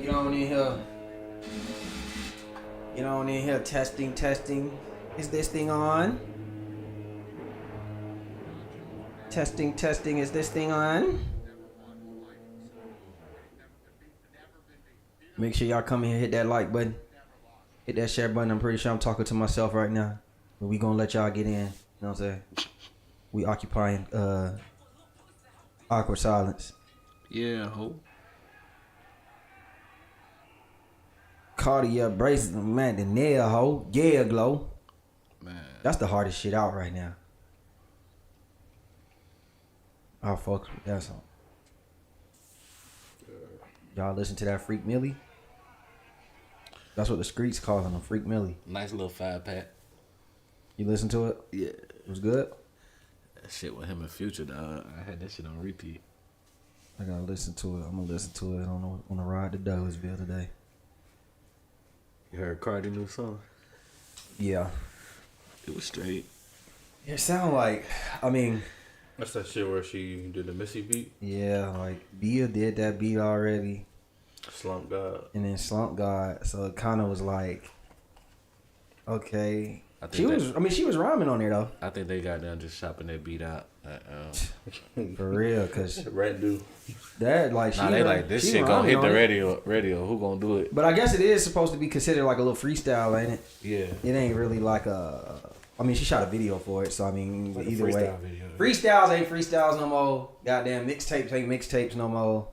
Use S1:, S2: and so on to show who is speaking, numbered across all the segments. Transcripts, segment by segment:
S1: Get on in here. Get on in here. Testing, testing. Is this thing on? Testing, testing. Is this thing on? Make sure y'all come in here, hit that like button. Hit that share button. I'm pretty sure I'm talking to myself right now. But we gonna let y'all get in. You know what I'm saying? We occupying awkward silence.
S2: Yeah, ho.
S1: Cartier braces, man, the nail ho. Yeah, glow.
S2: Man.
S1: That's the hardest shit out right now. I'll focus with that song. Y'all listen to that Freak Millie? That's what the streets calling him, Freak Millie.
S2: Nice little 5-pack.
S1: You listen to it?
S2: Yeah.
S1: It was good?
S2: That shit with him in Future, dog. I had that shit on repeat.
S1: I gotta listen to it. I'm gonna listen to it on the ride to Douglasville today.
S2: You heard Cardi new song?
S1: Yeah.
S2: It was straight.
S1: It sound like, I mean...
S3: That's that shit where she did the Missy beat?
S1: Yeah, like, Bia did that beat already.
S3: Slump God.
S1: And then Slump God. So it kind of was like, okay. She was rhyming on there, though.
S2: I think they got done just chopping that beat out.
S1: For real, because...
S3: Rat do.
S1: That, like,
S2: nah, they like, this shit gonna hit the radio. Who gonna do it?
S1: But I guess it is supposed to be considered like a little freestyle, ain't it?
S2: Yeah.
S1: It ain't really like a... I mean, she shot a video for it, so I mean,
S3: like
S1: either way.
S3: Video.
S1: Freestyles ain't freestyles no more. Goddamn, mixtapes ain't mixtapes no more.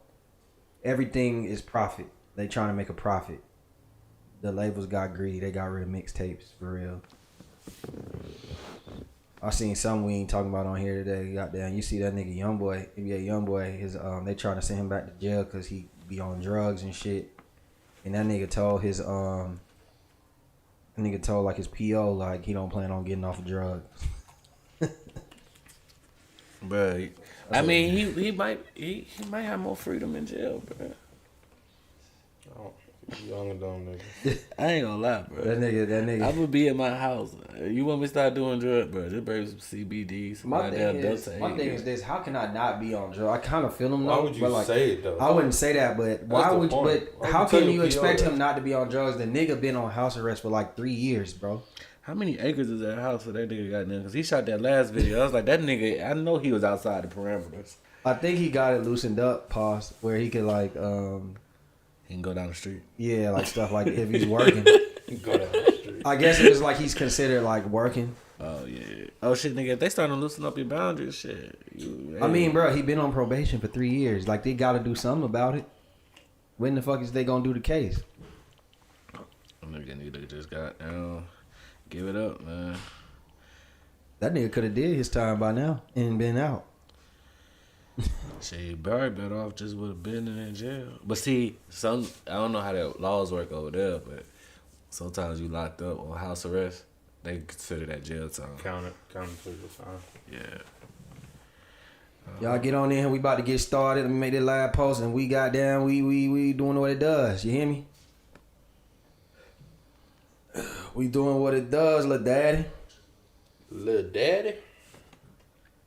S1: Everything is profit. They trying to make a profit. The labels got greedy. They got rid of mixtapes, for real. I seen something we ain't talking about on here today. Goddamn, you see that nigga Youngboy, NBA Youngboy, his they trying to send him back to jail because he be on drugs and shit. And that nigga told his like his PO like he don't plan on getting off of drugs.
S2: But I mean, he might have more freedom in jail, bro.
S3: Oh, young and dumb nigga.
S2: I ain't gonna lie, bro.
S1: That nigga.
S2: I would be in my house. You want me to start doing drugs, bro? Just bring some CBD.
S1: My thing is this: how can I not be on drugs? I kind of feel him.
S3: Why would you say it though?
S1: I wouldn't say that, but why would? But how can you expect
S3: that?
S1: him not to be on drugs? The nigga been on house arrest for like 3 years, bro.
S2: How many acres is that house for that nigga got now? Because he shot that last video. I was like, that nigga, I know he was outside the parameters.
S1: I think he got it loosened up, pause, where he could like,
S2: he can go down the street.
S1: Yeah, like stuff like if he's working.
S3: Go down the street.
S1: I guess it was like he's considered like working.
S2: Oh yeah. Oh shit, nigga, if they starting to loosen up your boundaries, shit.
S1: I mean, bro, he been on probation for 3 years. Like they got to do something about it. When the fuck is they gonna do the case?
S2: Nigga just got give it up, man.
S1: That nigga could have did his time by now and been out.
S2: Shit, Barry better off just would have been in jail. But see, I don't know how the laws work over there, but sometimes you locked up on house arrest, they consider that jail time.
S3: Count it to the time.
S2: Yeah.
S1: Y'all get on in. We about to get started and make that live post, and we goddamn, we doing what it does. You hear me? We doing what it does, little daddy.
S3: Little daddy.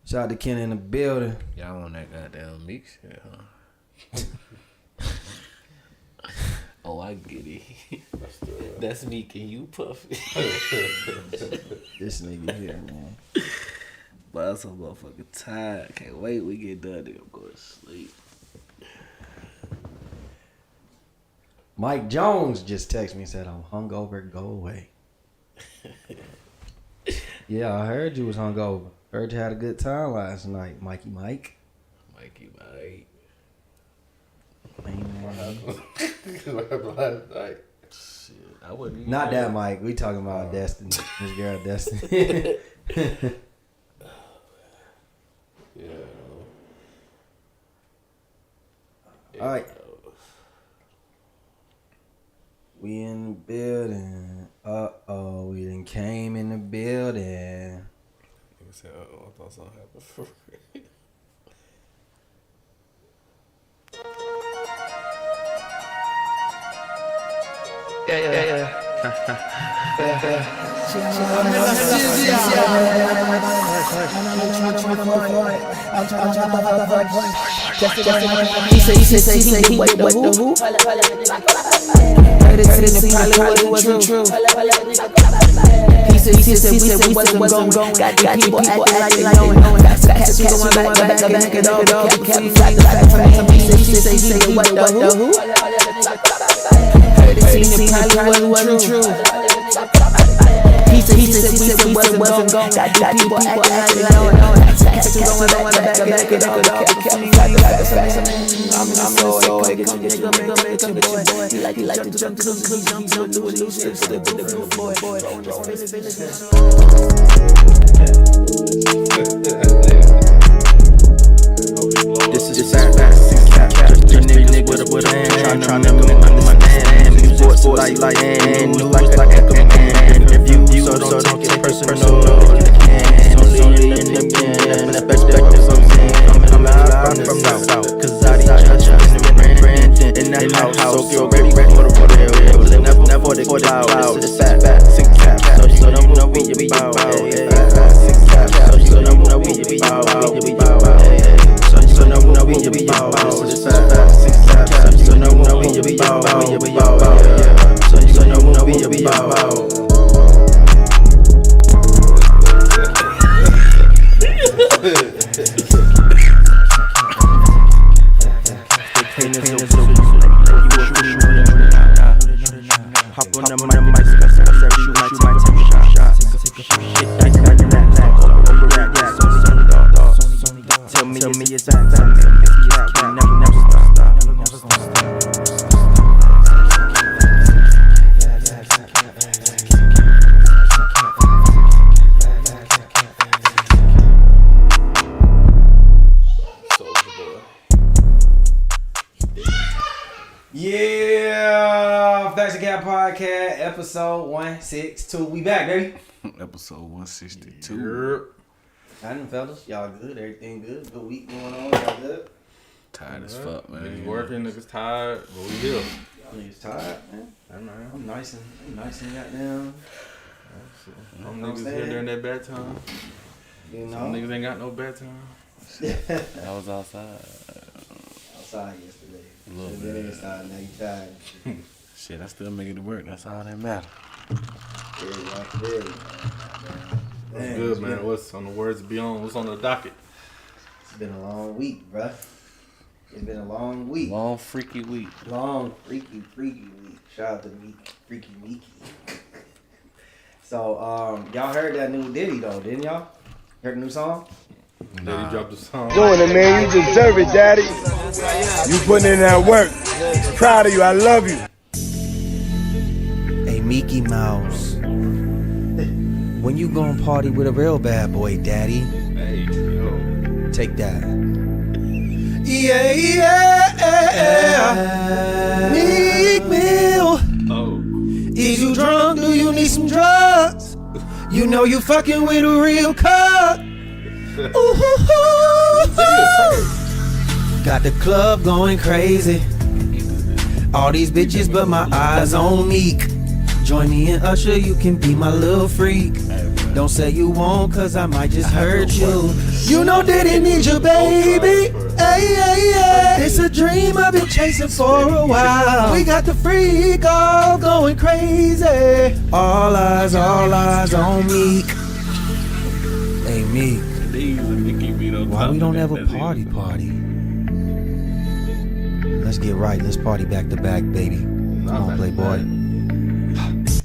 S1: Shout out to Ken in the building.
S2: Y'all on that goddamn Meek shit, huh? Oh, I get it. That's Meek and you, Puffy.
S1: This nigga here, man.
S2: But I'm so motherfucking tired. Can't wait. We get done. Nigga, I'm going to sleep.
S1: Mike Jones just texted me and said, I'm hungover, go away. Yeah, I heard you was hungover. Heard you had a good time last night, Mikey Mike.
S2: Mikey Mike.
S3: What happened last night?
S2: Shit, I wouldn't even
S1: Not that Mike. We talking about Destiny. This girl Destiny.
S3: Yeah.
S1: All right. We in the building. We done came in the building.
S2: Nigga said, I thought something happened for real.
S4: Yeah. what the who? Heard it probably wasn't true. He said we wasn't gon' got people acting like they know it. Got cats going back and all the he said what the who? Heard it probably wasn't true. He said we wasn't gon' got people acting like they know it. Cats going back and all the I'm so come get your boy. He like to jump to the boy. This is fast cap. Just niggas with a hand, trying to make my understand. Music like and new like a command. Review, so don't take it personal. Only in the bin, the perspectives I'm seeing. I'm out from now, cause I judge in that house, so get ready for the water. Never for the cloud. This is fat and cap. So don't know we you bow. Fat and cap. So don't know we you bow. So don't know we you bow. This is fat and cap. So don't know we you bow. So don't know we you bow. Hop on the mic, shoot my shot. Shit like that, tell me it's that. We never stop.
S1: Yeah, Facts and Cap Podcast, episode 162. We back, baby.
S2: Episode 162.
S1: Howdy, fellas. Y'all good? Everything good? Good week going on? Y'all good?
S2: Tired as fuck, man.
S3: Niggas working, niggas tired, but we here.
S1: Y'all niggas tired, man.
S3: Hey, man.
S1: I'm nice and goddamn.
S3: Some niggas here during that bad time.
S1: You know?
S3: Some niggas ain't got no bad time.
S2: I was outside.
S1: Outside yesterday.
S2: A little
S1: Should've been
S2: bit.
S1: inside, now you tired.
S2: Shit, I still make it to work. That's all that matter.
S1: Yeah.
S3: What's good, man? What's on the words beyond? What's on the docket?
S1: It's been a long week, bruh. It's been a long week.
S2: Long freaky week.
S1: Long freaky week. Shout out to Freaky Meeky. So, y'all heard that new Diddy though, didn't y'all? Heard the new song?
S3: Daddy dropped the song.
S5: Doing it, man. You deserve it, Daddy. You putting in that work. Proud of you. I love you.
S1: Hey, Mickey Mouse. When you gonna party with a real bad boy, Daddy?
S3: Hey, yo.
S1: Take that. Yeah. Meek Mill.
S3: Oh.
S1: Is you drunk? Do you need some drugs? You know you fucking with a real cuck. Got the club going crazy. All these bitches, but my eyes on Meek. Join me and Usher, you can be my little freak. Don't say you won't, cause I might just hurt you. You know Diddy need you, baby. Hey. It's a dream I've been chasing for a while. We got the freak all going crazy. All eyes on Meek. Hey, Meek. Why we don't have a party? Let's get right. Let's party back to back, baby. Come on, Playboy.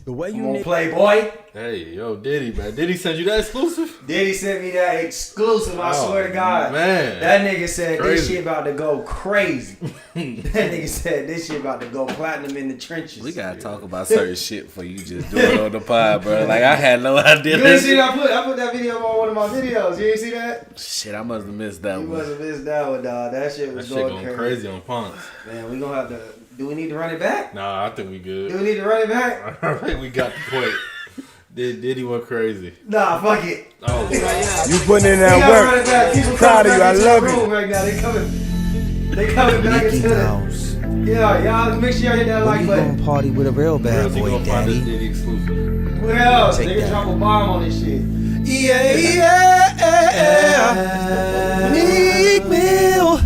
S1: The way you need Playboy.
S3: Hey, yo, Diddy, man. Diddy sent you that exclusive?
S1: Diddy sent me that exclusive, I swear to God.
S3: Man.
S1: That nigga said
S3: Crazy.
S1: this shit about to go crazy. That nigga said this shit about to go platinum in the trenches.
S2: We gotta talk about certain shit before you just do it on the pod, bro. Like, I had no idea.
S1: You didn't see that? I put that video on one of my videos. You didn't see that?
S2: Shit, I must have missed that
S1: You
S2: one.
S1: must have missed that one, dog. That shit
S3: That
S1: was
S3: shit going crazy on Ponce.
S1: Man, we gonna have to. Do we need to run it back?
S3: Nah, I think we good.
S1: Do we need to run it back?
S3: I think we got the point. Diddy went crazy.
S1: Nah, fuck it.
S3: Oh,
S5: You putting in
S1: We gotta run it
S5: that
S1: back.
S5: work.
S1: People
S5: Proud
S1: coming
S5: of you.
S1: back
S5: I
S1: into
S5: love
S1: the room
S5: you.
S1: right now. They coming back into the. Yeah, y'all make sure y'all hit that like button.
S6: Party with a real
S3: where
S6: bad
S3: else you
S6: boy,
S3: gonna find this
S6: daddy.
S3: Diddy exclusive?
S1: What else?
S6: Take
S1: Nigga
S6: that.
S1: drop a bomb on this shit. Yeah. Meek Mill.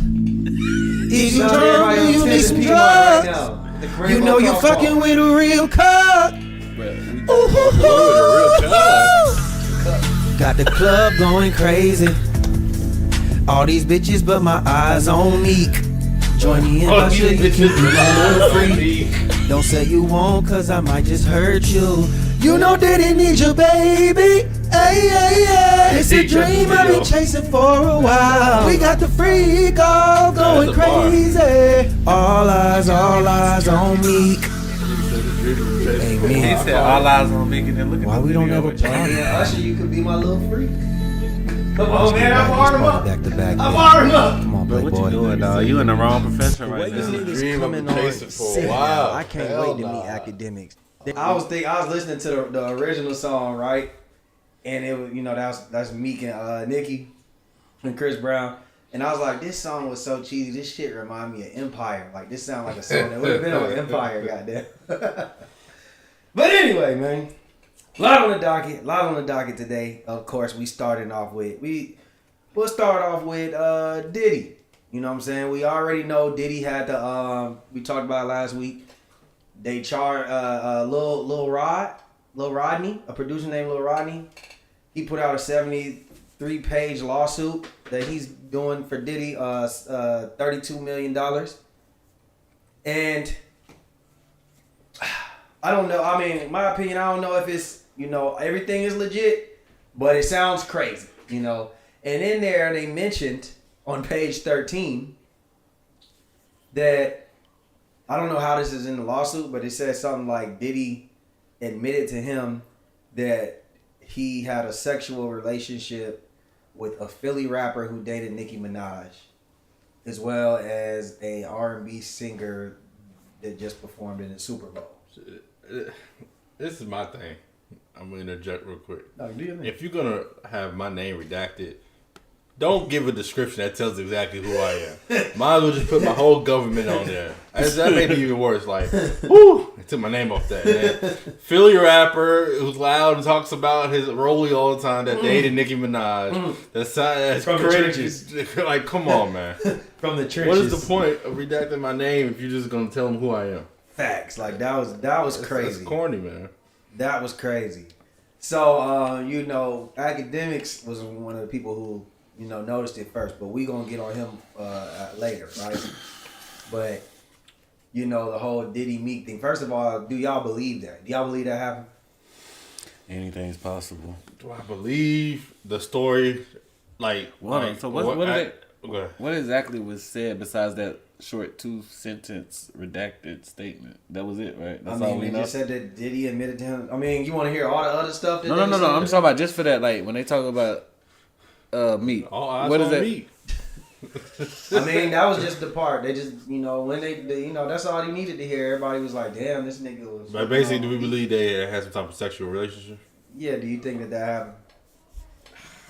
S4: If you drunk, do you need some drugs? You know you fucking with a real cup. Got the club going crazy. All these bitches, but my eyes on Meek. Join me in my shit, you keep me a freak. Don't say you won't, cause I might just hurt you. You know Diddy need you, baby. Hey, hey, hey. It's a dream I've been chasing for a while. We got the FRICO going crazy. All eyes on Meek. Hey, Meek.
S2: He said all eyes on Meek and then look at
S4: Why we don't ever
S1: Hey, Usher, you could be my little freak. Come on, man, I'm armed up.
S4: Back to back.
S1: I'm armed up.
S4: Come on,
S2: Bro, what
S4: Playboy.
S2: you doing, dog? You in the wrong profession right
S1: This
S2: now.
S1: nigga's
S3: dream I've
S1: coming
S3: been
S1: on
S3: chasing for a
S1: sick
S3: while.
S1: now. I can't
S3: Hell
S1: wait to
S3: nah.
S1: meet academics. I was listening to the original song, right? And it was, that's Meek and Nicki and Chris Brown. And I was like, this song was so cheesy. This shit remind me of Empire. Like, this sound like a song that would have been on Empire, goddamn. But anyway, man. A lot on the docket today. Of course, we'll start off with Diddy. You know what I'm saying? We already know Diddy had the we talked about it last week. They charged Lil Rodney, a producer named Lil Rodney. He put out a 73-page lawsuit that he's doing for Diddy, $32 million. And I don't know. I mean, in my opinion, I don't know if it's, everything is legit, but it sounds crazy, And in there, they mentioned on page 13 that, I don't know how this is in the lawsuit, but it says something like Diddy admitted to him that he had a sexual relationship with a Philly rapper who dated Nicki Minaj, as well as a R&B singer that just performed in the Super Bowl.
S3: This is my thing. I'm gonna interject real quick.
S1: No, do you think?
S3: If you're gonna have my name redacted, don't give a description that tells exactly who I am. Might as well just put my whole government on there. That made it even worse. Like, whoo, I took my name off that. Man. Philly rapper who's loud and talks about his rollie all the time that dated Nicki Minaj. That's
S1: From the
S3: crazy. Like, come on, man.
S1: From the trenches.
S3: What is the point of redacting my name if you're just gonna tell them who I am?
S1: Facts. Like, that was crazy.
S3: That's corny, man.
S1: That was crazy. So, Academics was one of the people who, noticed it first, but we gonna get on him later, right? But, the whole Diddy Meek thing. First of all, do y'all believe that? Do y'all believe that happened?
S2: Anything's possible.
S3: Do I believe the story? Like,
S2: So what exactly was said besides that short 2-sentence redacted statement? That was it, right? That's all we
S1: they
S2: know.
S1: just said that Diddy admitted to him. I mean, you want to hear all the other stuff? That
S2: No. I'm talking about just for that. Like when they talk about Meek.
S3: all eyes
S2: What is
S3: on
S2: that?
S3: Meek.
S1: I mean, that was just the part. They just, when they that's all he needed to hear. Everybody was like, "Damn, this nigga was."
S3: But basically, do we believe they had some type of sexual relationship?
S1: Yeah. Do you think that happened?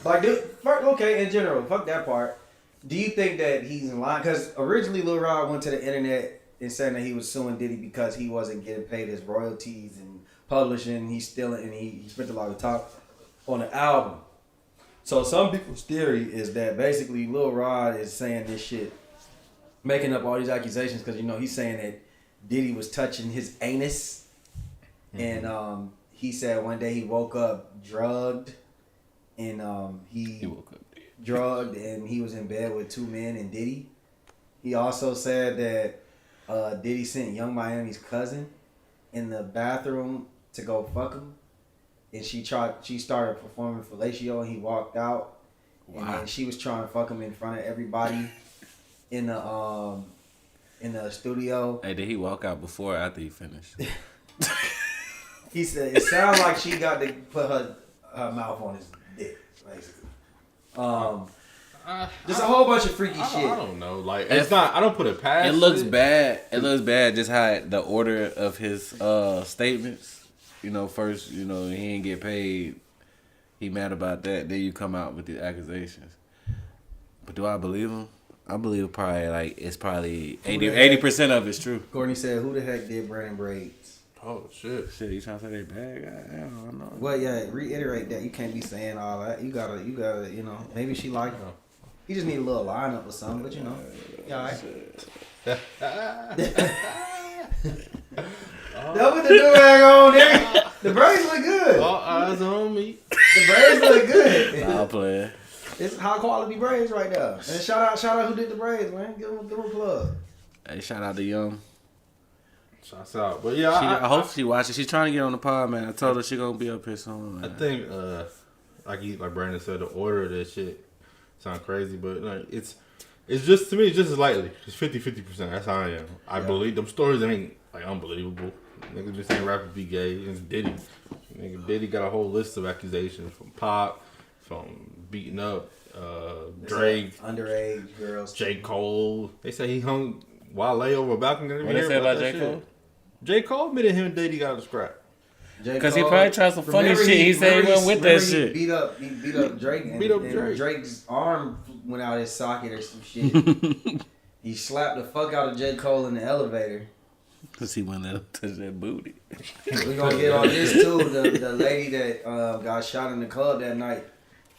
S1: Like, okay, in general, fuck that part. Do you think that he's in line? Because originally Lil Rod went to the internet and saying that he was suing Diddy because he wasn't getting paid his royalties and publishing. He's stealing, and he spent a lot of time on the album. So some people's theory is that basically Lil Rod is saying this shit, making up all these accusations because he's saying that Diddy was touching his anus, and he said one day he woke up drugged, and he woke up drugged and he was in bed with two men and Diddy. He also said that Diddy sent Young Miami's cousin in the bathroom to go fuck him. And she started performing fellatio and he walked out. Wow. And then she was trying to fuck him in front of everybody in the studio.
S2: Hey, did he walk out before or after he finished?
S1: He said it sounds like she got to put her mouth on his dick, basically. Just a whole bunch of freaky shit.
S3: I don't know. Like, it's not. I don't put it past.
S2: It looks bad. It looks bad. Just how the order of his statements. First, he ain't get paid. He mad about that. Then you come out with the accusations. But do I believe him? I believe probably it's probably 80% of it's true.
S1: Courtney said, "Who the heck did Brandon braids?"
S3: Oh shit!
S2: You trying to say they bad? I don't know.
S1: Well, yeah. Reiterate that. You can't be saying all that. You gotta. Maybe she liked him. He just need a little lineup or something, but you know, yeah, all right. That with the do-rag on, nigga. The braids look good.
S3: All eyes on me.
S1: The braids look good.
S2: I'll play.
S1: It's high quality braids right there. And shout out who did the braids, man. Give him a plug.
S2: Hey, shout out to Young.
S3: Shouts out. But yeah,
S2: I hope she watches. She's trying to get on the pod, man. I told her she gonna be up here soon. Man.
S3: I think, like Brandon said, the order of that shit sound crazy, but like it's just, to me, it's just as likely. It's 50%. That's how I am. I believe them stories ain't like unbelievable. Niggas been saying rappers be gay. It's Diddy. Nigga Diddy got a whole list of accusations from Pop, from beating up Drake,
S1: underage girls,
S3: J. Cole. They say he hung Wale over a balcony.
S2: What they say about J. Cole?
S3: J. Cole admitted him and Diddy got a scrap.
S2: Because he probably tried some funny shit. He said he went with that shit.
S1: He beat up Drake. And Drake's arm went out his socket or some shit. He slapped the fuck out of J. Cole in the elevator.
S2: Because he went up to touch that booty.
S1: We gonna get on this too. The lady that got shot in the club that night,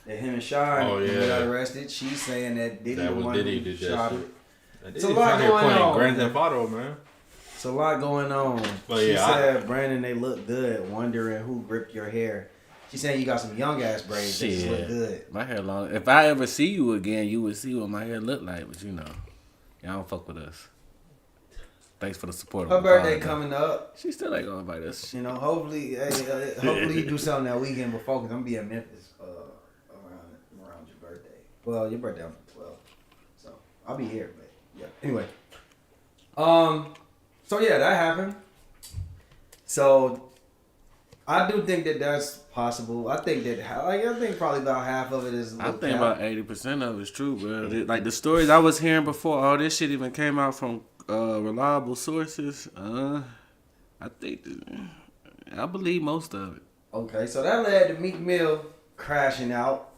S1: that him and Sean got arrested. She's saying that Diddy the one who shot her. It's a lot going on.
S3: Grand Theft Auto, man.
S1: It's a lot going on.
S3: But
S1: she said, Brandon, they look good. Wondering who ripped your hair. She saying you got some young ass braids. They just look good.
S2: My hair long. If I ever see you again, you would see what my hair look like. But you know, y'all don't fuck with us. Thanks for the support.
S1: Her birthday coming up.
S2: She still ain't gonna invite us.
S1: You know, hopefully you do something that weekend before, because I'm gonna be in Memphis around your birthday. Well, your birthday on the 12th, so I'll be here. But yeah. Anyway, so yeah, that happened. So I do think that that's possible. I think probably about half of it is.
S2: I think about 80% of it's true, bro. Like the stories I was hearing before all this shit even came out from reliable sources. I believe most of it.
S1: Okay, so that led to Meek Mill crashing out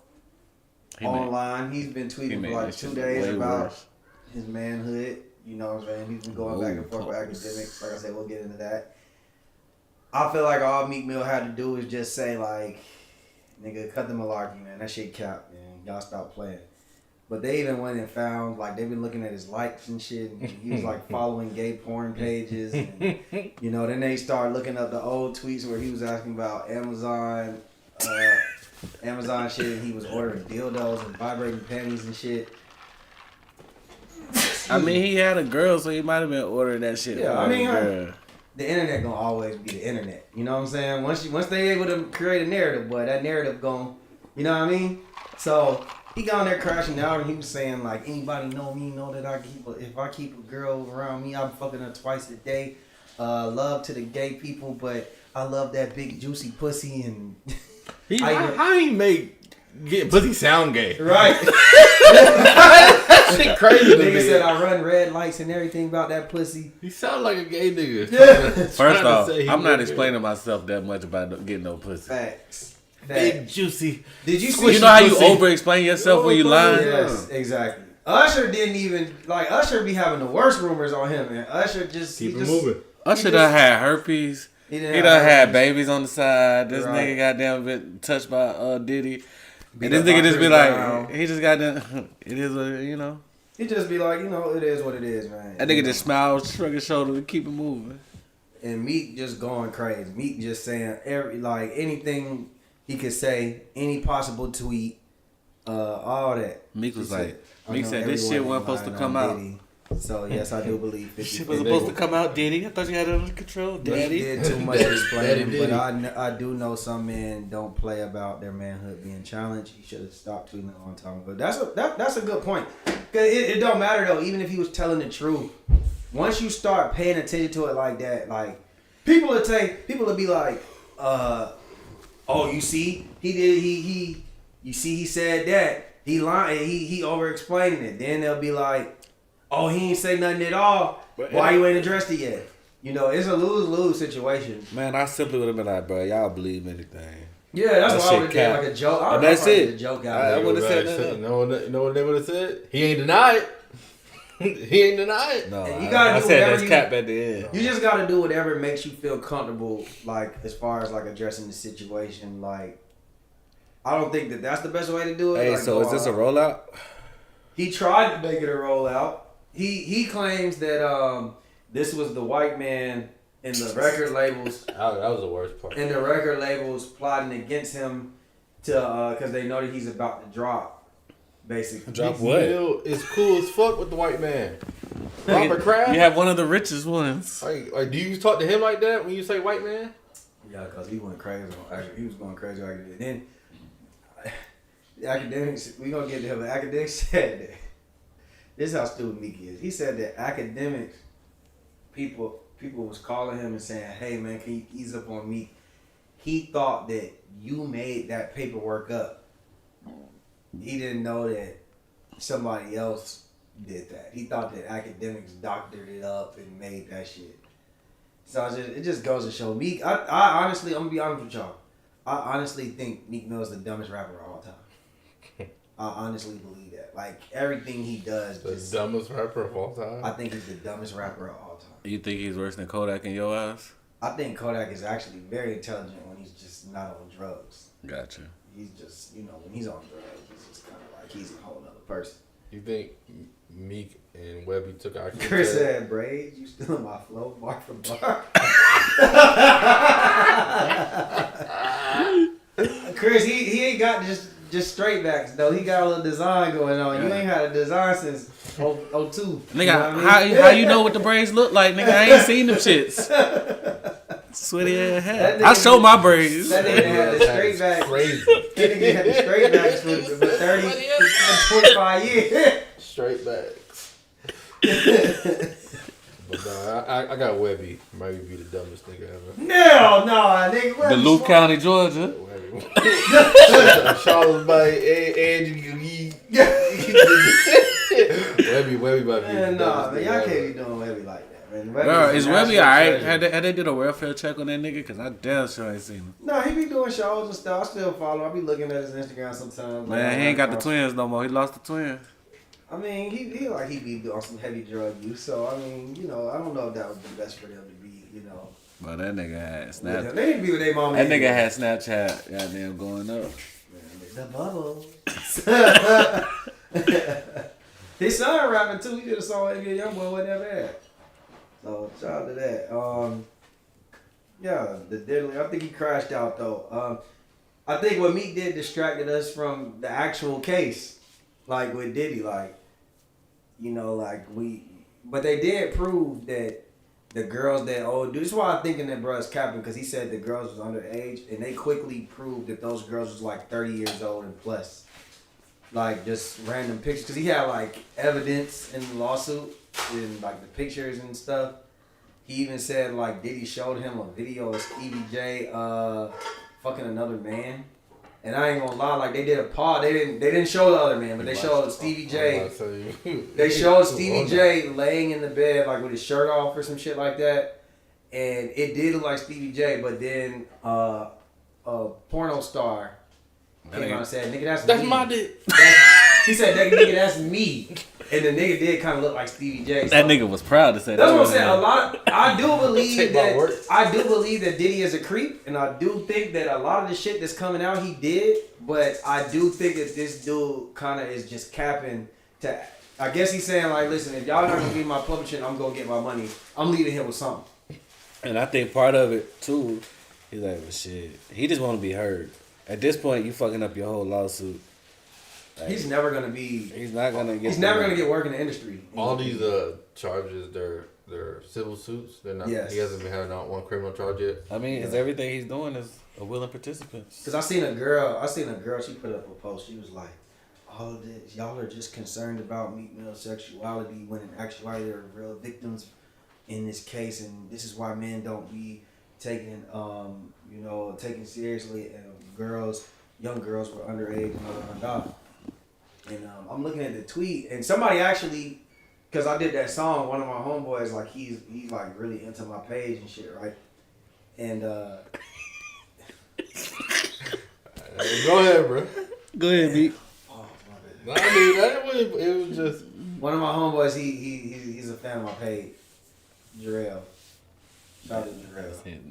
S1: online. He's been tweeting for like 2 days about his manhood. You know what I'm saying? He's been going back and forth with academics. Like I said, we'll get into that. I feel like all Meek Mill had to do is just say like, nigga, cut the malarkey, man. That shit cap, man. Y'all stop playing. But they even went and found, like, they've been looking at his likes and shit. And he was, like, following gay porn pages. And, you know, then they started looking up the old tweets where he was asking about Amazon shit. And he was ordering dildos and vibrating panties and shit.
S2: I mean, he had a girl, so he might have been ordering that shit.
S1: Yeah, I mean, the internet gonna always be the internet. You know what I'm saying? Once they able to create a narrative, boy, that narrative gonna, you know what I mean? So he got on there crashing out, and he was saying like, anybody know me know that if I keep a girl around me, I'm fucking her twice a day. Love to the gay people, but I love that big juicy pussy. And
S3: how he make getting pussy sound gay?
S1: Right.
S3: Shit crazy.
S1: Nigga said I run red lights and everything about that pussy.
S3: He sound like a gay nigga.
S1: Yeah.
S2: First off, I'm not explaining myself that much about getting no pussy.
S1: Facts.
S3: Big juicy.
S1: Did you see?
S2: You know how you over-explain yourself when you lying?
S1: Yes, exactly. Usher didn't even Usher be having the worst rumors on him, man. Usher just
S3: keep it moving.
S2: Usher done had herpes. He done had babies on the side. This nigga goddamn been touched by Diddy. And this nigga just be like, he just got them. It is what, you know.
S1: He just be like, you know, it is what it is, man.
S2: That nigga just smiles, shrug his shoulders, and keep it moving.
S1: And Meek just going crazy. Meek just saying anything he could say, any possible tweet, all that.
S2: Meek was Meek said this shit wasn't supposed to come out.
S1: Diddy. So yes, I do believe 50.
S2: Shit was supposed to come out, Diddy. I thought you had it under control, Daddy.
S1: He did too much explaining, but I do know some men don't play about their manhood being challenged. He should have stopped tweeting a long time ago. That's a good point. Cause it don't matter though. Even if he was telling the truth, once you start paying attention to it like that, like people will be like, oh, you see, he said that. He lying. He over explaining it. Then they'll be like, oh, he ain't say nothing at all. Why you ain't addressed it yet? You know, it's a lose-lose situation.
S2: Man, I simply would have been like, bro, y'all believe anything.
S1: Yeah, that's why I would have did like a joke.
S2: And that's it.
S1: A joke
S2: I would have said that.
S3: You know what they would have said? He ain't denied. He ain't denied.
S1: No, you gotta
S2: I said that's cap at the end.
S1: You just gotta do whatever makes you feel comfortable, like as far as like addressing the situation. Like, I don't think that's the best way to do it.
S2: Hey,
S1: like,
S2: so is this a rollout?
S1: He tried to make it a rollout. He claims that this was the white man and the record labels.
S3: That was the worst part.
S1: And the record labels plotting against him to because they know that he's about to drop, basically.
S2: Drop
S3: Meek
S2: what?
S3: Mill is cool as fuck with the white man. Robert Kraft.
S2: You have one of the richest ones.
S3: Like, do you talk to him like that when you say white man?
S1: Yeah, because he went crazy. He was going crazy. Then the academics, we gonna get to him. The academics said that this is how stupid Meek is. He said that academics, people was calling him and saying, "Hey man, can you ease up on Meek?" He thought that you made that paperwork up. He didn't know that somebody else did that. He thought that academics doctored it up and made that shit. So it just goes to show Meek. I honestly, I'm gonna be honest with y'all. I honestly think Meek Mill is the dumbest rapper of all time. I honestly believe that. Like everything he does,
S3: The dumbest rapper of all time.
S1: I think he's the dumbest rapper of all time.
S2: You think he's worse than Kodak in your eyes?
S1: I think Kodak is actually very intelligent when he's just not on drugs.
S2: Gotcha.
S1: He's just, when he's on drugs, he's just kind of like he's a whole other person.
S3: You think Meek and Webby took our
S1: Chris said, "Braids, you still in my flow, bar for bar." Chris, he ain't got just straight backs though. He got a little design going on. You ain't had a design since 02.
S2: Nigga,
S1: You know what I mean?
S2: how you know what the braids look like, nigga? I ain't seen them shits. Sweaty ass hat. I show my braids.
S1: That nigga had the straight backs.
S3: Crazy.
S1: That nigga had the straight backs for 30, 25 years.
S3: Straight backs. But no, I got Webby. Might be the dumbest nigga ever.
S1: No, nigga.
S2: Duluth County, Georgia.
S3: Webby. Charlotte by Angie. Webby about to be
S1: Man,
S3: the
S1: nah,
S3: dumbest
S1: man,
S3: nigga
S1: y'all
S3: ever.
S1: can't be doing Webby like that, man.
S2: Bro, is Webby alright?
S1: Had
S2: Had they did a welfare check on that nigga? Cause I damn sure ain't seen him.
S1: No, he be doing shows and stuff. I still follow. I be looking at his Instagram sometimes.
S2: Man, he ain't got the twins no more. He lost the twins.
S1: I mean, he be doing some heavy drug use. So I mean, I don't know if that would be best for them to be,
S2: But that nigga had Snapchat.
S1: They need to be with their mama.
S2: That nigga had Snapchat goddamn going up.
S1: The bubble. His son rapping too. He did a song with Young Boy, wasn't that bad. So shout out to that. Yeah, the Diddler. I think he crashed out though. I think what Meek did distracted us from the actual case, like with Diddy, but they did prove that the girls that dude. This is why I'm thinking that bruh's capping, because he said the girls was underage, and they quickly proved that those girls was like 30 years old and plus. Like just random pictures, because he had like evidence in the lawsuit and like the pictures and stuff. He even said like Diddy showed him a video of Stevie J fucking another man. And I ain't gonna lie, like they did a pod. They didn't show the other man, but they showed Stevie J. They showed Stevie J laying in the bed like with his shirt off or some shit like that. And it did look like Stevie J, but then a porno star came out and said, "Nigga, that's me."
S3: my dick.
S1: He said, "Nigga, that's me." And the nigga did kind of look like Stevie J.
S2: That nigga was proud to say
S1: That's
S2: that.
S1: what I'm saying. I do believe
S3: Take my word.
S1: that Diddy is a creep, and I do think that a lot of the shit that's coming out he did. But I do think that this dude kind of is just capping to. I guess he's saying like, listen, if y'all not gonna give me my publishing, I'm gonna get my money. I'm leaving here with something.
S2: And I think part of it too, he's like, well, shit. He just want to be heard. At this point, you fucking up your whole lawsuit. Like,
S1: He's never gonna be.
S2: He's not gonna get.
S1: He's never gonna get work in the industry.
S3: All these charges, they're civil suits. They're not.
S1: Yes.
S3: He hasn't had not one criminal charge yet.
S2: I mean, it's everything he's doing is a willing participant.
S1: Cause I seen a girl. She put up a post. She was like, "All of this, y'all are just concerned about Meek Mill's sexuality, when in actuality they're real victims in this case, and this is why men don't be taken, taken seriously, and young girls were underage and blah. And I'm looking at the tweet, and somebody actually, because I did that song, one of my homeboys, like he's like really into my page and shit, right? And
S3: Go ahead, bro.
S2: Go ahead, Meek.
S1: oh my bad.
S3: I mean, it was just.
S1: One of my homeboys, he's a fan of my page, Jarrell. Shout out to Jarrell.
S2: His name.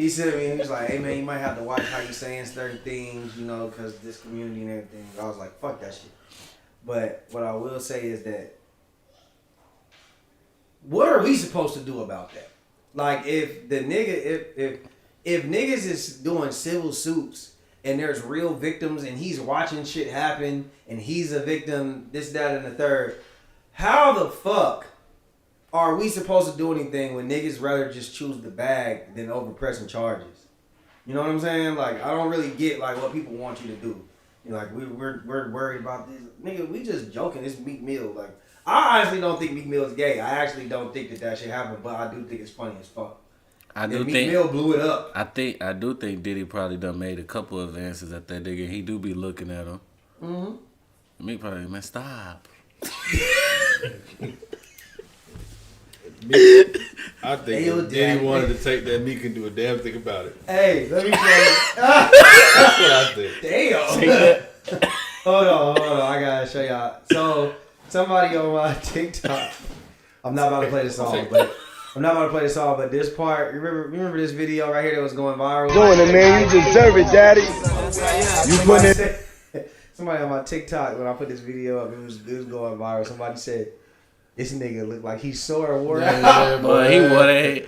S1: He said to me, he was like, hey man, you might have to watch how you saying certain things, you know, because this community and everything. I was like, fuck that shit. But what I will say is that, what are we supposed to do about that? Like, if the nigga, if niggas is doing civil suits and there's real victims and he's watching shit happen and he's a victim, this, that, and the third, how the fuck are we supposed to do anything when niggas rather just choose the bag than over pressing charges? You know what I'm saying? Like, I don't really get like what people want you to do. You know, like we're worried about this. Nigga, we just joking. It's Meek Mill. Like, I honestly don't think Meek Mill is gay. I actually don't think that shit happened, but I do think it's funny as fuck. Meek Mill blew it up.
S2: I do think Diddy probably done made a couple of advances at that nigga. He do be looking at him. Mm-hmm. Meek probably, man, stop.
S3: I think if Diddy wanted to take that, Meek can do a damn thing about it.
S1: Hey, let me tell you.
S3: That's what I think.
S1: Damn. Hold on. I gotta show y'all. So, somebody on my TikTok. I'm not about to play the song, but this part. Remember this video right here that was going viral?
S5: Doing it, man. You deserve it, daddy. You putting it.
S1: Somebody on my TikTok, when I put this video up, it was going viral. Somebody said, this nigga look like he's sore or wore out.
S2: Boy, he wore that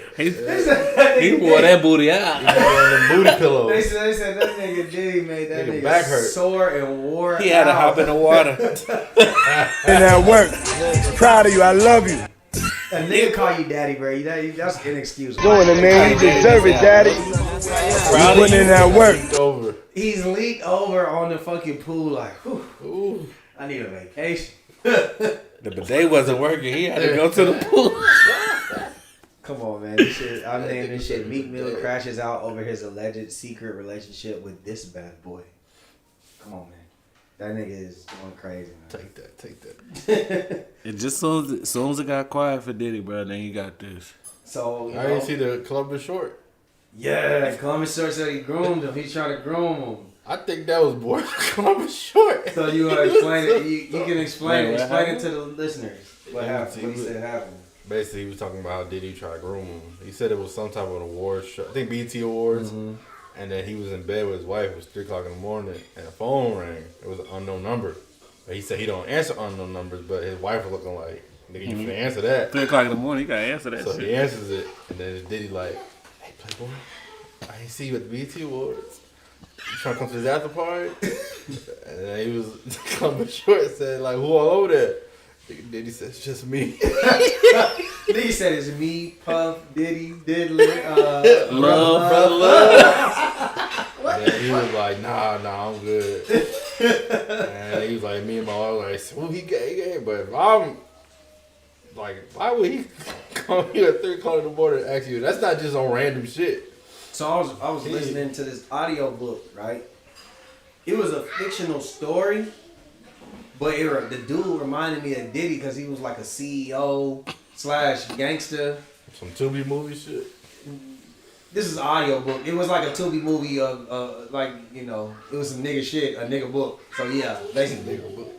S2: booty out.
S3: He on the booty pillow.
S1: They said that nigga Diddy made that nigga
S3: back hurt.
S1: sore and wore out.
S2: He had to hop in the water.
S5: And that work. Proud of you. I love you.
S1: A nigga call you daddy, bro. That's inexcusable.
S5: Doing it, man. You deserve it, daddy. You putting in that work.
S1: He's leaked over on the fucking pool like, whew, I need a vacation.
S2: The bidet wasn't working. He had to go to the pool.
S1: Come on, man. This shit, I'm naming this shit. Meek Mill crashes out over his alleged secret relationship with this bad boy. Come on, man. That nigga is going crazy, man.
S3: Take that.
S2: It just soon as it got quiet for Diddy, bro, then you got this.
S1: So,
S3: I didn't see the Columbus short.
S1: Yeah, Columbus Short said he groomed him. He's trying to groom him.
S3: I think that was born Columbus Short.
S1: So you want to explain it? You can explain it to the listeners. What happened? What he said happened.
S3: Basically, he was talking about how Diddy tried to groom him. He said it was some type of an award show. I think BET Awards. Mm-hmm. And then he was in bed with his wife. It was 3 o'clock in the morning, and the phone rang. It was an unknown number. But he said he don't answer unknown numbers, but his wife was looking like, nigga, you finna answer that.
S2: 3 o'clock in the morning, you gotta answer that
S3: so
S2: shit.
S3: He answers it, and then Diddy like, hey, Playboy, I ain't see you at the BET Awards. You trying to come to this after party? And then he was coming short and said, like, who all over there? Diddy said, it's just me.
S1: Diddy said it's me, Puff, Diddy, Diddler,
S3: Love. And he was like, nah, I'm good. And he was like, me and my wife was like, well, he gay. But if I'm, like, why would he come here at 3 o'clock in the morning and ask you? That's not just on random shit.
S1: So I was listening to this audio book, right? It was a fictional story, but the dude reminded me of Diddy because he was like a CEO / gangster.
S3: Some Tubi movie shit.
S1: This is an audio book. It was like a Tubi movie of like, you know, it was some nigga shit, a nigga book. So yeah, basically. Nigga book.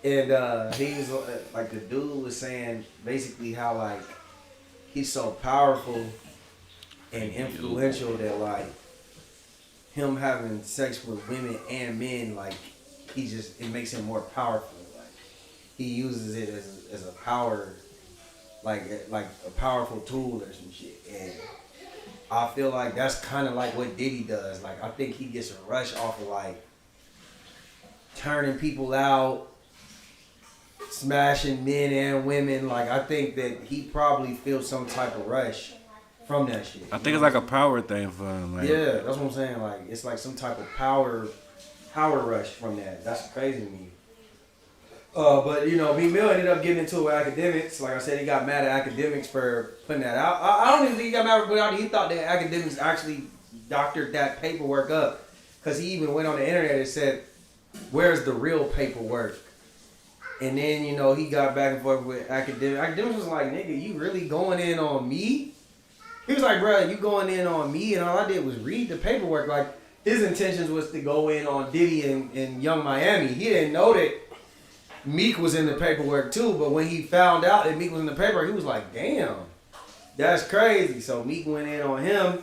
S1: And he was like, the dude was saying basically how like he's so powerful and influential that like him having sex with women and men, like it makes him more powerful. Like he uses it as a power, like a powerful tool or some shit. And I feel like that's kind of like what Diddy does. Like I think he gets a rush off of like turning people out, smashing men and women. Like I think that he probably feels some type of rush from that shit.
S2: I think it's like a power thing for him. Like.
S1: Yeah, that's what I'm saying. Like it's like some type of power rush from that. That's crazy to me. But you know, Meek Mill ended up getting into it with academics. Like I said, he got mad at academics for putting that out. I don't even think he got mad at it. He thought that academics actually doctored that paperwork up, because he even went on the internet and said, "Where's the real paperwork?" And then you know he got back and forth with academics. Academics was like, "Nigga, you really going in on me?" He was like, "Bro, you going in on me?" And all I did was read the paperwork. Like his intentions was to go in on Diddy and Young Miami. He didn't know that Meek was in the paperwork too, but when he found out that Meek was in the paperwork, he was like, damn, that's crazy. So Meek went in on him,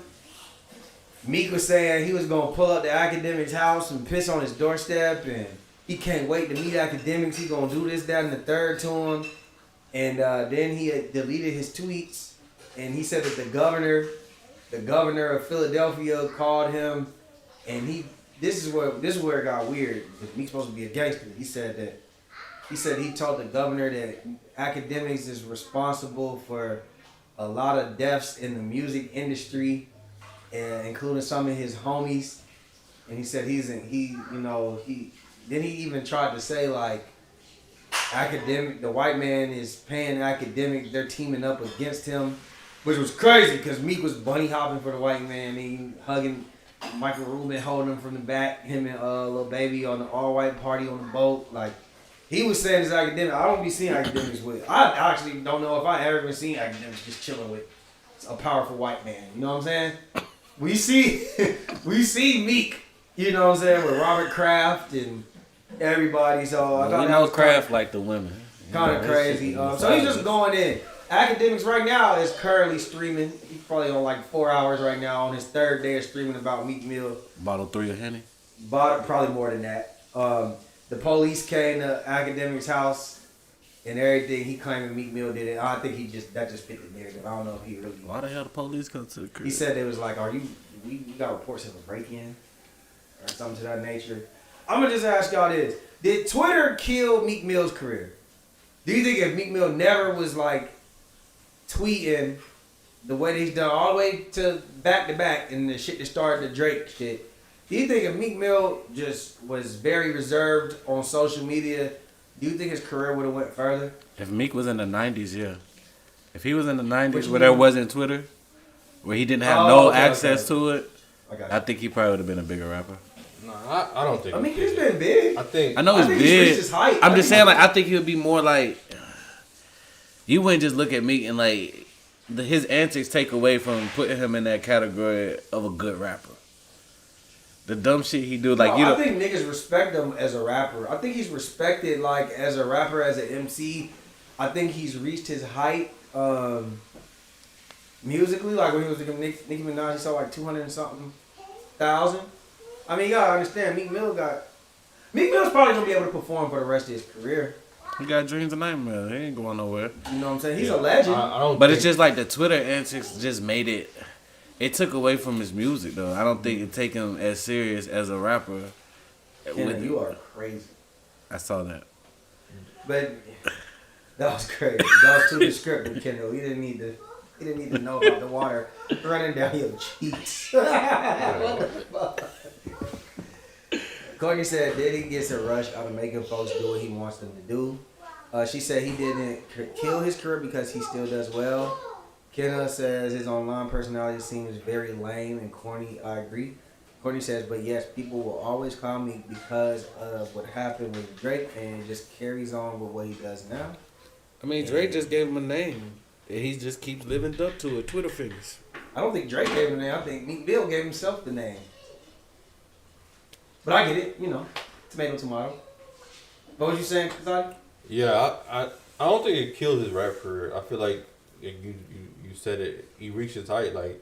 S1: Meek was saying he was gonna pull up the Academics' house and piss on his doorstep, and he can't wait to meet Academics. He gonna do this, that, and the third to him. And then he had deleted his tweets, and he said that the governor of Philadelphia called him, and this is where it got weird. Meek's supposed to be a gangster. He said he told the governor that Academics is responsible for a lot of deaths in the music industry, including some of his homies. And he said then he even tried to say like the white man is paying Academics, they're teaming up against him, which was crazy because Meek was bunny hopping for the white man, he hugging Michael Rubin, holding him from the back, him and Lil Baby on the all-white party on the boat. Like, he was saying it's Academics. I don't be seeing Academics with. I actually don't know if I ever been seen Academics just chilling with a powerful white man. You know what I'm saying? We see Meek, you know what I'm saying, with Robert Kraft and everybody. So I thought
S2: we know Kraft like the women.
S1: Kind of crazy. So he's just going in. Academics right now is currently streaming. He's probably on like 4 hours right now on his third day of streaming about Meek Mill.
S2: Bottle 3 of Henny.
S1: Probably more than that. The police came to Academics' house and everything. He claiming Meek Mill did it. I think that just fit the narrative. I don't know if he really.
S2: Why the hell the police come to the crib?
S1: He said it was like, we got reports of a break-in or something to that nature. I'm gonna just ask y'all this: did Twitter kill Meek Mill's career? Do you think if Meek Mill never was like tweeting the way that he's done all the way to back and the shit that started the Drake shit, do you think if Meek Mill just was very reserved on social media, do you think his career would have went further?
S2: If Meek was in the 90s, yeah. If he was in the 90s where there wasn't Twitter, where he didn't have access to it, I think he probably would have been a bigger rapper.
S3: No, I don't think.
S1: I mean, he's been big.
S2: I know he's big.
S1: He's reached his height.
S2: I'm just saying, like, I think he would be more like. You wouldn't just look at Meek and like his antics take away from putting him in that category of a good rapper. The dumb shit he do, like
S1: I think niggas respect him as a rapper. I think he's respected like as a rapper, as an MC. I think he's reached his height musically. Like when he was with Nicki Minaj, he saw like 200 and something thousand. I mean, you gotta understand, Meek Mill's probably gonna be able to perform for the rest of his career.
S2: He got dreams and nightmares. He ain't going nowhere.
S1: You know what I'm saying? He's a legend.
S2: But it's just like the Twitter antics just made it. It took away from his music though. I don't think it take him as serious as a rapper.
S1: Kendall, you are crazy.
S2: I saw that.
S1: But that was crazy. That was too descriptive, Kendall. He didn't need to know about the water running down your cheeks. What the fuck? Courtney said Diddy gets a rush out of making folks do what he wants them to do. She said he didn't kill his career because he still does well. Kenna says his online personality seems very lame and corny. I agree. Courtney says, but yes, people will always call me because of what happened with Drake, and it just carries on with what he does now.
S2: I mean, Drake just gave him a name. And he just keeps living up to it. Twitter figures.
S1: I don't think Drake gave him a name. I think Meek Mill gave himself the name. But I get it, tomato, tomato. What was you saying, Kazadi?
S3: Yeah, I don't think it killed his rap career. I feel like you said it. He reached his height. Like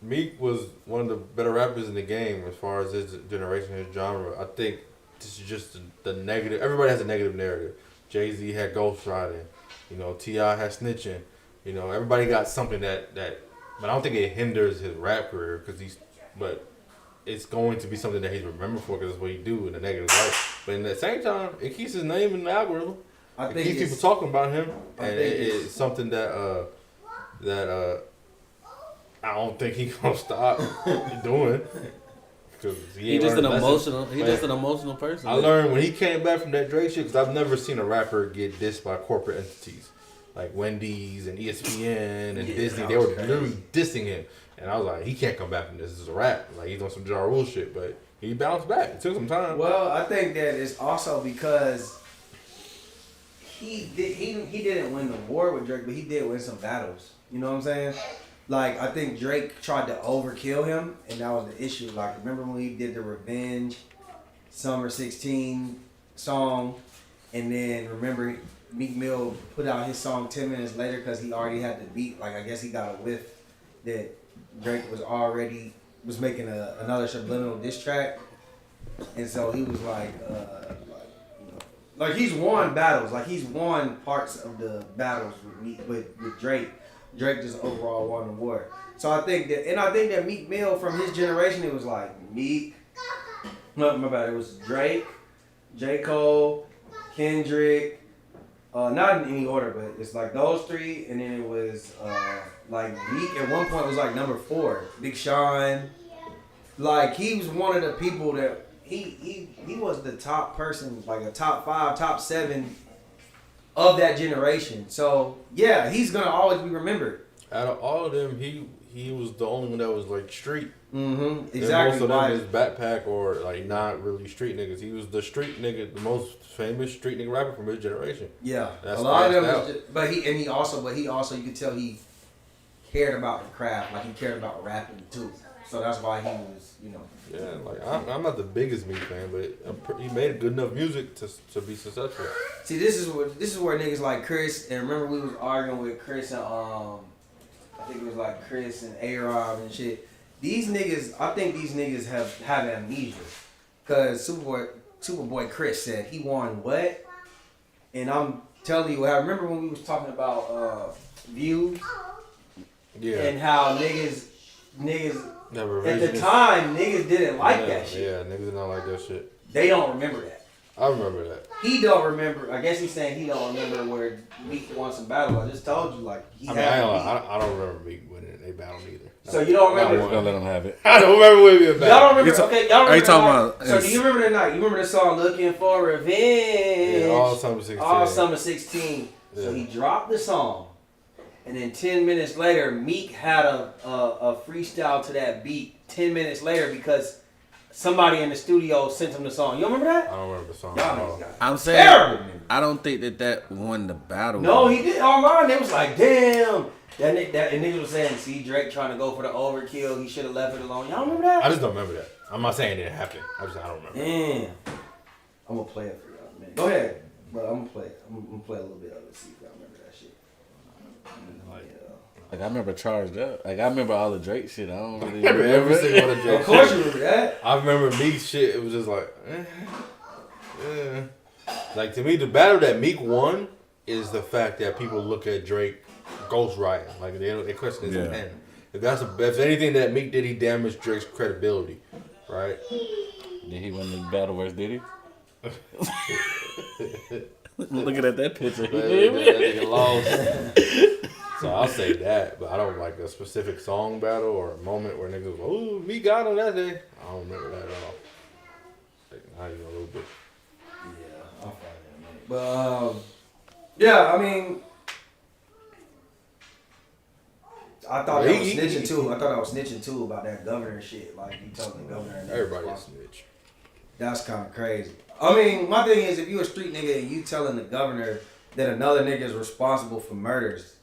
S3: Meek was one of the better rappers in the game as far as his generation, his genre. I think this is just the negative. Everybody has a negative narrative. Jay-Z had ghostwriting. T.I. had snitching. Everybody got something that. But I don't think it hinders his rap career but it's going to be something that he's remembered for because it's what he do in a negative light. But in the same time, it keeps his name in the algorithm. It keeps people talking about him, and it's something that I don't think he's gonna stop doing.
S2: He's just an emotional person.
S3: I learned when he came back from that Drake shit because I've never seen a rapper get dissed by corporate entities like Wendy's and ESPN and Disney. They were literally dissing him. And I was like, he can't come back from this. This is a rap. Like, he's on some Ja Rule shit. But he bounced back. It took some time.
S1: Well, I think that it's also because he didn't win the war with Drake, but he did win some battles. You know what I'm saying? Like, I think Drake tried to overkill him, and that was the issue. Like, remember when he did the Revenge Summer 16 song, and then remember Meek Mill put out his song 10 minutes later because he already had the beat. Like, I guess he got a whiff that Drake was already was making another subliminal diss track, and so he was like he's won battles, like he's won parts of the battles with Drake. Drake just overall won the war. So I think that Meek Mill from his generation, it was like Meek. No, my bad. It was Drake, J. Cole, Kendrick. Not in any order, but it's like those three, and then it was like Meek at one point was like number 4. Big Sean, like he was one of the people that he was the top person, like a top 5, top 7 of that generation. So yeah, he's gonna always be remembered.
S3: Out of all of them, he was the only one that was like street.
S1: Mm-hmm. Exactly.
S3: And most of them is backpack or like not really street niggas. He was the street nigga, the most famous street nigga rapper from his generation.
S1: Yeah,
S3: that's
S1: a lot of them. Was just, but he also you could tell he cared about the craft, like he cared about rapping too. So that's why he was,
S3: Yeah, like I'm not the biggest Meek fan, but he made good enough music to be successful.
S1: See, this is where niggas like Chris, and remember we was arguing with Chris and I think it was like Chris and A-Rob and shit. These niggas, I think these niggas have amnesia, cause Superboy Chris said he won what, and I'm telling you, I remember when we was talking about views, and how niggas. At the time, niggas didn't like that shit.
S3: Yeah, niggas did not like that shit.
S1: They don't remember that.
S3: I remember that.
S1: He don't remember. I guess he's saying he don't remember where Meek won some battle. I just told you, like
S3: I don't remember Meek winning a battle either.
S1: So you don't remember?
S2: I'm gonna let him have it.
S3: I don't remember winning a battle.
S1: Y'all don't remember? Okay, y'all remember?
S2: Are you talking about?
S1: So do you remember the night? You remember the song "Looking for Revenge"?
S3: Yeah, all summer 16.
S1: All summer 16.
S3: Yeah.
S1: So he dropped the song, and then 10 minutes later, Meek had a freestyle to that beat. 10 minutes later, because somebody in the studio sent him the song. You don't remember that?
S3: I don't remember the song.
S2: I'm saying
S1: terrible.
S2: I don't think that won the battle.
S1: No, he did. Online, they was like, damn. And niggas was saying, see Drake trying to go for the overkill. He should have left it alone. Y'all remember that?
S3: I just don't remember that. I'm not saying it didn't happen. I don't remember.
S1: Damn. I'm gonna play it for y'all, man. Go ahead, but I'm gonna play it. I'm gonna play a little bit of it. See if y'all remember that shit.
S2: Like I remember Charged Up. Like I remember all the Drake shit. I don't really
S3: remember every single one of Drake.
S1: Of course you remember that.
S3: I remember Meek's shit. It was just like, Like to me, the battle that Meek won is the fact that people look at Drake ghostwriting. Like they question his pen. If anything that Meek did, he damaged Drake's credibility, right?
S2: Did he win the battle versus Diddy? Looking at that picture, he did.
S3: That nigga lost. So I'll say that, but I don't like a specific song battle or a moment where niggas go, "Ooh, me got on that day." I don't remember that at all. Like, not even a little bit.
S1: Yeah, I'll find that, man. But yeah, I mean, I thought I was snitching too. I thought I was snitching too about that governor shit. Like you telling the governor.
S3: Everybody's a snitch.
S1: That's kind of crazy. I mean, my thing is, if you a street nigga and you telling the governor that another nigga is responsible for murders,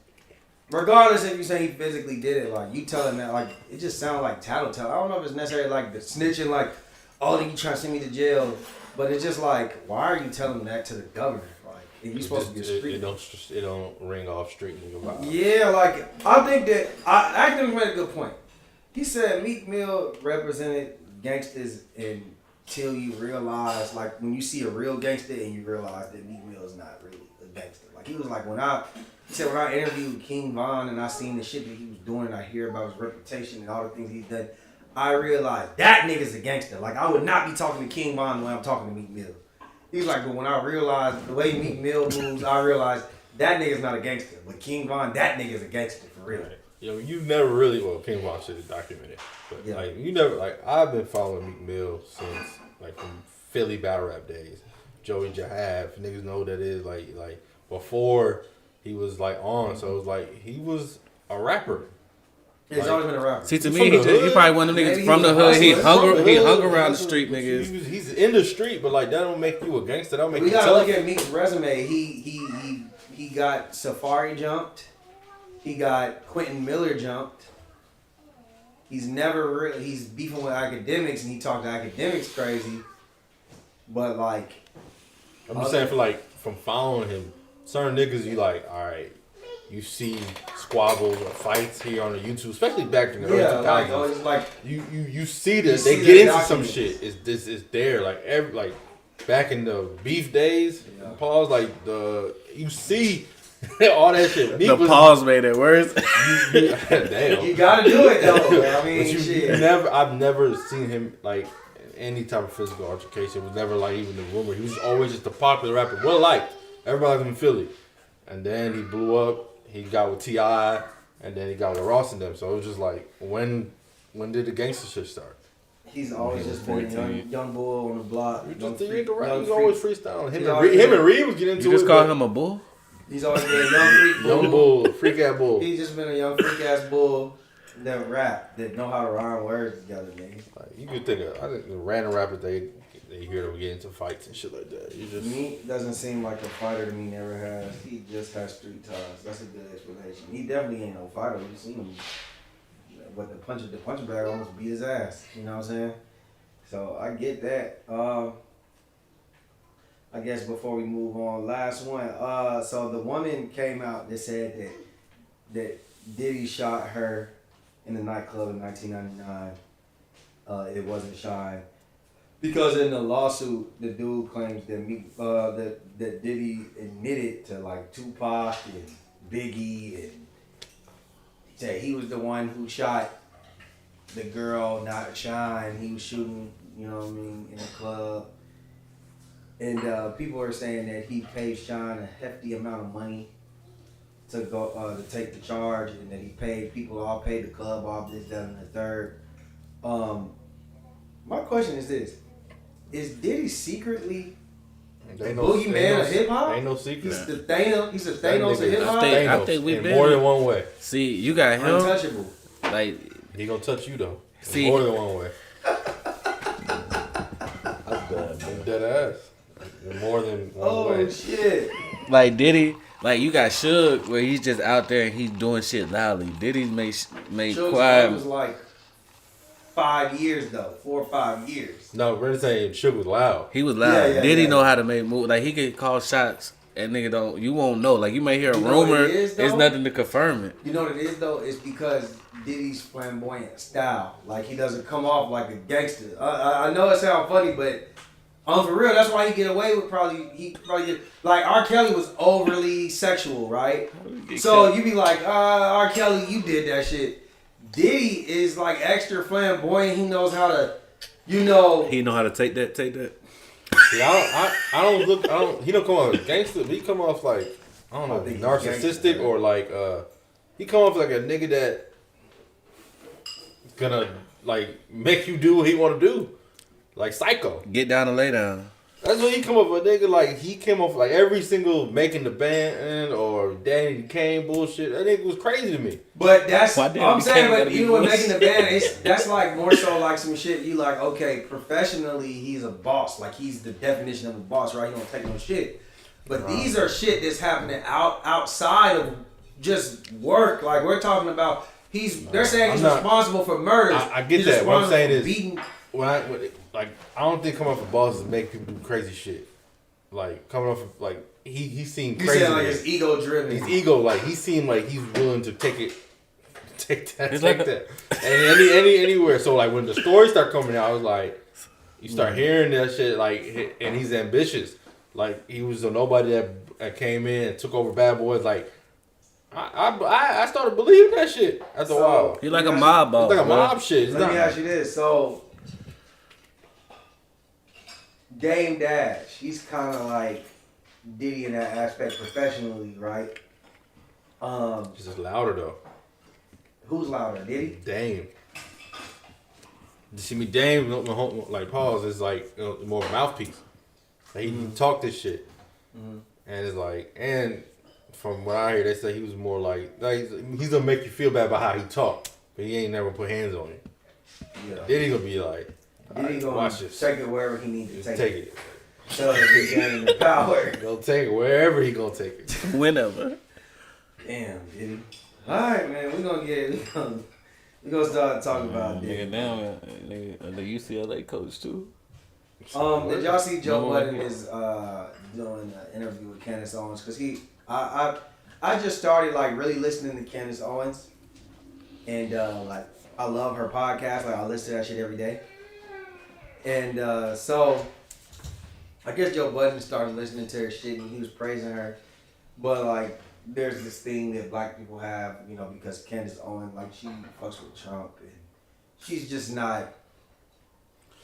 S1: regardless if you say he physically did it, like you telling that, like it just sounds like tattletale. I don't know if it's necessarily like the snitching, like, oh, you trying to send me to jail, but it's just like, why are you telling that to the governor? Like, if you supposed to be a street,
S3: it don't ring off street nigga vibe.
S1: Yeah, like I think that Acton made a good point. He said Meek Mill represented gangsters until you realize, like when you see a real gangster and you realize that Meek Mill is not really a gangster. Like he was like when I interviewed King Von and I seen the shit that he was doing and I hear about his reputation and all the things he's done, I realized that nigga's a gangster. Like I would not be talking to King Von when I'm talking to Meek Mill. He's like, but when I realized the way Meek Mill moves, I realized that nigga's not a gangster. But King Von, that nigga's a gangster for real.
S3: Right. Yo, you never really, well, King Von shit is documented. But
S1: yeah.
S3: Like you never, like I've been following Meek Mill since like from Philly battle rap days. Joey Jahab, niggas know who that is. Like before he was like on, so it was like he was a rapper.
S1: Yeah, he's always been a rapper.
S2: See, to me, he probably one of them niggas from the hood. He hung around the street niggas.
S3: He's in the street, but like that don't make you a gangster. That don't make you
S1: gotta
S3: tough.
S1: look at Meek's resume. He got Safari jumped. He got Quentin Miller jumped. He's beefing with academics and he talked to academics crazy. But like,
S3: I'm just saying from following him, certain niggas you like, all right, you see squabbles or fights here on the YouTube, especially back in the early
S1: Yeah,
S3: 2000s.
S1: it's like
S3: You see this.
S1: You
S3: They
S1: see
S3: get
S1: the
S3: into some
S1: documents.
S3: shit. It's there. Like back in the beef days.
S1: Yeah.
S3: Pause. Like you see all that shit. Meek
S2: The
S3: was-
S2: pause made it worse.
S3: Damn.
S1: you gotta do it though. I mean,
S3: But you
S1: shit.
S3: I've never seen him like in any type of physical altercation. It was never like even the rumor. He was always just a popular rapper, well liked. Everybody liked him in Philly, and then he blew up. He got with T.I., and then he got with Ross and them. So it was just like, when did the gangster shit start?
S1: He's always just been a
S2: 14.
S1: young bull on the block.
S3: You
S1: young
S3: just
S1: freak-
S3: the rap.
S1: young
S3: He's always
S1: freak.
S3: freestyling.
S1: He's always
S3: Him
S1: been-
S3: and Reed was getting into
S2: You just
S3: it.
S2: call
S3: but
S2: him a bull?
S1: He's always been a young freak bull.
S3: young bull, freak ass bull.
S1: He's just been a young freak ass bull that rap, that know how to rhyme words together, nigga.
S3: Like, you could think of, I think the random rappers they hear them get into fights and shit like that. You just
S1: Meek doesn't seem like a fighter to me, never has. He just has street ties. That's a good explanation. He definitely ain't no fighter. You seen him. But the punching bag almost beat his ass. You know what I'm saying? So I get that. I guess before we move on, last one. So the woman came out that said that Diddy shot her in the nightclub in 1999. It wasn't Shine. Because in the lawsuit, the dude claims that that Diddy admitted to like Tupac and Biggie, and he said he was the one who shot the girl, not Shine. He was shooting, you know what I mean, in the club. And people are saying that he paid Shine a hefty amount of money to go to take the charge, and that he paid people all paid the club off, this, that, and the third. My question is this: is Diddy secretly
S3: they
S1: boogeyman of hip hop?
S3: Ain't no secret.
S1: He's the Thanos. He's the Thanos of
S3: nigga-
S1: hip hop.
S2: I think we've
S3: in
S2: been-
S3: more than one way.
S2: See, you got him.
S1: Untouchable.
S2: Like,
S3: He gonna touch you though.
S2: See-
S3: More than one way. I'm dead ass. In more than one
S1: Oh
S3: way.
S1: shit!
S2: like Diddy, like you got Suge where he's just out there and he's doing shit loudly. Diddy's made
S1: Suge's
S2: quiet.
S1: was like 5 years though, 4 or 5 years.
S3: No, we're saying Suge was loud.
S2: He was loud.
S1: Yeah, yeah,
S2: Diddy
S1: yeah.
S2: know how to make moves. Like he could call shots and nigga don't. You won't know. Like you may hear a
S1: You know what
S2: rumor.
S1: it is,
S2: It's
S1: though?
S2: nothing to confirm it.
S1: You know what it is though? It's because Diddy's flamboyant style. Like he doesn't come off like a gangster. I know it sounds funny, but for real, that's why he get away with he probably get, like R. Kelly was overly sexual, right? So you be like, R. Kelly, you did that shit. Diddy is like extra flamboyant. He knows how to, you know.
S2: He know how to take that. Take that.
S3: See, I don't. He don't come off as gangster. But he come off like I don't
S1: I
S3: know,
S1: think he's
S3: narcissistic
S1: gangster,
S3: or like he come off like a nigga that gonna like make you do what he want to do, like Psycho.
S2: Get down and lay down.
S3: That's what he come off a nigga like. He came off like every single making the band or Danny Kane bullshit. That nigga was crazy to me.
S1: But that's
S2: Why
S1: I'm
S2: didn't
S1: saying.
S2: Cam
S1: But
S2: gotta be
S1: even with
S2: bullshit?
S1: making the band, that's like more so like some shit. You like, okay, professionally he's a boss. Like he's the definition of a boss, right? He don't take no shit. But these are shit that's happening outside of just work. Like we're talking about. They're saying he's
S3: I'm not-
S1: responsible for murders.
S3: I get
S1: He's
S3: that. What I'm
S1: responsible
S3: saying
S1: for
S3: is,
S1: beating.
S3: I don't think coming off of bosses make people do crazy shit. Like coming off of like he seemed
S1: You
S3: crazy.
S1: saying like it's ego driven.
S3: His ego, like he seemed like he's willing to take that,
S2: It's
S3: take
S2: like
S3: that, and anywhere. So like when the stories start coming out, I was like, you start hearing that shit, like, and he's ambitious. Like he was a nobody that came in and took over Bad Boys. Like I started believing that shit after a while.
S2: He like a mob boss.
S3: It's like a
S2: bro.
S3: mob shit. It's
S1: Let me
S3: not-
S1: ask you this. So, Dame Dash, he's kind of like Diddy in that aspect professionally, right?
S3: It's just louder though.
S1: Who's louder, Diddy?
S3: Dame. You see me, Dame, like pause is like more of a mouthpiece. Like, he talked this shit, and it's like, and from what I hear, they say he was more like he's gonna make you feel bad about how he talked, but he ain't never put hands on you.
S1: Yeah.
S3: Diddy gonna be like,
S1: Diddy
S3: "Alright,
S1: gonna
S3: watch this,
S1: take it wherever he needs to
S3: just
S1: take,
S3: take
S1: it.
S3: it,
S1: Tell him to gain the power.
S3: go take it wherever he gonna take it."
S2: Whenever.
S1: Damn, Diddy. All right, man. We gonna start talking about Diddy.
S2: Nigga, now the UCLA coach too.
S1: Did y'all see Joe
S2: No,
S1: Budden
S2: yeah.
S1: is doing an interview with Candace Owens? Cause I I just started like really listening to Candace Owens, and like I love her podcast. Like I listen to that shit every day, and so I guess Joe Budden started listening to her shit, and he was praising her, but like. There's this thing that black people have, you know, because Candace Owens, like, she fucks with Trump, and she's just not.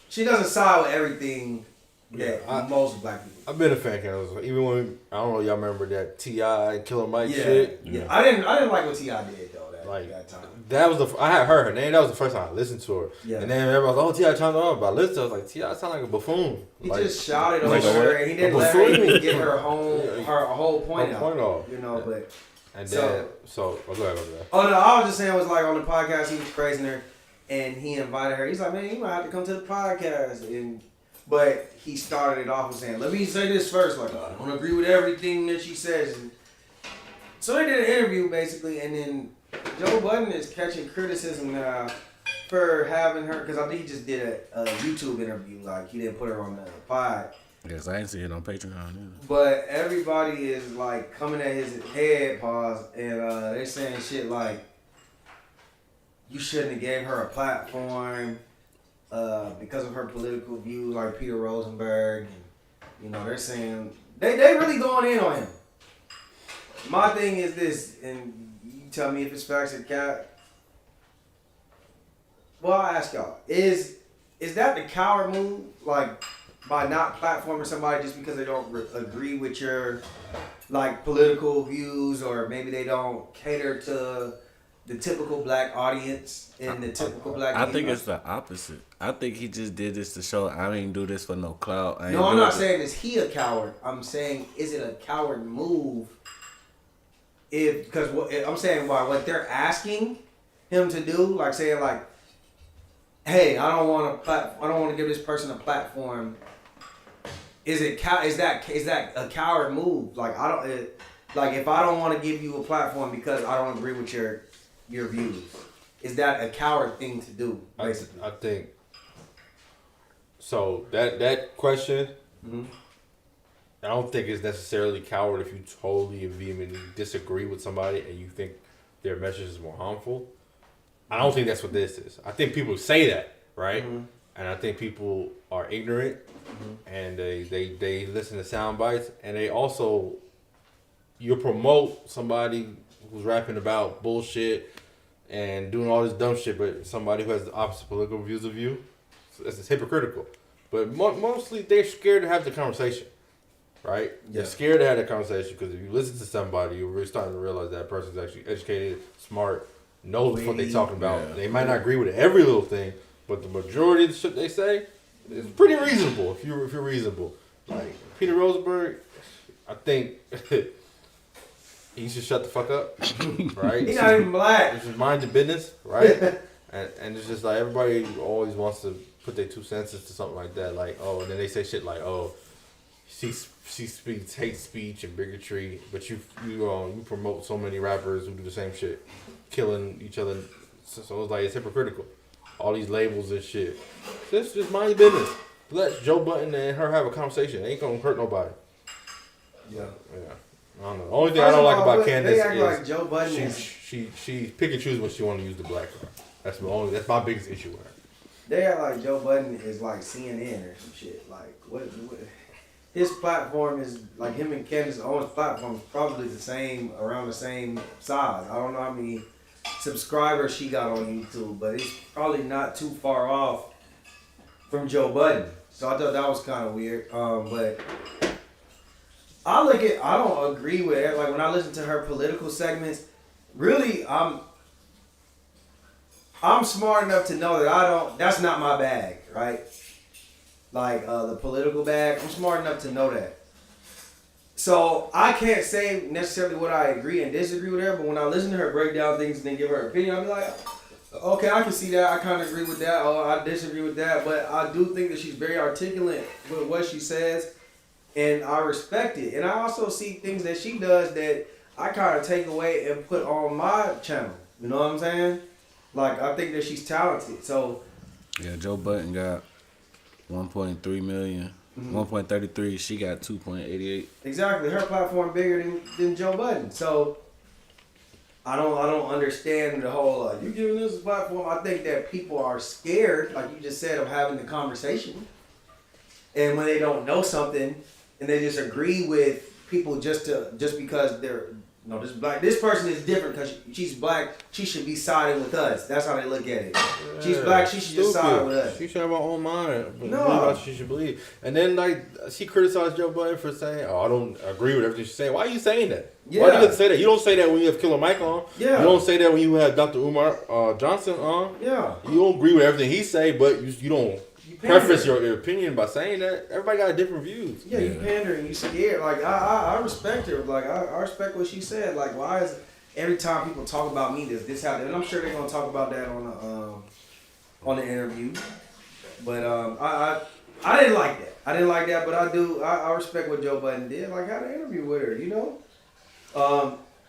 S1: She doesn't side with everything that most black people.
S3: I've been a fan of Candace. Even when I don't know, y'all remember that T.I. Killer Mike shit.
S1: Yeah, I didn't like what T.I. did though. That time.
S3: That was I had heard her name. That was the first time I listened to her.
S1: Yeah.
S3: And then everybody was like, "Oh, T.I. turned on." But I listened to her, I was like, "T.I. sound like a buffoon."
S1: He
S3: like,
S1: just shouted over
S3: like
S1: her, and he didn't let her even get her whole point out. You know, but.
S3: And then, go ahead.
S1: Oh no, I was just saying, it was like on the podcast he was praising her, and he invited her. He's like, man, you might have to come to the podcast, but he started it off with saying, let me say this first, like I don't agree with everything that she says. And so they did an interview basically, and then Joe Budden is catching criticism now for having her, because I think he just did a YouTube interview, like he didn't put her on the pod.
S2: Yes, I ain't see it on Patreon either.
S1: But everybody is like coming at his head, and they're saying shit like, you shouldn't have gave her a platform because of her political views, like Peter Rosenberg. And, you know, they're saying, they really going in on him. My thing is this, and you tell me if it's facts or cap. Well, I'll ask y'all, is that the coward move? Like, by not platforming somebody just because they don't agree with your like political views, or maybe they don't cater to the typical black audience and the typical black.
S2: I think it's the opposite. I think he just did this to show I ain't do this for no clout.
S1: No, I'm not saying is he a coward. I'm saying is it a coward move? Because I'm saying what they're asking him to do, like saying like, hey, I don't want to give this person a platform. Is that a coward move? Like if I don't want to give you a platform because I don't agree with your views, is that a coward thing to do? Basically,
S3: I think so. That question, I don't think it's necessarily coward if you totally and vehemently disagree with somebody and you think their message is more harmful. I don't think that's what this is. I think people say that, right? And I think people are ignorant. And they listen to sound bites, and they also, you promote somebody who's rapping about bullshit and doing all this dumb shit, but somebody who has the opposite political views of you. So it's hypocritical. But mostly they're scared to have the conversation, right? Yeah. They're scared to have the conversation because if you listen to somebody, you're really starting to realize that person's actually educated, smart, knows what they're talking about. Yeah. They might not agree with every little thing, but the majority of the shit they say, it's pretty reasonable if you're reasonable. Like Peter Rosenberg, I think he should shut the fuck up, right?
S1: He's not even black.
S3: Just mind your business, right? and it's just like everybody always wants to put their 2 cents into something like that. Like, oh, and then they say shit like, oh, she speaks hate speech and bigotry, but you promote so many rappers who do the same shit, killing each other. So it's like it's hypocritical. All these labels and shit. Just mind your business. Let Joe Budden and her have a conversation. It ain't gonna hurt nobody.
S1: Yeah.
S3: I don't know. The only thing I don't like about Candace is
S1: like Joe Budden
S3: she pick and choose when she want to use the black card. That's my biggest issue with her.
S1: They act like Joe Budden is like CNN or some shit. Like what his platform is like him and Candace Owens' platform is probably around the same size. I don't know how many subscribers she got on YouTube, but it's probably not too far off from Joe Budden. So I thought that was kind of weird. But I don't agree with it. Like when I listen to her political segments, really, I'm smart enough to know that that's not my bag, right? Like the political bag, I'm smart enough to know that. So I can't say necessarily what I agree and disagree with her, but when I listen to her break down things and then give her opinion, I'll be like, okay, I can see that. I kind of agree with that, or I disagree with that. But I do think that she's very articulate with what she says, and I respect it. And I also see things that she does that I kind of take away and put on my channel. You know what I'm saying? Like, I think that she's talented. So
S2: yeah, Joe Budden got 1.3 million. 1.33, she got 2.88.
S1: Exactly. Her platform bigger than Joe Budden. So I don't understand the whole you giving this a platform. I think that people are scared, like you just said, of having the conversation. And when they don't know something and they just agree with people just because they're this black, this person is different because she's black, she should be siding with us. That's how they look at it. She's black, she should just side with us.
S3: She should have her own mind. But
S1: No.
S3: what she should believe. And then she criticized Joe Budden for saying, "Oh, I don't agree with everything she's saying." Why are you saying that?
S1: Yeah.
S3: Why do you have to say that? You don't say that when you have Killer Mike on.
S1: Yeah.
S3: You don't say that when you have Dr. Umar Johnson on.
S1: Yeah.
S3: You don't agree with everything he say, but you don't preface your opinion by saying that. Everybody got different views.
S1: Yeah, you pandering, you scared. Like I respect her. Like I respect what she said. Like why is every time people talk about me this happened? And I'm sure they're gonna talk about that on the interview. But I didn't like that. I didn't like that, but I respect what Joe Budden did. Like had an interview with her, you know.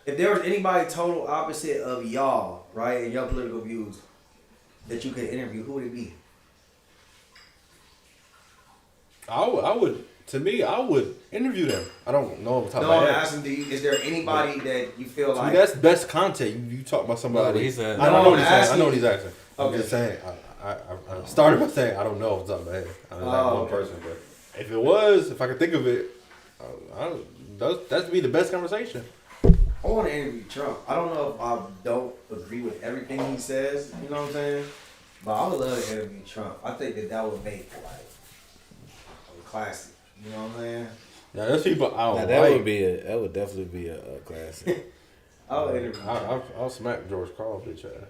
S1: If there was anybody total opposite of y'all, right, and your political views that you could interview, who would it be?
S3: I would. To me, I would interview them. I don't know off the top of
S1: No,
S3: my
S1: I'm
S3: head.
S1: asking, is there anybody that you feel
S3: To
S1: like...
S3: me, that's best content. You talk about somebody.
S2: No, he said-
S3: I don't know what he's saying. I
S1: asking-
S3: know what he's asking. I'm
S1: Okay.
S3: just saying. I started by saying I don't know off the top of my head. I don't like one
S1: okay.
S3: person, but if I could think of it, that'd be the best conversation.
S1: I want to interview Trump. I don't know if I don't agree with everything he says, you know what I'm saying? But I would love to interview Trump. I think that would make like a classic, you know what I'm saying?
S3: Yeah, there's people I don't
S2: That
S3: like.
S2: would definitely be a classic.
S1: I would interview
S3: I'll smack George Carl, bitch ass.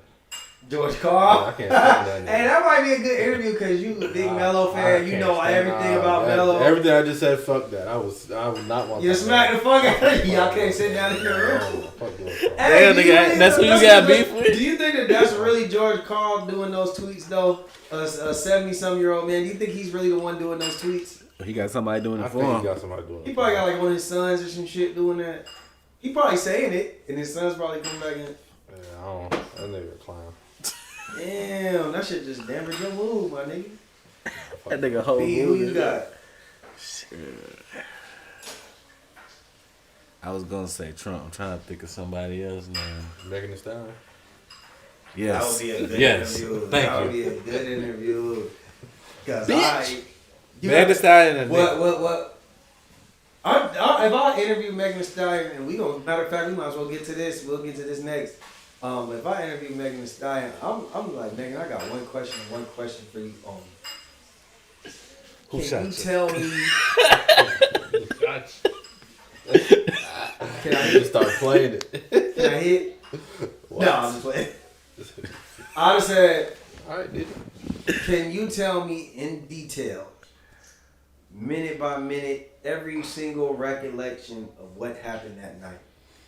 S1: George Carl.
S3: I can't stand that nigga.
S1: Hey, that might be a good interview because you a big Mello fan. You know everything about Mello.
S3: Everything I just said, fuck that. I would not want.
S1: You
S3: to
S1: smack the fuck out of y'all can't sit down in your room.
S3: Fuck George Carl.
S1: Hey,
S2: Damn,
S1: do you
S2: nigga,
S1: think
S2: that's who you
S1: that's
S2: got beef with?
S1: Do you think that that's really George Carl doing those tweets though? A 70-some-year-old man. Do you think he's really the one doing those tweets?
S2: He got somebody doing
S3: I
S2: it
S3: think
S2: for
S3: he
S2: him.
S3: got somebody doing it.
S1: He probably got like one of his sons or some shit doing that. He probably saying it, and his son's probably coming back in.
S3: Yeah, I don't. That nigga a clown.
S1: Damn, that shit just damaged your mood, my nigga.
S2: That nigga whole
S1: B, who you got?
S2: I was gonna say Trump. I'm trying to think of somebody else, man.
S3: Megan Thee Stallion.
S2: Yes.
S1: That would be a good
S2: Yes.
S1: interview.
S2: Thank
S1: That would
S2: you.
S1: be a good interview. Cause
S2: Bitch.
S1: you
S2: Megan Thee Stallion and
S1: What? If I interview Megan Thee Stallion, and matter of fact, we might as well get to this. We'll get to this next. If I interview Megan Thee Stallion, I'm like, Megan, I got one question for you only.
S2: Who
S1: Can
S2: shot
S1: you
S2: you?
S1: tell me? Can I
S3: Just start playing it.
S1: Can I hit?
S3: What?
S1: No, I'm just playing. I just said,
S3: All right, dude.
S1: can you tell me in detail, minute by minute, every single recollection of what happened that night?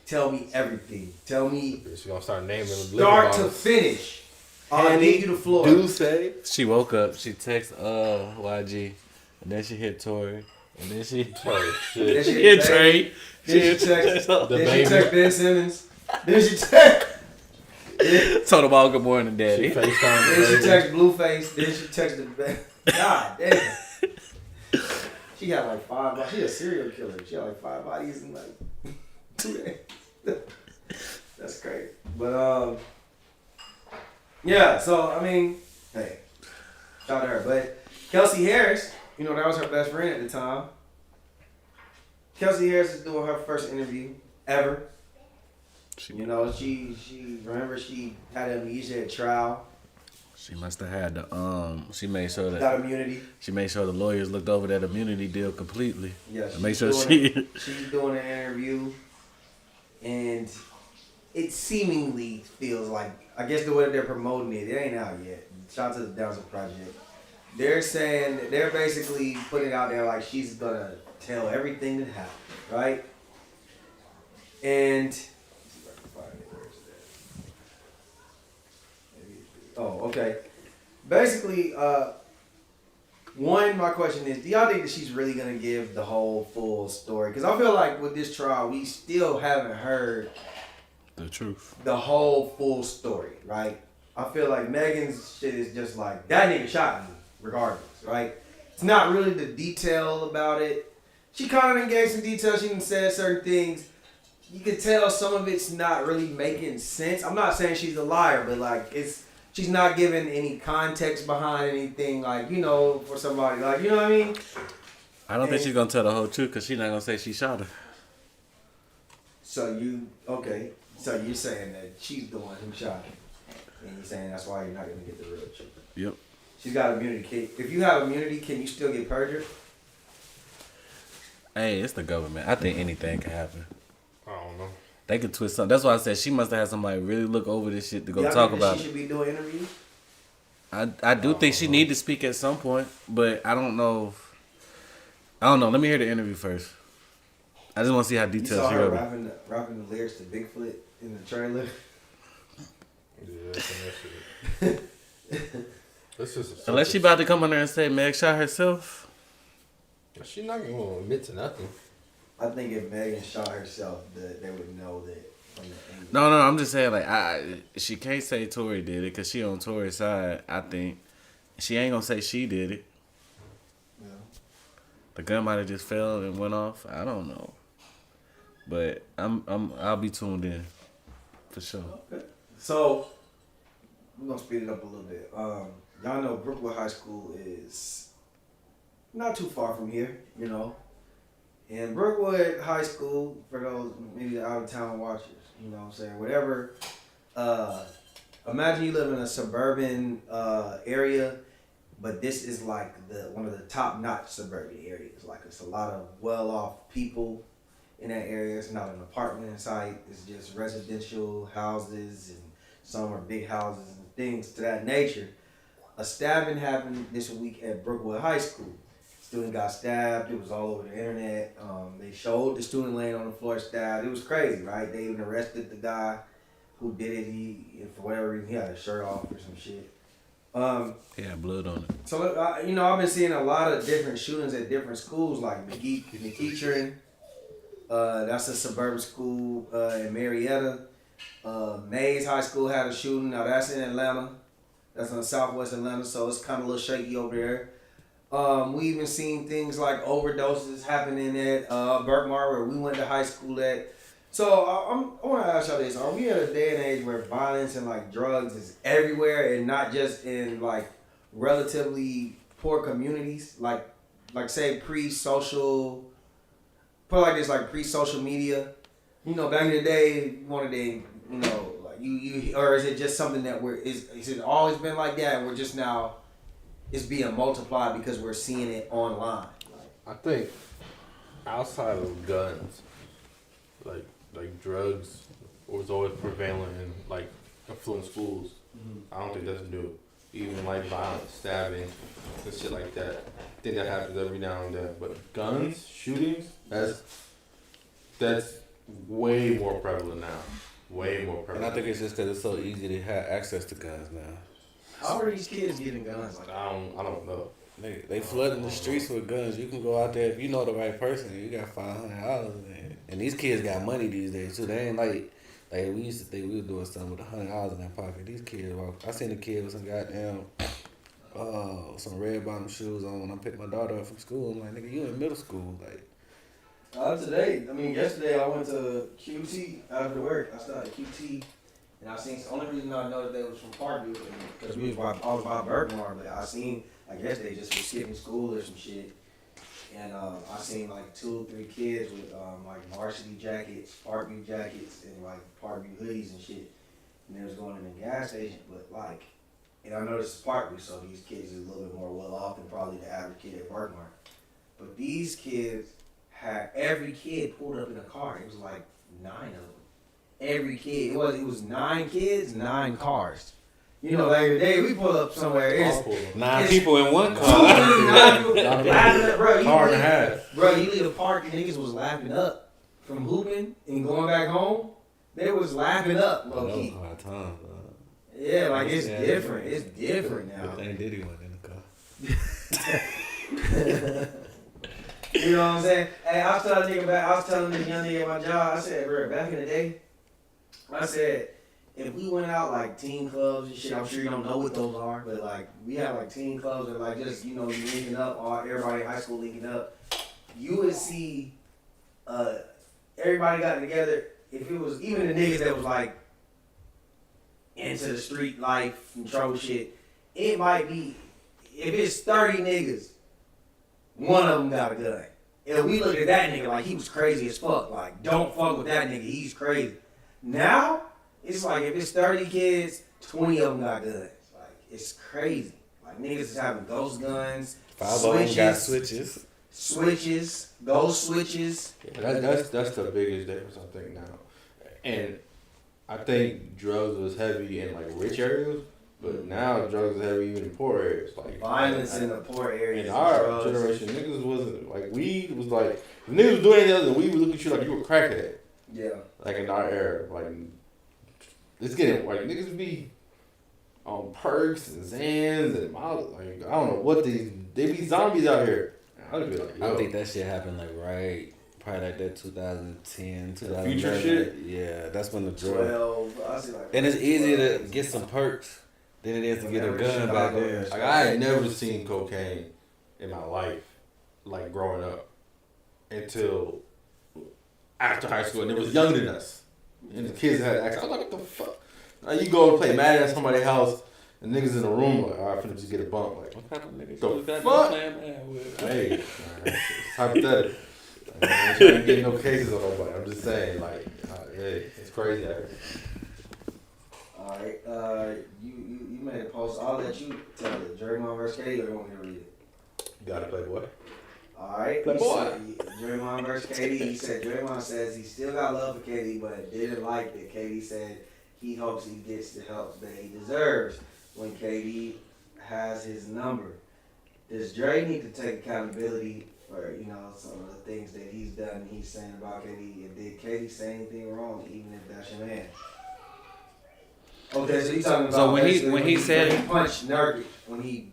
S1: Tell me everything. Tell me
S3: She's gonna start naming them.
S1: start to finish. I need you the floor.
S3: Do say.
S2: She woke up. She texted YG, and then she hit Tori, and then she
S3: Oh
S1: Then
S3: shit.
S1: she
S2: hit
S1: hit
S2: Trey.
S1: Then she text.
S3: The
S1: Then she
S3: baby.
S1: text Ben Simmons. Then she text.
S2: Told him all good morning,
S3: She
S2: Daddy.
S3: FaceTime
S1: Then
S3: the
S1: she
S3: baby.
S1: text Blueface. Then she texted Ben. God damn. She got like 5 bodies. She a serial killer. She got like 5 bodies in like 2 days. That's crazy. But yeah. So I mean, hey, shout out to her. But Kelsey Harris, you know that was her best friend at the time. Kelsey Harris is doing her first interview ever. You know, she remember she had amnesia at trial,
S2: She must have had the She made sure that
S1: got immunity.
S2: she made sure the lawyers looked over that immunity deal completely.
S1: Yeah,
S2: And make sure
S1: she's doing an interview, and it seemingly feels like, I guess the way they're promoting it, it ain't out yet. Shout out to the Downside Project. They're saying they're basically putting it out there like she's gonna tell everything that happened, right? And oh, okay. Basically, my question is, do y'all think that she's really gonna give the whole full story? Because I feel like with this trial, we still haven't heard
S2: the truth.
S1: the whole full story, right? I feel like Megan's shit is just like, that nigga shot me, regardless, right? It's not really the detail about it. She kind of gave some detail. She even said certain things. you can tell some of it's not really making sense. I'm not saying she's a liar, but like she's not giving any context behind anything, like, you know, for somebody, like, you know what I mean?
S2: I don't think she's gonna tell the whole truth because she's not gonna say she shot her.
S1: So you're saying that she's the one who shot him, and you're saying that's why you're not gonna get the real truth.
S2: Yep.
S1: She's got immunity. If you have immunity, can you still get perjured?
S2: Hey, it's the government. I think anything can happen.
S3: I don't know.
S2: They could twist something. That's why I said she must have had somebody really look over this shit to go
S1: Y'all
S2: talk
S1: think that
S2: about
S1: she
S2: it.
S1: should be doing interviews?
S2: I do think she need to speak at some point, but I don't know. Let me hear the interview first. I just want to see how
S1: You
S2: detailed
S1: saw
S2: she
S1: her
S2: is.
S1: rapping the lyrics to Bigfoot in the trailer.
S3: Yeah, that's That's just
S2: Unless she about to come on there and say Meg shot herself.
S3: She's not gonna admit to nothing.
S1: I think if Megan shot herself, they would know that from the angle.
S2: No, I'm just saying like she can't say Tory did it because she on Tory's side. I think she ain't gonna say she did it.
S1: Yeah.
S2: The gun might have just fell and went off. I don't know, but I'll be tuned in for sure.
S1: Okay. So we're gonna speed it up a little bit. Y'all know Brookwood High School is not too far from here, you know. And Brookwood High School, for those maybe out of town watchers, you know what I'm saying, whatever. Imagine you live in a suburban area, but this is like one of the top notch suburban areas. Like it's a lot of well off people in that area. It's not an apartment site. It's just residential houses, and some are big houses and things to that nature. A stabbing happened this week at Brookwood High School. Student got stabbed. It was all over the internet. They showed the student laying on the floor stabbed. It was crazy, right? They even arrested the guy who did it. He, for whatever reason, he had a shirt off or some shit.
S2: He had blood on it.
S1: So, I've been seeing a lot of different shootings at different schools, like McEachern. That's a suburban school in Marietta. Mays High School had a shooting. Now, that's in Atlanta. That's in southwest Atlanta, so it's kind of a little shaky over there. We even seen things like overdoses happening at Berkmar, where we went to high school at. So I want to ask y'all this: are we at a day and age where violence and like drugs is everywhere, and not just in like relatively poor communities, like say pre-social, put it like this, like pre-social media? You know, back in the day, one of the, you or is it just something that is it always been like that, and we're just now it's being multiplied because we're seeing it online?
S3: I think outside of guns, like drugs was always prevalent in like affluent schools. Mm-hmm. I don't think that's new. Even like violence, stabbing, and shit like that. I think that happens every now and then. But guns, shootings, that's way more prevalent now. Way more prevalent.
S2: And I think it's just because it's so easy to have access to guns now.
S1: How are these kids getting guns? Like,
S3: I don't know.
S2: They flooding the streets with guns. You can go out there if you know the right person. You got $500, and these kids got money these days too. They ain't like we used to think we were doing something with $100 in their pocket. These kids, I seen a kid with some goddamn some red bottom shoes on when I picked my daughter up from school. I'm like, nigga, you in middle school, like.
S1: Yesterday I went to QT after work. I started QT, and I seen, the only reason I know that they was from Parkview because we was by Berkmar, but I seen, like yesterday, just for skipping school or some shit, and I seen like 2 or 3 kids with like varsity jackets, Parkview jackets, and like Parkview hoodies and shit, and they was going in the gas station, but like, and I know this is Parkview, so these kids is a little bit more well off than probably the average kid at Berkmar, but these kids had every kid pulled up in a car. It was like 9 of them. Every kid. It was 9 kids, 9 cars. You know, like today we pull up somewhere. It's
S2: 9 people in one car.
S1: 9 people laughing up, bro.
S3: Car and a half.
S1: Bro, you leave the park and niggas was laughing up from hooping and going back home. They was laughing up, low key.
S2: Hard time, bro.
S1: Yeah, like it's different. It's different now.
S2: Good thing Diddy went in the car.
S1: You know what I'm saying? Hey, I was telling this young nigga at my job, I said, bro, back in the day, I said, if we went out like teen clubs and shit, I'm sure you don't know what those are, but like we have like teen clubs and like just, you linking up, or everybody in high school linking up, you would see everybody got together if it was even the niggas that was like into the street life and trouble shit, it might be if it's 30 niggas, one of them got a gun. And we look at that nigga like he was crazy as fuck. Like, don't fuck with that nigga, he's crazy. Now, it's like if it's 30 kids, 20 of them got guns. Like, it's crazy. Like, niggas is having ghost guns, switches, ghost switches.
S3: Yeah, that's the biggest difference I think now. And I think drugs was heavy in like rich areas, but now drugs is heavy even in poor areas. Like
S1: violence in the poor areas.
S3: In our generation, niggas wasn't like weed was like if niggas was doing anything else, we would look at you like you were crackhead.
S1: Yeah.
S3: Like in our era, like it's getting like niggas be on perks and Zans and like I don't know what they be zombies out here. I'd be like,
S2: I think that shit happened like right, probably like that 2010, 2011.
S3: Future shit.
S2: Yeah, that's when the drug.
S1: 12. I see like
S2: And it's easier to get some perks than it is to get a gun back there.
S3: Like I had never seen cocaine in my life, like growing up, until after high school, and it was younger than us. And the kids had access. I was like, what the fuck? Now you go and play Madden at somebody's house, and niggas in the room like, all right, finna just get a bump. Like, what kind of niggas? The fuck? Hey, it's hypothetical. I ain't trying to get no cases on nobody. I'm just saying, like, hey, it's crazy out here.
S1: Alright, you made a post. I'll let you tell it. Draymond versus KD, or you want me to read it?
S3: You gotta play boy.
S1: Alright.
S3: Playboy.
S1: Draymond versus KD. He said Draymond says he still got love for KD, but didn't like that. KD said he hopes he gets the help that he deserves when KD has his number. Does Dre need to take accountability for, you know, some of the things that he's done and he's saying about KD? And did KD say anything wrong, even if that's your man? Okay, so you talking about
S2: So when he said
S1: he punched Nurkic, when he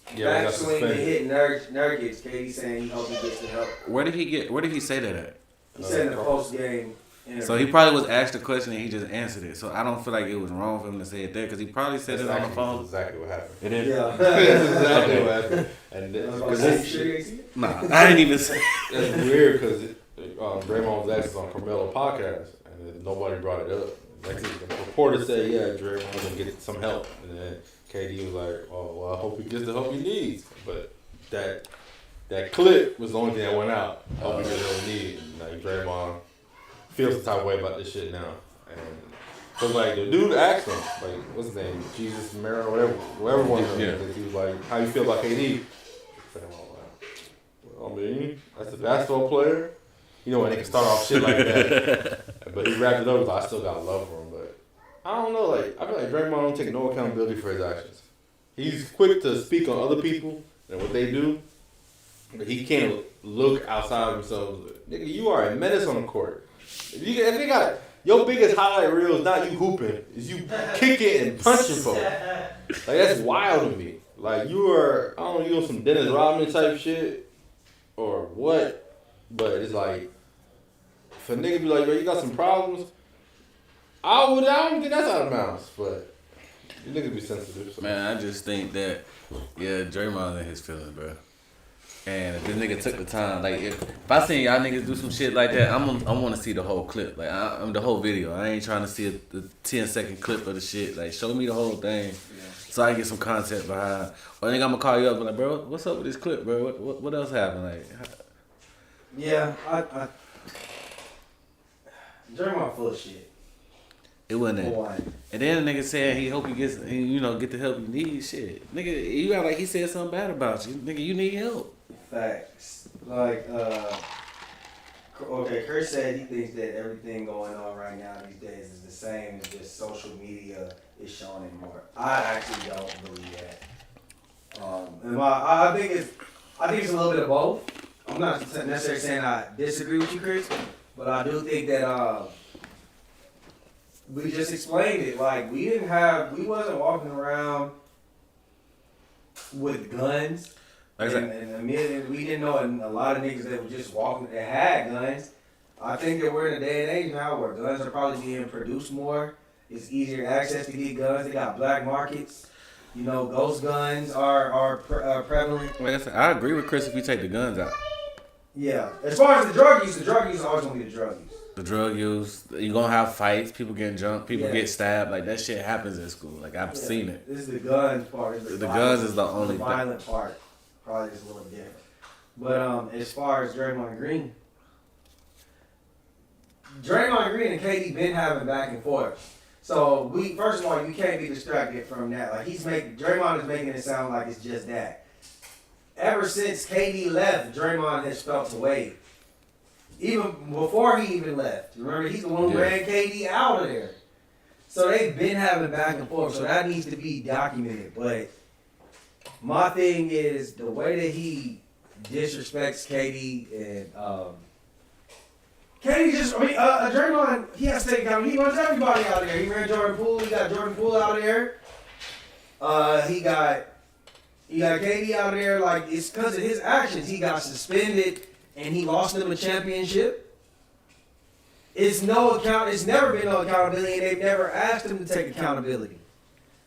S1: backswing and hit Nurkic, KD saying he hopes he gets the help.
S2: where did he say that at?
S1: He said in the post game interview.
S2: So he probably was asked the question and he just answered it. So I don't feel like it was wrong for him to say it there because he probably said it on the phone.
S3: Exactly what happened.
S2: It is.
S1: Yeah.
S3: That's exactly what happened. And
S2: Nah, I didn't even say.
S3: that's weird because Draymond was asked on Carmelo podcast and then nobody brought it up. Next thing, the reporter said, "Yeah, Draymond gonna get some help," and then KD was like, "Oh, well, I hope he gets the help he needs." But that clip was the only thing that went out. Help he really need. Like Draymond feels the type of way about this shit now, and cause like the dude asked him, like, what's his name, Jesus Mero, whatever one of them. Yeah. He was like, "How you feel about KD?" Well, I mean, that's a basketball player. You know, when they can start off shit like that. But he wrapped it up with, I still got love for him. But I don't know, like, I feel like Draymond don't take no accountability for his actions. He's quick to speak on other people and what they do, but he can't look outside of himself. Nigga, you are a menace on the court. If they got your biggest highlight reel is not you hooping, is you kicking and punching folks. Like, that's wild to me. Like, you are, I don't know, you on some Dennis Rodman type shit or what? But it's like, if a nigga be like, yo, you got some problems, I don't think that's out of bounds. But you niggas be sensitive. So.
S2: Man, I just think that, yeah, Draymond in his feelings, bro. And if this nigga took the time, like, if I seen y'all niggas do some shit like that, I want to see the whole clip, like, I'm the whole video. I ain't trying to see the 10-second clip of the shit. Like, show me the whole thing, so I can get some content behind. Or I think I'm gonna call you up and be like, bro, what's up with this clip, bro? What else happened? Like.
S1: Yeah, I Draymond full of shit.
S2: It wasn't that.
S1: Boy.
S2: And then the nigga said he hope he gets, get the help he needs. Shit, nigga, you got like he said something bad about you. Nigga, you need help.
S1: Facts. Like, okay, Chris said he thinks that everything going on right now these days is the same. It's just social media is showing it more. I actually don't believe that. And I think it's a little bit of both. I'm not necessarily saying I disagree with you, Chris, but I do think that we just explained it. Like, we wasn't walking around with guns. And we didn't know a lot of niggas that were just walking that had guns. I think that we're in a day and age now where guns are probably being produced more. It's easier access to get guns. They got black markets. You know, ghost guns are prevalent.
S2: Like I said, I agree with Chris if we take the guns out.
S1: Yeah. As far as the drug use is always going to be the drug use.
S2: The drug use, you gonna have fights, people getting jumped, people get stabbed. Like, that shit happens in school. Like, I've seen it.
S1: This is the guns part.
S2: The guns is the only
S1: the violent part. Probably just a little different. But as far as Draymond Green and KD been having back and forth. So first of all, you can't be distracted from that. Like Draymond is making it sound like it's just that. Ever since KD left, Draymond has felt away. Even before he even left. Remember, he's the one who ran KD out of there. So they've been having back and forth. So that needs to be documented. But my thing is the way that he disrespects KD and KD Draymond, he has to take account. He runs everybody out of there. He ran Jordan Poole. He got Jordan Poole out of there. He got KD out of there. Like, it's because of his actions. He got suspended and he lost them a championship. It's never been no accountability, and they've never asked him to take accountability.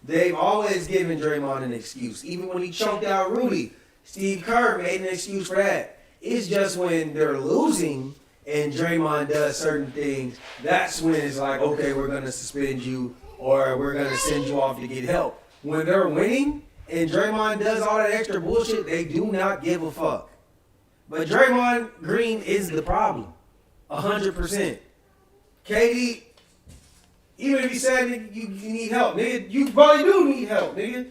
S1: They've always given Draymond an excuse. Even when he choked out Rudy, Steve Kerr made an excuse for that. It's just when they're losing and Draymond does certain things, that's when it's like, okay, we're going to suspend you or we're going to send you off to get help. When they're winning and Draymond does all that extra bullshit, they do not give a fuck. But Draymond Green is the problem. 100%. KD, even if he said nigga, you need help, nigga, you probably do need help, nigga.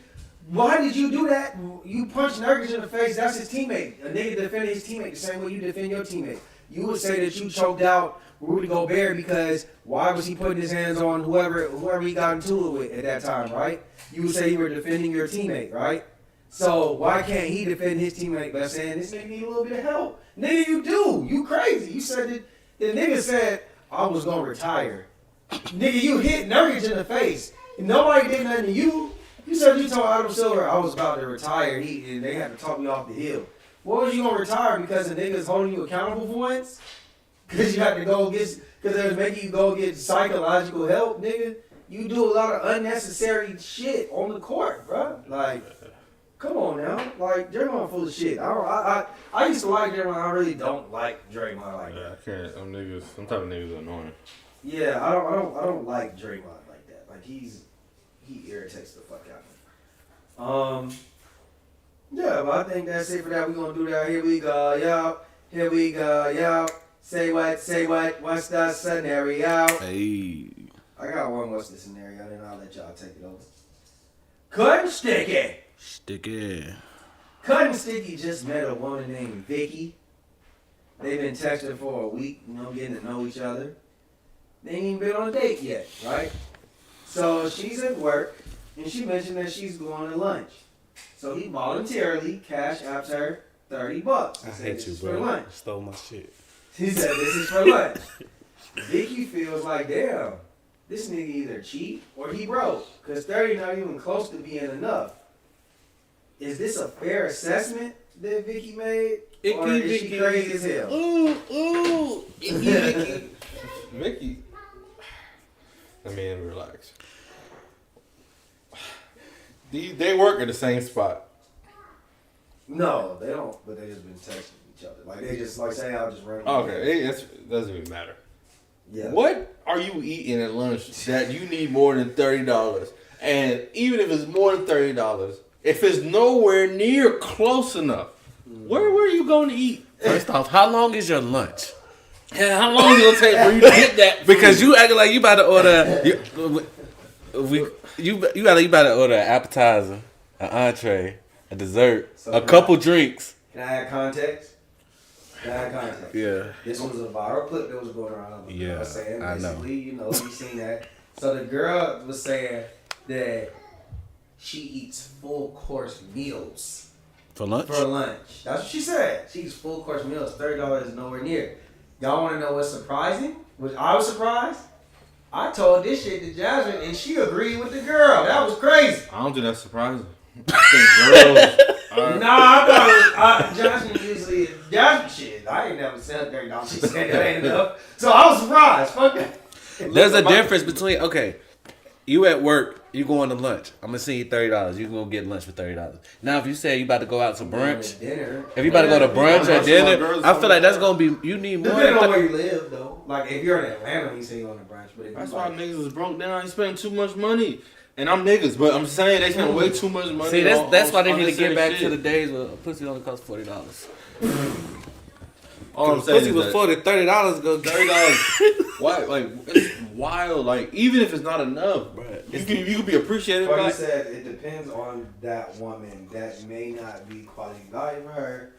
S1: Why did you do that? You punched Nurkic in the face. That's his teammate. A nigga defended his teammate the same way you defend your teammate. You would say that you choked out Rudy Gobert because why was he putting his hands on whoever he got into it with at that time, right? You would say you were defending your teammate, right? So why can't he defend his teammate by saying this nigga need a little bit of help? Nigga, you do. You crazy. You said that the nigga said I was gonna retire. Nigga, you hit Nurkic in the face. And nobody did nothing to you. You said you told Adam Silver I was about to retire. And they had to talk me off the hill. What was you gonna retire because the niggas holding you accountable for once? Because you had to go get, because they was making you go get psychological help, nigga. You do a lot of unnecessary shit on the court, bro. Like, come on now. Like, Draymond full of shit. I used to like Draymond. I really don't like Draymond like that.
S3: I can't. Some type of niggas are annoying.
S1: Yeah, I don't like Draymond like that. Like, he irritates the fuck out of me. Yeah, but I think that's it for that. We're gonna do that. Here we go, yo. Here we go, yo. Say what, what's the scenario?
S2: Hey.
S1: I got one, what's the scenario, then I'll let y'all take it over. Cut and Sticky.
S2: Sticky.
S1: Cut and Sticky just met a woman named Vicky. They've been texting for a week, getting to know each other. They ain't even been on a date yet, right? So she's at work, and she mentioned that she's going to lunch. So he voluntarily cash apps her $30.
S6: I hate you, bro.
S1: For lunch.
S6: Stole my shit.
S1: He said this is for lunch. Vicky feels like, damn, this nigga either cheap or he broke. Because 30 not even close to being enough. Is this a fair assessment that Vicky made? Or is she crazy as hell?
S2: Ooh. Vicky.
S3: Vicky. Let me relax. They work at the same spot.
S1: No, they don't. But they just been texting each other. Like, they just, like, say, I'll just run.
S3: Okay, it doesn't even matter.
S1: Yeah.
S3: What are you eating at lunch that you need more than $30? And even if it's more than $30, if it's nowhere near close enough, where are you going to eat?
S2: First off, how long is your lunch?
S3: Yeah, how long is it going to take for you to get that?
S2: Because you acting like you about to order. You about to order an appetizer, an entree, a dessert, a couple drinks.
S1: Can I add context?
S2: Yeah.
S1: This was a viral clip that was going around.
S2: Yeah,
S1: I was saying,
S2: I know.
S1: basically, you seen that. So the girl was saying that she eats full course meals
S2: For lunch?
S1: for lunch. That's what she said. She eats full course meals. $30 is nowhere near. Y'all want to know what's surprising? Which I was surprised. I told this shit to Jasmine, and she agreed with the girl. That was crazy.
S3: I don't think that's surprising. I think girls
S1: Nah, I thought it was, Jasmine usually, shit, I ain't never said $30. She said that ain't enough. So I was surprised. Fuck that.
S2: There's a difference between, okay, you at work, you going to lunch. I'm going to send you $30. You can go get lunch for $30. Now, if you say you about to go out to brunch,
S1: Dinner.
S2: if you about to go to brunch or dinner, I feel like that's going to be, you need more
S1: Depending on
S2: than
S1: where you live, though. Like if you're in Atlanta, you say you on the brunch, but if
S3: That's
S1: you
S3: why
S1: like,
S3: niggas is broke down. They spending too much money. And I'm niggas, but I'm saying they spend way too much money.
S2: See, that's why they need to get back
S3: shit.
S2: to the days where pussy only cost $40.
S3: All I'm saying
S2: Pussy
S3: is
S2: was
S3: that
S2: $30 go
S3: $30. Why? Like it's wild. Like even if it's not enough, bro, you can be appreciated.
S1: but
S3: By
S1: you said it depends on that woman. That may not be quality value for her,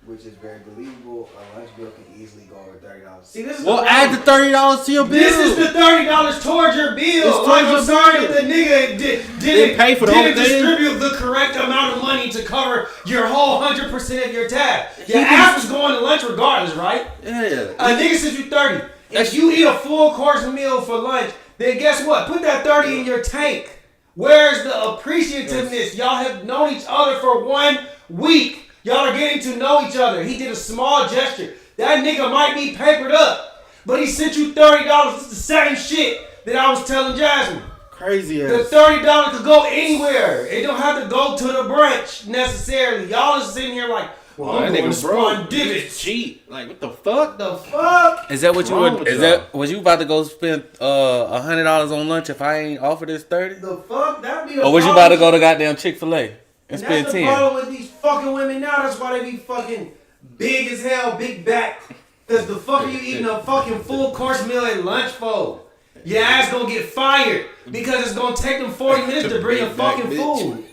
S1: which is very believable. A lunch bill can easily go over $30. See, this is
S3: well,
S1: the
S3: add the $30 to your bill.
S1: This is the $30 towards your bill.
S3: It's
S1: Like,
S3: towards
S1: I'm
S3: your
S1: sorry
S3: bill.
S1: that the nigga didn't
S3: pay for the whole thing.
S1: distribute the correct amount of money to cover your whole 100% of your tab. Your ass was going to lunch regardless, right?
S3: Yeah.
S1: A nigga said you 30. If you eat a full course meal for lunch, then guess what? Put that 30 in your tank. Where's the appreciativeness? Y'all have known each other for 1 week. Y'all are getting to know each other. He did a small gesture. That nigga might be papered up, but he sent you $30. It's the same shit that I was telling Jasmine.
S3: Crazy
S1: The
S3: ass.
S1: $30 could go anywhere. It don't have to go to the brunch necessarily. Y'all is sitting here like, well, I'm
S3: that
S1: going to
S3: nigga broke.
S1: spawn divots.
S3: Cheat. Like what the fuck?
S1: The fuck?
S2: Is that what you
S3: Wrong
S2: would?
S3: with
S2: Is
S3: y'all?
S2: that was you about to go spend $100 on lunch if I ain't offered this 30?
S1: The fuck? That'd be the
S2: Or was you
S1: problem.
S2: about to go to goddamn Chick-fil-A and
S1: And
S2: spend
S1: that's the
S2: 10?
S1: problem with these fucking women now. That's why they be fucking big as hell, big back. Cause the fuck are you eating a fucking full course meal at lunch for? Your ass gonna get fired because it's gonna take them 40 minutes to bring a
S3: Big back
S1: fucking
S3: bitch.
S1: food.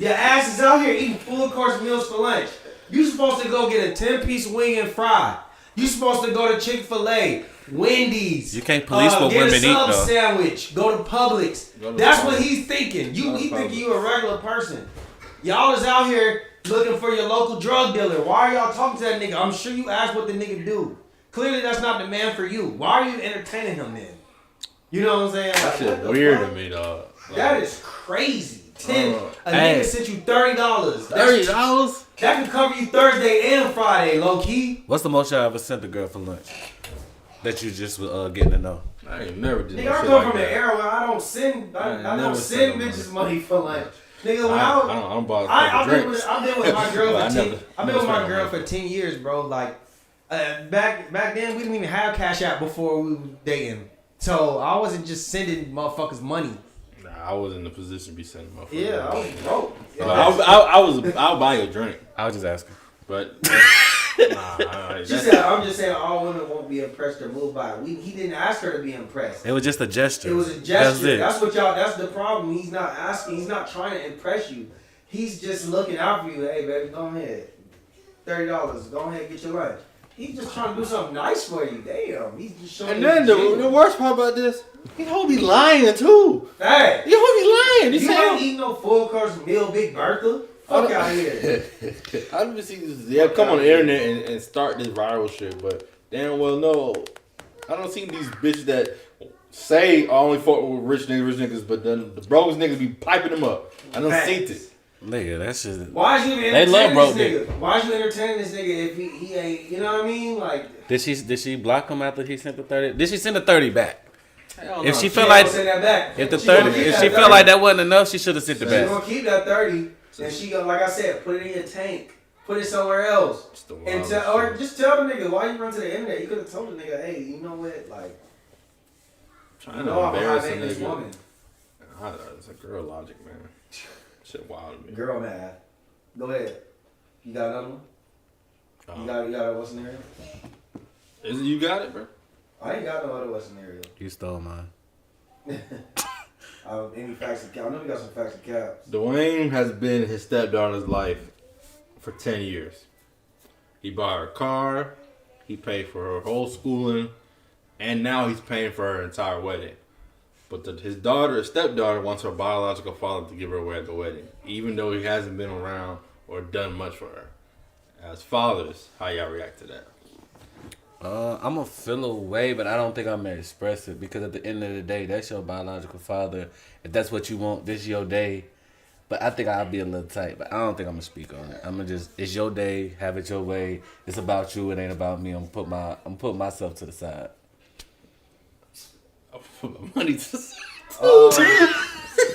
S1: Your ass is out here eating full course meals for lunch. You supposed to go get a 10-piece wing and fry. You supposed to go to Chick-fil-A, Wendy's.
S2: You can't police what
S1: get
S2: women
S1: a
S2: eat,
S1: sub
S2: though.
S1: sandwich. Go to Publix.
S3: Go to
S1: That's
S3: Publix.
S1: what he's thinking.
S3: Go to
S1: He thinking
S3: Publix.
S1: you a regular person. Y'all is out here looking for your local drug dealer. Why are y'all talking to that nigga? I'm sure you asked what the nigga do. Clearly that's not the man for you. Why are you entertaining him then? You know what I'm saying?
S3: That
S1: Like,
S3: shit
S1: what the
S3: weird
S1: fuck?
S3: to me, dog.
S1: That is crazy. A
S2: Hey.
S1: nigga sent you $30.
S3: $30?
S1: That can cover you Thursday and Friday, low key.
S2: What's the most y'all ever sent a girl for lunch that you just was getting to know?
S3: I ain't never did
S1: Nigga,
S3: no
S1: I
S3: shit
S1: come
S3: like
S1: from an
S3: that.
S1: era where I don't send. I
S3: never
S1: don't
S3: sent
S1: send
S3: no
S1: bitches money for lunch. Nigga, when
S3: I
S1: I
S3: don't buy
S1: I've been
S3: drinks.
S1: with my girl
S3: But I
S1: for 10.
S3: never-
S1: I've been
S3: never
S1: with my
S3: spent
S1: girl
S3: money.
S1: for 10 years, bro. Like back then, we didn't even have Cash App before we was dating, so I wasn't just sending motherfuckers money.
S3: Nah, I was in the position to be sending motherfuckers.
S1: Yeah, I was broke.
S3: I'll buy you a drink,
S2: I was just asking.
S3: but
S1: She
S3: that's,
S1: said, "I'm just saying, all women won't be impressed or moved by it." He didn't ask her to be impressed.
S2: It was just a gesture.
S1: It was a
S2: That's
S1: gesture.
S2: it.
S1: That's what y'all. That's the problem. He's not asking. He's not trying to impress you. He's just looking out for you. Hey, baby, go ahead. $30. Go ahead, get your lunch. He's just trying to do something nice for you. Damn. He's just showing.
S3: and
S1: you
S3: then
S1: genuine.
S3: the worst part about this, he whole be lying too.
S1: Hey,
S3: He whole be lying. He
S1: you ain't
S3: said,
S1: eating no full course meal, Big Bertha. Fuck out here.
S3: I don't see this. Yeah, come on the internet and start this viral shit, but damn well no. I don't see these bitches that say I only fuck with rich niggas, but then the broke niggas be piping them up. I don't see
S1: Facts.
S3: it.
S2: Nigga, that shit.
S1: Why is you even
S2: They love
S1: entertaining
S2: broke
S1: this nigga? Why is you entertaining this nigga if he ain't? You know what I mean? Like,
S2: Did she block him after he sent the 30? Did she send the 30 back?
S3: Hell
S2: If
S3: no.
S2: she
S1: she
S2: felt
S1: ain't
S2: like
S1: gonna send that back.
S2: if the
S1: She gonna
S2: 30,
S1: keep
S2: if
S1: that
S2: she
S1: 30.
S2: felt like that wasn't enough, she should have sent it
S1: She's
S2: back.
S1: gonna keep that 30, and she gonna, like I said, put it in your tank, put it somewhere else,
S3: It's the
S1: and
S3: wildest
S1: or
S3: shit.
S1: just tell the nigga why you run to the internet. You could have told the nigga, hey, you know what, like,
S3: Trying
S1: you
S3: to
S1: know I'm a high
S3: embarrass a
S1: maintenance
S3: nigga.
S1: woman.
S3: It's a girl logic, man. Shit wild to me.
S1: Girl mad. Go ahead. You got another one? You got a what scenario?
S3: Is it you got it, bro?
S1: I ain't got no other what scenario.
S2: You stole mine.
S1: Any facts and cap? I know we got some facts and caps.
S3: Dwayne has been in his stepdaughter's life for 10 years. He bought her a car, he paid for her whole schooling, and now he's paying for her entire wedding. But his stepdaughter wants her biological father to give her away at the wedding, even though he hasn't been around or done much for her. As fathers, how y'all react to that?
S2: I'm gonna feel away, but I don't think I'm gonna express it because at the end of the day, that's your biological father. If that's what you want, this is your day. But I think I'll be a little tight, but I don't think I'm gonna speak on it. I'm gonna just, it's your day, have it your way. It's about you, it ain't about me. I'm putting myself to the side.
S3: I put my money to the side.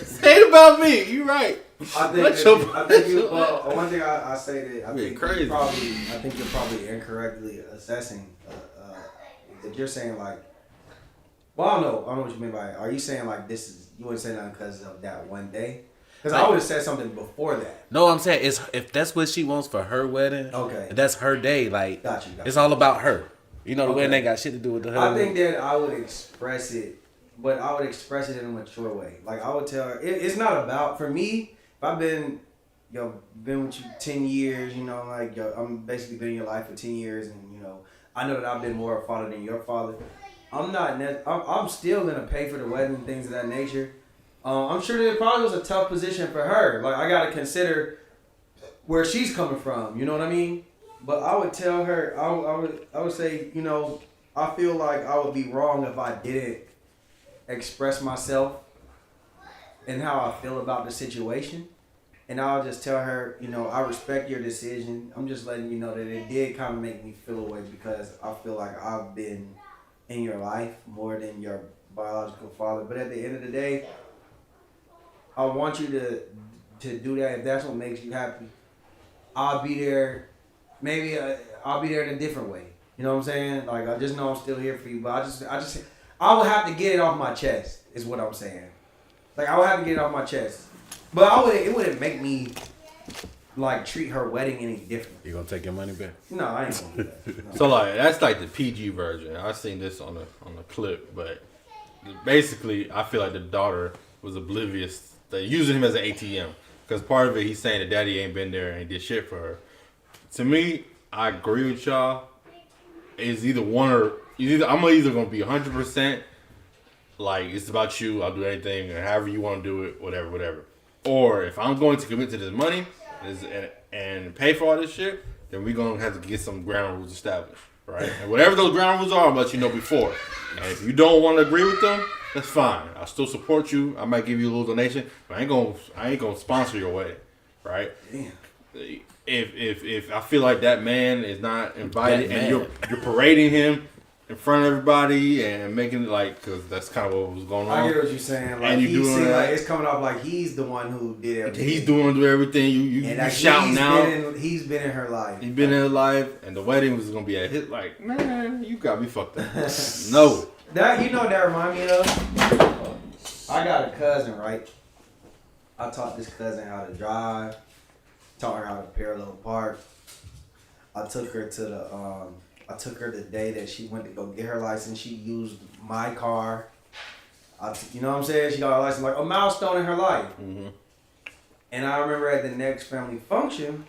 S3: Say it about me. You right.
S1: I think you. One thing I say that I think
S3: crazy.
S1: I think you're probably incorrectly assessing if you're saying like, well, I don't know what you mean by it. Are you saying like this is, you wouldn't say nothing because of that one day? Because I would have said something before that.
S2: No, I'm saying if that's what she wants for her wedding,
S1: okay,
S2: that's her day. Like,
S1: got you.
S2: It's all about her. You know, the wedding ain't got shit to do with the husband.
S1: I think that I would express it, but I would express it in a mature way. Like I would tell her, it's not about, for me, if I've been with you 10 years, you know, like I'm basically been in your life for 10 years, and you know, I know that I've been more a father than your father. I'm still gonna pay for the wedding and things of that nature. I'm sure that it probably was a tough position for her. Like I gotta consider where she's coming from. You know what I mean? But I would tell her, I would say, you know, I feel like I would be wrong if I didn't express myself and how I feel about the situation. And I'll just tell her, you know, I respect your decision. I'm just letting you know that it did kind of make me feel away because I feel like I've been in your life more than your biological father. But at the end of the day, I want you to do that. If that's what makes you happy, I'll be there. Maybe I'll be there in a different way. You know what I'm saying? Like I just know I'm still here for you. But I would have to get it off my chest. Is what I'm saying. Like I would have to get it off my chest. But it wouldn't make me like treat her wedding any different.
S2: You gonna take your money back?
S1: No, I ain't gonna do that. No.
S3: So like that's like the PG version. I seen this on the clip, but basically I feel like the daughter was oblivious. They're using him as an ATM because part of it he's saying that daddy ain't been there and did shit for her. To me, I agree with y'all. It's either one or I'm either gonna be 100% like it's about you. I'll do anything or however you want to do it, whatever. Or if I'm going to commit to this money and pay for all this shit, then we're gonna have to get some ground rules established, right? And whatever those ground rules are, I'll let you know before. And if you don't want to agree with them, that's fine. I'll still support you. I might give you a little donation, but I ain't gonna sponsor your wedding, right?
S1: Damn.
S3: If I feel like that man is not invited and you're parading him in front of everybody and making it like, because that's kind of what was going on.
S1: I get what you're saying. Like
S3: and you doing
S1: like it's coming off like he's the one who did everything.
S3: He's doing everything. You
S1: like
S3: shouting out.
S1: He's been in her life.
S3: He's been in her life, and the wedding was gonna be a hit. Like, man, you got me fucked up. No.
S1: That, you know what that remind me of? I got a cousin, right? I taught this cousin how to drive. Taught her how to parallel park. I took her the day that she went to go get her license. She used my car. You know what I'm saying? She got her license, like a milestone in her life.
S3: Mm-hmm.
S1: And I remember at the next family function,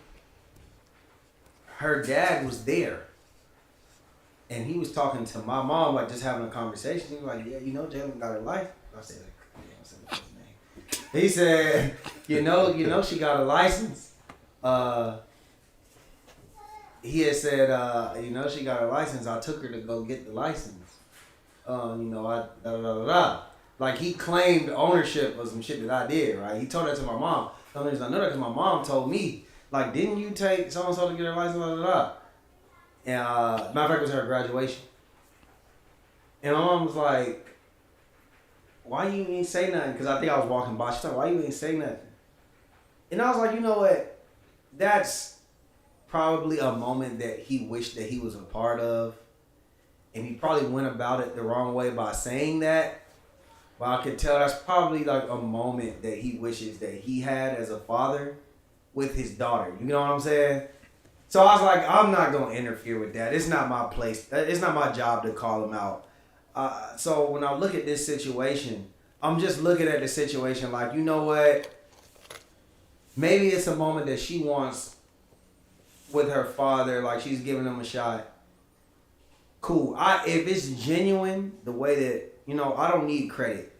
S1: her dad was there. And he was talking to my mom, like just having a conversation. He was like, yeah, you know, Jalen got her license. I said his name. He said, you know, she got a license. He had said, you know, she got her license. I took her to go get the license. You know, Like he claimed ownership of some shit that I did, right? He told that to my mom. The only reason I know that because my mom told me, like, didn't you take so-and-so to get her license, And matter of fact, it was her graduation. And my mom was like, why you ain't say nothing? Because I think I was walking by. She's like, why you ain't say nothing? And I was like, you know what? That's probably a moment that he wished that he was a part of. And he probably went about it the wrong way by saying that. But I could tell that's probably like a moment that he wishes that he had as a father with his daughter. You know what I'm saying? So I was like, I'm not going to interfere with that. It's not my place. It's not my job to call him out. So when I look at this situation, I'm just looking at the situation like, you know what? Maybe it's a moment that she wants with her father, like she's giving him a shot. Cool. If it's genuine, the way that, you know, I don't need credit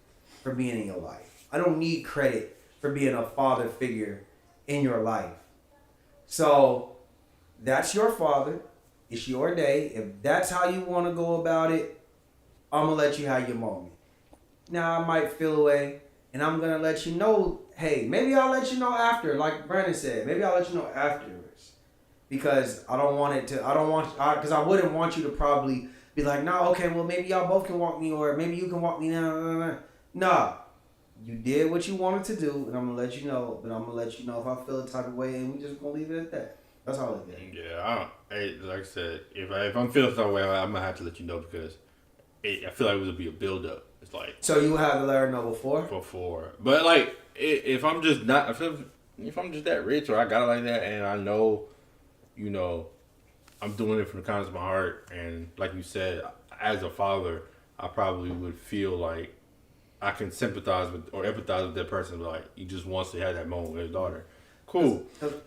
S1: for being in your life. I don't need credit for being a father figure in your life. So that's your father. It's your day. If that's how you want to go about it, I'm going to let you have your moment. Now, I might feel away, and I'm going to let you know, hey, maybe I'll let you know after, like Brandon said. Maybe I'll let you know afterwards. Because I wouldn't want you to probably be like, no, okay, well, maybe y'all both can walk me, or maybe you can walk me now. Nah, you did what you wanted to do, and I'm going to let you know, but I'm going to let you know if I feel the type of way, and we just going to leave it at that. That's all it is.
S3: Yeah, like I said, if I'm feeling some way, I'm gonna have to let you know because I feel like it would be a build up. It's like
S1: So you have to let her know before.
S3: But like if I'm just not if I'm just that rich or I got it like that and I know, you know, I'm doing it from the kindness of my heart and like you said, as a father, I probably would feel like I can sympathize with or empathize with that person. Like he just wants to have that moment with his daughter. Cool.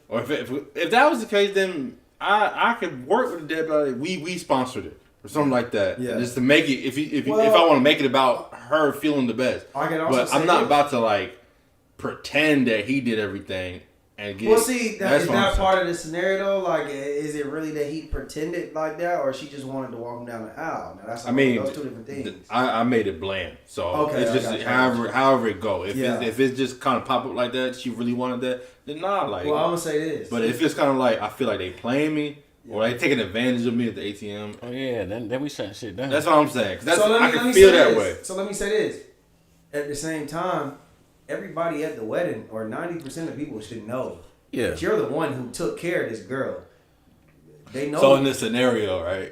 S3: Or if that was the case, then I could work with the dad. Like we sponsored it or something like that. Yeah. Just to make it if I want to make it about her feeling the best.
S1: I can also
S3: but I'm not about to like pretend that he did everything and get.
S1: Well, see, is that part of the scenario though? Like, is it really that he pretended like that, or she just wanted to walk him down the aisle? Now, that's those two different things.
S3: I made it bland, so it's just however it go. If it's just kind of pop up like that, she really wanted that, then nah. Like,
S1: well, I'm gonna say this.
S3: But if it's kind of like I feel like they playing me. Or they taking advantage of me at the ATM.
S2: Oh yeah, then we shutting shit down.
S3: That's what I'm saying. I can feel that way.
S1: So let me say this. At the same time, everybody at the wedding, or 90% of people should know.
S2: Yeah.
S1: That you're the one who took care of this girl. They know.
S3: So in this scenario, right?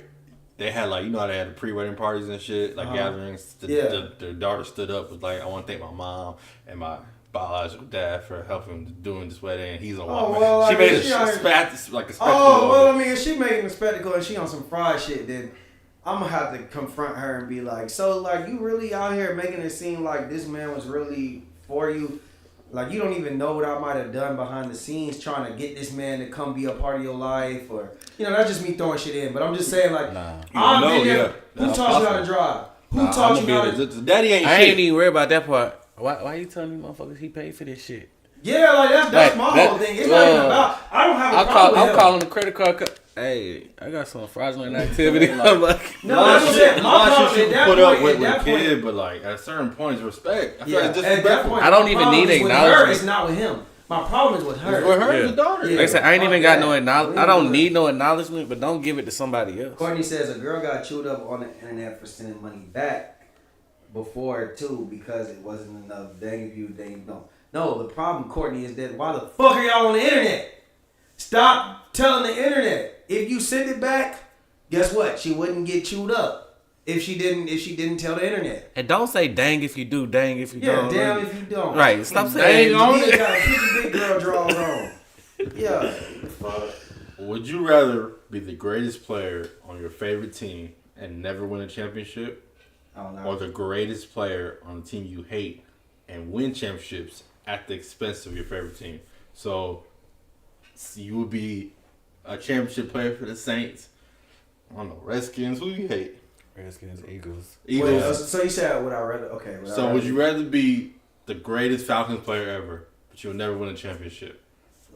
S3: They had like, you know how they had the pre-wedding parties and shit, like gatherings. The daughter stood up, was like, I want to thank my mom and my biological dad for helping doing this wedding, and he's on she made a spectacle.
S1: Oh, well, I mean, if she making a spectacle and she on some fried shit, then I'm gonna have to confront her and be like, so, like, you really out here making it seem like this man was really for you? Like, you don't even know what I might have done behind the scenes trying to get this man to come be a part of your life, or, you know, that's just me throwing shit in. But I'm just saying, like, who taught you how to drive? Who taught you how to?
S3: Daddy ain't shit.
S2: I ain't even worried about that part. Why you telling me motherfuckers he paid for this shit?
S1: Yeah, like that's my whole thing. It's not even about. I don't have a problem with him.
S2: I'm calling the credit card. Hey, I got some fraudulent activity.
S1: No, that's what I'm
S3: my problem at that point. With a kid, but like at certain points, respect. I feel like
S1: at that point,
S2: I don't even need acknowledgement.
S1: It's not with him. My problem is with her.
S3: It's with her, the daughter.
S2: Like I said, I ain't even got no acknowledgement. I don't need no acknowledgement, but don't give it to somebody else.
S1: Courtney says a girl got chewed up on the internet for sending money back before too because it wasn't enough. Dang if you, dang don't. No, the problem, Courtney, is that why the fuck are y'all on the internet? Stop telling the internet. If you send it back, guess what? She wouldn't get chewed up if she didn't tell the internet.
S2: And don't say dang if you do, dang if you don't.
S1: Yeah, damn if you don't.
S2: Right. Stop saying
S3: dang on it.
S1: Got a big girl draws on. Yeah.
S3: Would you rather be the greatest player on your favorite team and never win a championship? Or the greatest player on the team you hate and win championships at the expense of your favorite team? So you would be a championship player for the Saints. I don't know, Redskins. Who you hate?
S2: Redskins, Eagles.
S1: Wait, so you said would I rather? Okay.
S3: Would you rather be the greatest Falcons player ever, but you'll never win a championship?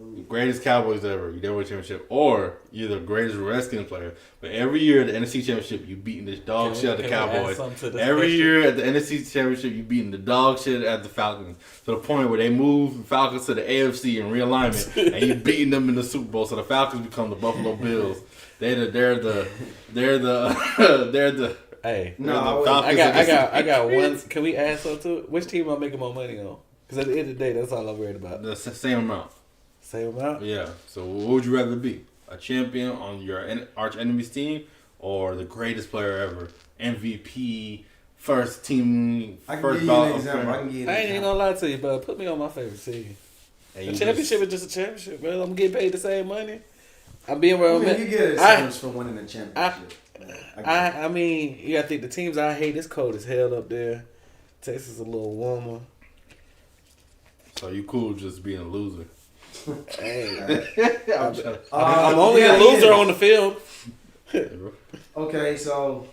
S3: The greatest Cowboys ever, you never win a championship, or you're the greatest Redskins player, but every year at the NFC Championship, you beating this dog shit at the Cowboys. Every year at the NFC Championship, you beating the dog shit at the Falcons to the point where they move the Falcons to the AFC in realignment, and you beating them in the Super Bowl, so the Falcons become the Buffalo Bills. They're the.
S2: Hey,
S1: no,
S2: I got one. Can we add something to it? Which team am I making more money on? Because at the end of the day, that's all I'm worried about.
S3: The same amount.
S2: Same amount?
S3: Yeah. So what would you rather be? A champion on your arch enemy's team or the greatest player ever? MVP, first team, first ball.
S2: I ain't even gonna lie to you, but put me on my favorite team. A championship is just a championship, man. I'm getting paid the same money. I'm being where I'm at.
S1: You get a for winning a championship.
S2: I mean, you gotta think the teams I hate, it's cold as hell up there. Texas is a little warmer.
S3: So you cool just being a loser?
S2: Hey, I'm only a loser on the field.
S1: Okay, so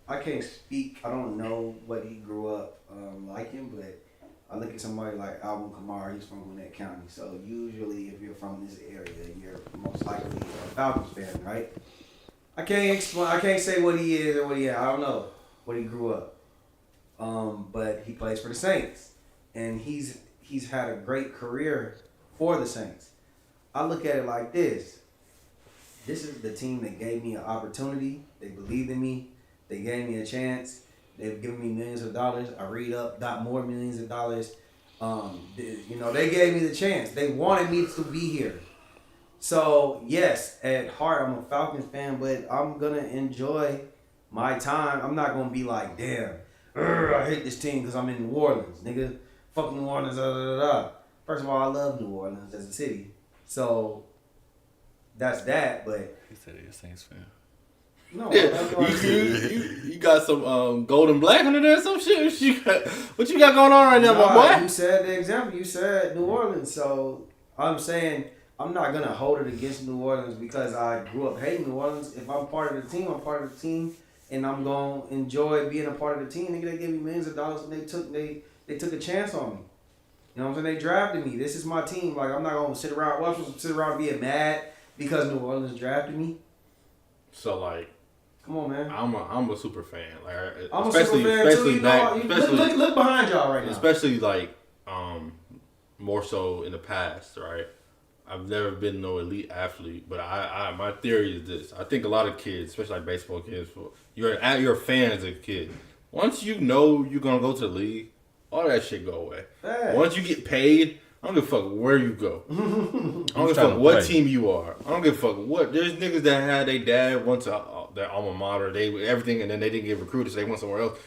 S1: I can't speak. I don't know what he grew up liking, but I look at somebody like Alvin Kamara. He's from Gwinnett County. So usually, if you're from this area, you're most likely a Falcons fan, right? I can't explain. I can't say what he is or what he is. I don't know what he grew up. But he plays for the Saints, and he's had a great career for the Saints. I look at it like this. This is the team that gave me an opportunity. They believed in me. They gave me a chance. They've given me millions of dollars. I read up, got more millions of dollars. They gave me the chance. They wanted me to be here. So yes, at heart I'm a Falcons fan, but I'm gonna enjoy my time. I'm not gonna be like, damn, I hate this team because I'm in New Orleans, nigga. Fuck New Orleans, da da da da. First of all, I love New Orleans as a city, so that's that. But
S2: He said he's a Saints fan.
S1: no,
S3: You got some gold and black under there or some shit? What you got going on right now, my boy?
S1: You said the example. You said New Orleans, so I'm saying I'm not gonna hold it against New Orleans because I grew up hating New Orleans. If I'm part of the team, I'm part of the team, and I'm gonna enjoy being a part of the team. Nigga, they gave me millions of dollars and they took a chance on me. You know what I'm saying? They drafted me. This is my team. Like I'm not gonna sit around being mad because New Orleans drafted me.
S3: So like,
S1: come on, man.
S3: I'm a super fan. Like,
S1: I'm
S3: especially,
S1: a super fan
S3: especially
S1: too.
S3: back,
S1: You know,
S3: especially
S1: look behind y'all right now.
S3: especially like more so in the past, right? I've never been no elite athlete, but I my theory is this: I think a lot of kids, especially like baseball kids, you're a fan as a kid. Once you know you're gonna go to the league, all that shit go away.
S1: Hey.
S3: Once you get paid, I don't give a fuck where you go. I don't give a
S2: trying
S3: fuck
S2: to
S3: what
S2: play.
S3: team you are. I don't give a fuck what. There's niggas that had their dad went to their alma mater, they everything, and then they didn't get recruited, so they went somewhere else.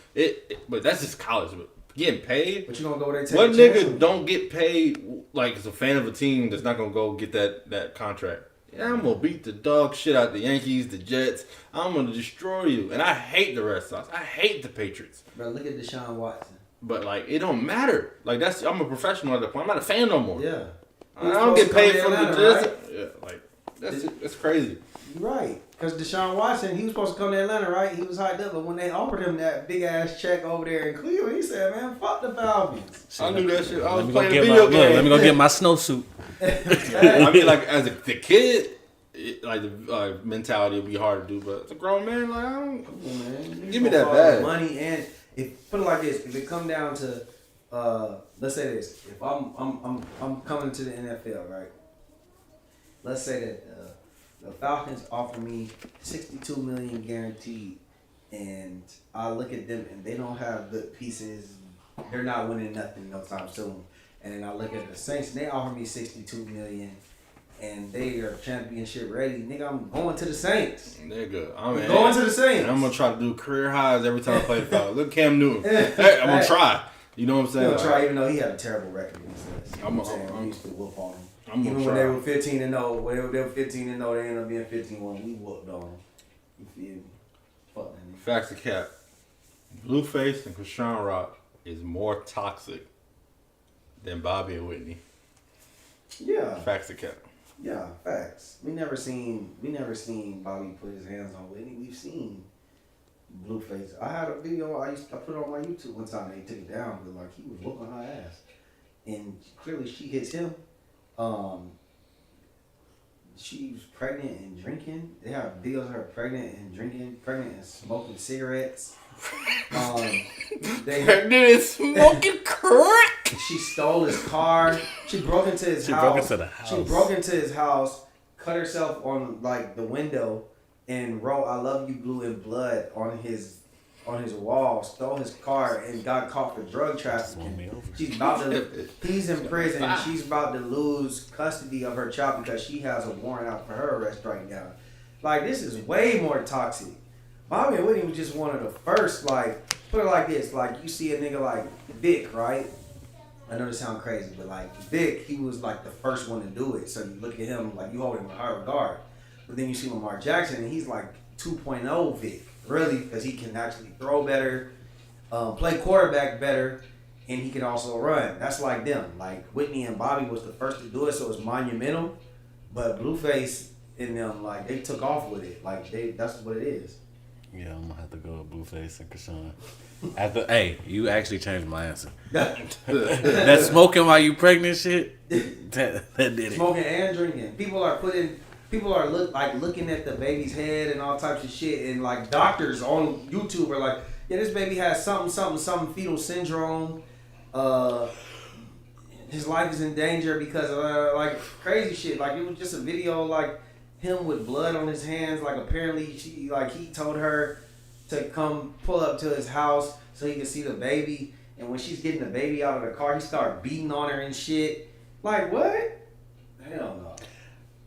S3: But that's just college. But getting paid.
S1: But you gonna go there? Take
S3: What
S1: a chance
S3: nigga don't get paid like as a fan of a team that's not gonna go get that contract? Yeah, I'm gonna beat the dog shit out the Yankees, the Jets. I'm gonna destroy you. And I hate the Red Sox. I hate the Patriots.
S1: Bro, look at Deshaun Watson.
S3: But like, it don't matter. Like I'm a professional at that point. I'm not a fan no more.
S1: Yeah.
S3: I don't get paid for the
S1: Atlanta,
S3: Jets. Yeah, like that's crazy.
S1: Right. Because Deshaun Watson, he was supposed to come to Atlanta, right? He was hyped up, but when they offered him that big ass check over there in Cleveland, he said, "Man, fuck the Falcons."
S3: I knew that shit. I was
S2: Let me
S3: playing
S2: go
S3: a
S2: get
S3: video
S2: my
S3: game.
S2: let me go get my snowsuit.
S3: I mean, like as the kid, like the mentality would be hard to do, but as a grown man, like I don't.
S1: Come on, man.
S3: Give me that bag.
S1: Money and if put it like this, if it come down to, let's say this, if I'm coming to the NFL, right? Let's say that the Falcons offer me $62 million guaranteed, and I look at them and they don't have good pieces. They're not winning nothing no time soon. And then I look at the Saints and they offer me $62 million, and they are championship ready. Nigga, I'm going to the Saints.
S3: They're good.
S1: I'm going to the Saints.
S3: And I'm gonna try to do career highs every time I play the Falcons. Look, Cam Newton. Hey, I'm gonna try. You know what I'm saying?
S1: I'm gonna try, even though he had a terrible record against us. You know what I'm saying?
S3: I'm-
S1: We used to whoop on him.
S3: I'm gonna
S1: Even
S3: try.
S1: when they were 15-0, when they were 15-0, they ended up being 15-1. We whooped on them. You feel me? Fuck that nigga.
S3: Facts of cap. Blueface and Krishan Rock is more toxic than Bobby and Whitney.
S1: Yeah,
S3: Facts of cap.
S1: yeah, facts. We never seen Bobby put his hands on Whitney. We've seen Blueface. I had a video I put it on my YouTube one time and they took it down, but like he was whooping her ass, and clearly she hits him. She was pregnant and drinking. They have videos of her pregnant and drinking, pregnant and smoking cigarettes. They
S3: smoking crack.
S1: She stole his car. She broke into his house.
S2: broke into the house.
S1: She broke into his house, cut herself on like the window, and wrote "I love you, blue in blood" on his wall. Stole his car and got caught for drug trafficking. She's about to. He's in prison. She's about to lose custody of her child because she has a warrant out for her arrest right now. Like this is way more toxic. Bobby and Whitney was just one of the first. Like put it like this: like you see a nigga like Vic, right? I know this sounds crazy, but like Vic, he was like the first one to do it. So you look at him like you hold him in high regard. But then you see Lamar Jackson, and he's like 2.0 Vic, really, because he can actually throw better, play quarterback better, and he can also run. That's like them. Like Whitney and Bobby was the first to do it, so it's monumental. But Blueface and them, like they took off with it. Like that's what it is.
S2: Yeah, I'm gonna have to go with Blueface and Krishan. Hey, you actually changed my answer. That smoking while you pregnant shit, that did it.
S1: Smoking and drinking. People are looking at the baby's head and all types of shit, and like doctors on YouTube are like, yeah, this baby has something fetal syndrome. His life is in danger because of like crazy shit. Like it was just a video like him with blood on his hands. Like apparently he told her to come pull up to his house so he could see the baby. And when she's getting the baby out of the car, he started beating on her and shit. Like what? Hell no.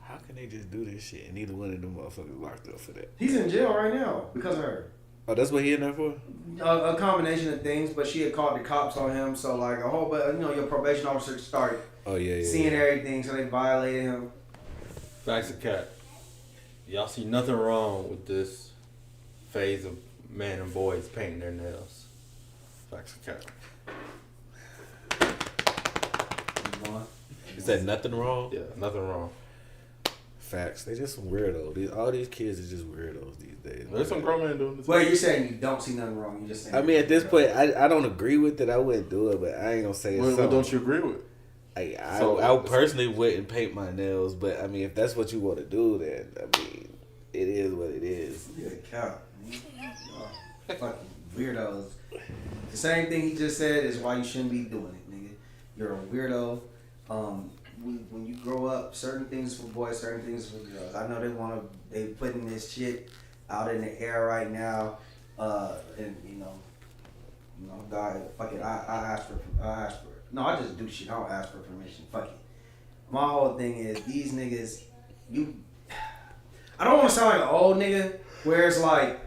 S2: How can they just do this shit? And neither one of them motherfuckers locked up for that.
S1: He's in jail right now because of her.
S2: Oh, that's what he in there for?
S1: A combination of things, but she had called the cops on him, so like a whole bunch, your probation officer started seeing everything, so they violated him.
S3: Facts of cat. Y'all see nothing wrong with this phase of men and boys painting their nails. Facts of cat.
S2: Is that nothing wrong?
S3: Yeah, nothing wrong.
S2: Facts. They just some weirdos. All these kids are just weirdos these days.
S3: There's some grown men doing this.
S1: Well, you're saying you don't see nothing wrong. You just saying.
S2: I mean, at this point, I don't agree with it. I wouldn't do it, but I ain't gonna say it's
S3: What don't you agree with?
S2: I personally wouldn't paint my nails, but I mean, if that's what you want to do, then I mean, it is what it is.
S1: Yeah, cow. Fucking weirdos. The same thing he just said is why you shouldn't be doing it, nigga. You're a weirdo. When you grow up, certain things for boys, certain things for girls. I know they putting this shit out in the air right now, and God, fuck it. I ask for it. No, I just do shit. I don't ask for permission. Fuck it. My whole thing is these niggas. I don't want to sound like an old nigga where it's like,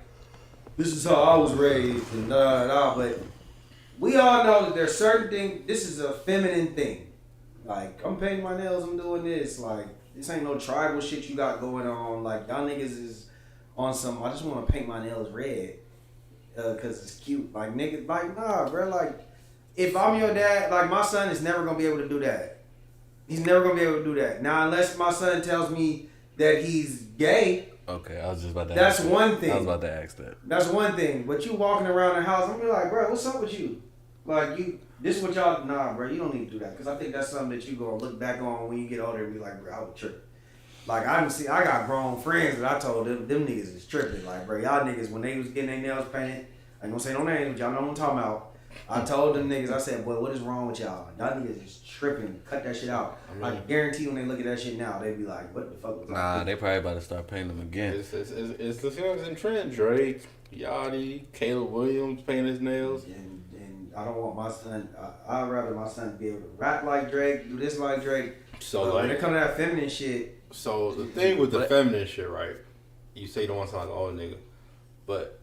S1: this is how I was raised and but we all know that there's certain things. This is a feminine thing. Like, I'm painting my nails, I'm doing this. Like, this ain't no tribal shit you got going on. Like, y'all niggas is on some, I just want to paint my nails red because it's cute. Like, niggas, like, nah, bro. Like, if I'm your dad, like, my son is never going to be able to do that. He's never going to be able to do that. Now, unless my son tells me that he's gay.
S2: Okay, I was just about to
S1: That's
S2: ask that.
S1: one thing.
S2: I was about to ask that.
S1: That's one thing. But you walking around the house, I'm gonna be like, bro, what's up with you? Like, this is what y'all, nah, bro, you don't need to do that. Because I think that's something that you gonna look back on when you get older and be like, bro, I was tripping. Like, I got grown friends that I told them niggas is tripping. Like, bro, y'all niggas, when they was getting their nails painted, I ain't gonna say no names, but y'all know what I'm talking about. I told them niggas, I said, boy, what is wrong with y'all? Y'all niggas is tripping. Cut that shit out. I guarantee when they look at that shit now, they be like, what the fuck was that?
S2: Nah, they probably about to start painting them again.
S3: It's the things in trend. Drake, Yachty, Caleb Williams painting his nails.
S1: And I don't want my son, I'd rather my son be able to rap like Drake, do this like Drake.
S3: So,
S1: when it comes to that feminine shit.
S3: So, the thing with the feminine shit, right? You say you don't want to sound like an old nigga. But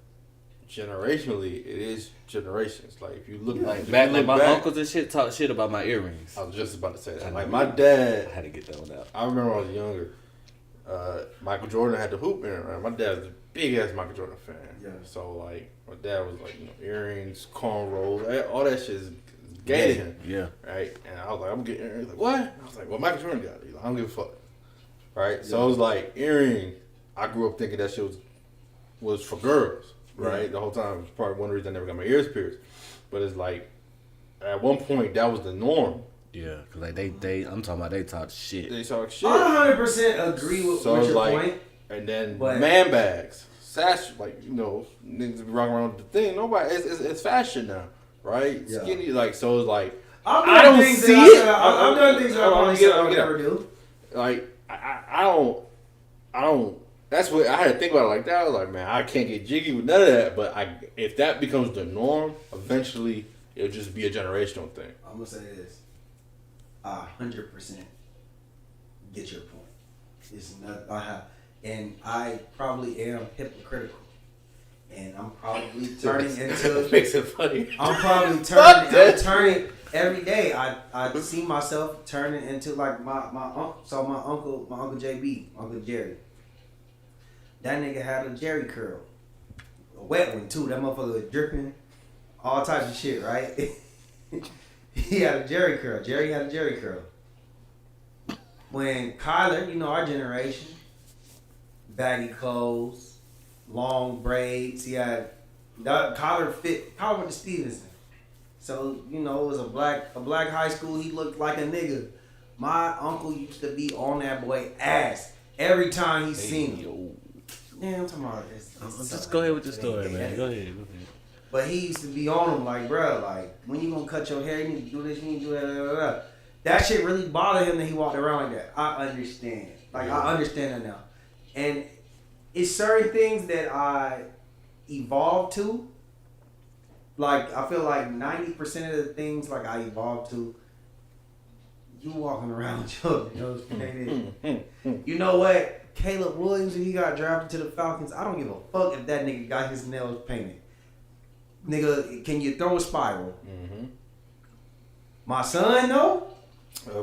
S3: generationally, it is generations. Like, if you look
S2: like my uncles and shit talk shit about my earrings.
S3: I was just about to say that. Like, my dad,
S2: I had to get that one out.
S3: I remember when I was younger, Michael Jordan had the hoop in it, right? My dad was a big ass Michael Jordan fan. Yeah. So, like, my dad was like, earrings, cornrows, all that shit is gay to him. Yeah. Right? And I was like, I'm getting earrings. Like, what? And I was like, well, Michael Jordan got it. He's like, I don't give a fuck. Right? Yeah. So it was like, earring, I grew up thinking that shit was for girls. Right, yeah. The whole time. It was probably one reason I never got my ears pierced. But it's like, at one point, that was the norm.
S2: Yeah, because like I'm talking about they talk shit.
S3: They talk shit.
S1: I 100% agree with your point.
S3: And then man bags, sash, like niggas be rocking around with the thing. Nobody, it's fashion now, right? Yeah. Skinny, like so. It's like I don't see it.
S1: I'm doing things that I would never do.
S3: Like I don't. That's what I had to think about it like that. I was like, man, I can't get jiggy with none of that. But if that becomes the norm, eventually it'll just be a generational thing.
S1: I'm gonna say this: 100% get your point. It's not. And I probably am hypocritical, and I'm probably turning into.
S3: It makes it funny.
S1: I'm probably turning every day. I see myself turning into like my uncle. So my uncle JB, Uncle Jerry. That nigga had a Jerry curl. A wet one, too. That motherfucker was dripping. All types of shit, right? He had a Jerry curl. Jerry had a Jerry curl. When Kyler, our generation, baggy clothes, long braids. He had... Kyler went to Stevenson. So, it was a black high school. He looked like a nigga. My uncle used to be on that boy ass every time he seen him. Yeah, I'm talking about this.
S2: Just go ahead with the story, man. Go ahead.
S1: But he used to be on him like, bro, like, when you gonna cut your hair? You need to do this, you need to do that, blah, blah, blah. That shit really bothered him that he walked around like that. I understand. Like, I understand that now. And it's certain things that I evolved to. Like, I feel like 90% of the things, like, I evolved to, You walking around with your nose painted. You know what? Caleb Williams, if he got drafted to the Falcons, I don't give a fuck if that nigga got his nails painted. Nigga, can you throw a spiral?
S3: Mm-hmm.
S1: My son, though?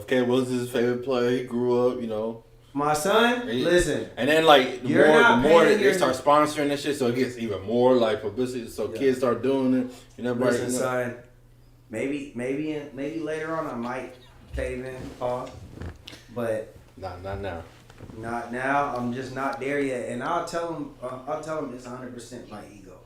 S3: Caleb Williams is his favorite player. He grew up, you know.
S1: My son, listen.
S3: And then like the
S1: You're
S3: more they start sponsoring this shit, so it gets even more like publicity. So kids start doing it. You know,
S1: listen, son. Maybe later on I might cave in, pause. But
S3: not now.
S1: Not now. I'm just not there yet. And I'll tell him it's 100% my ego.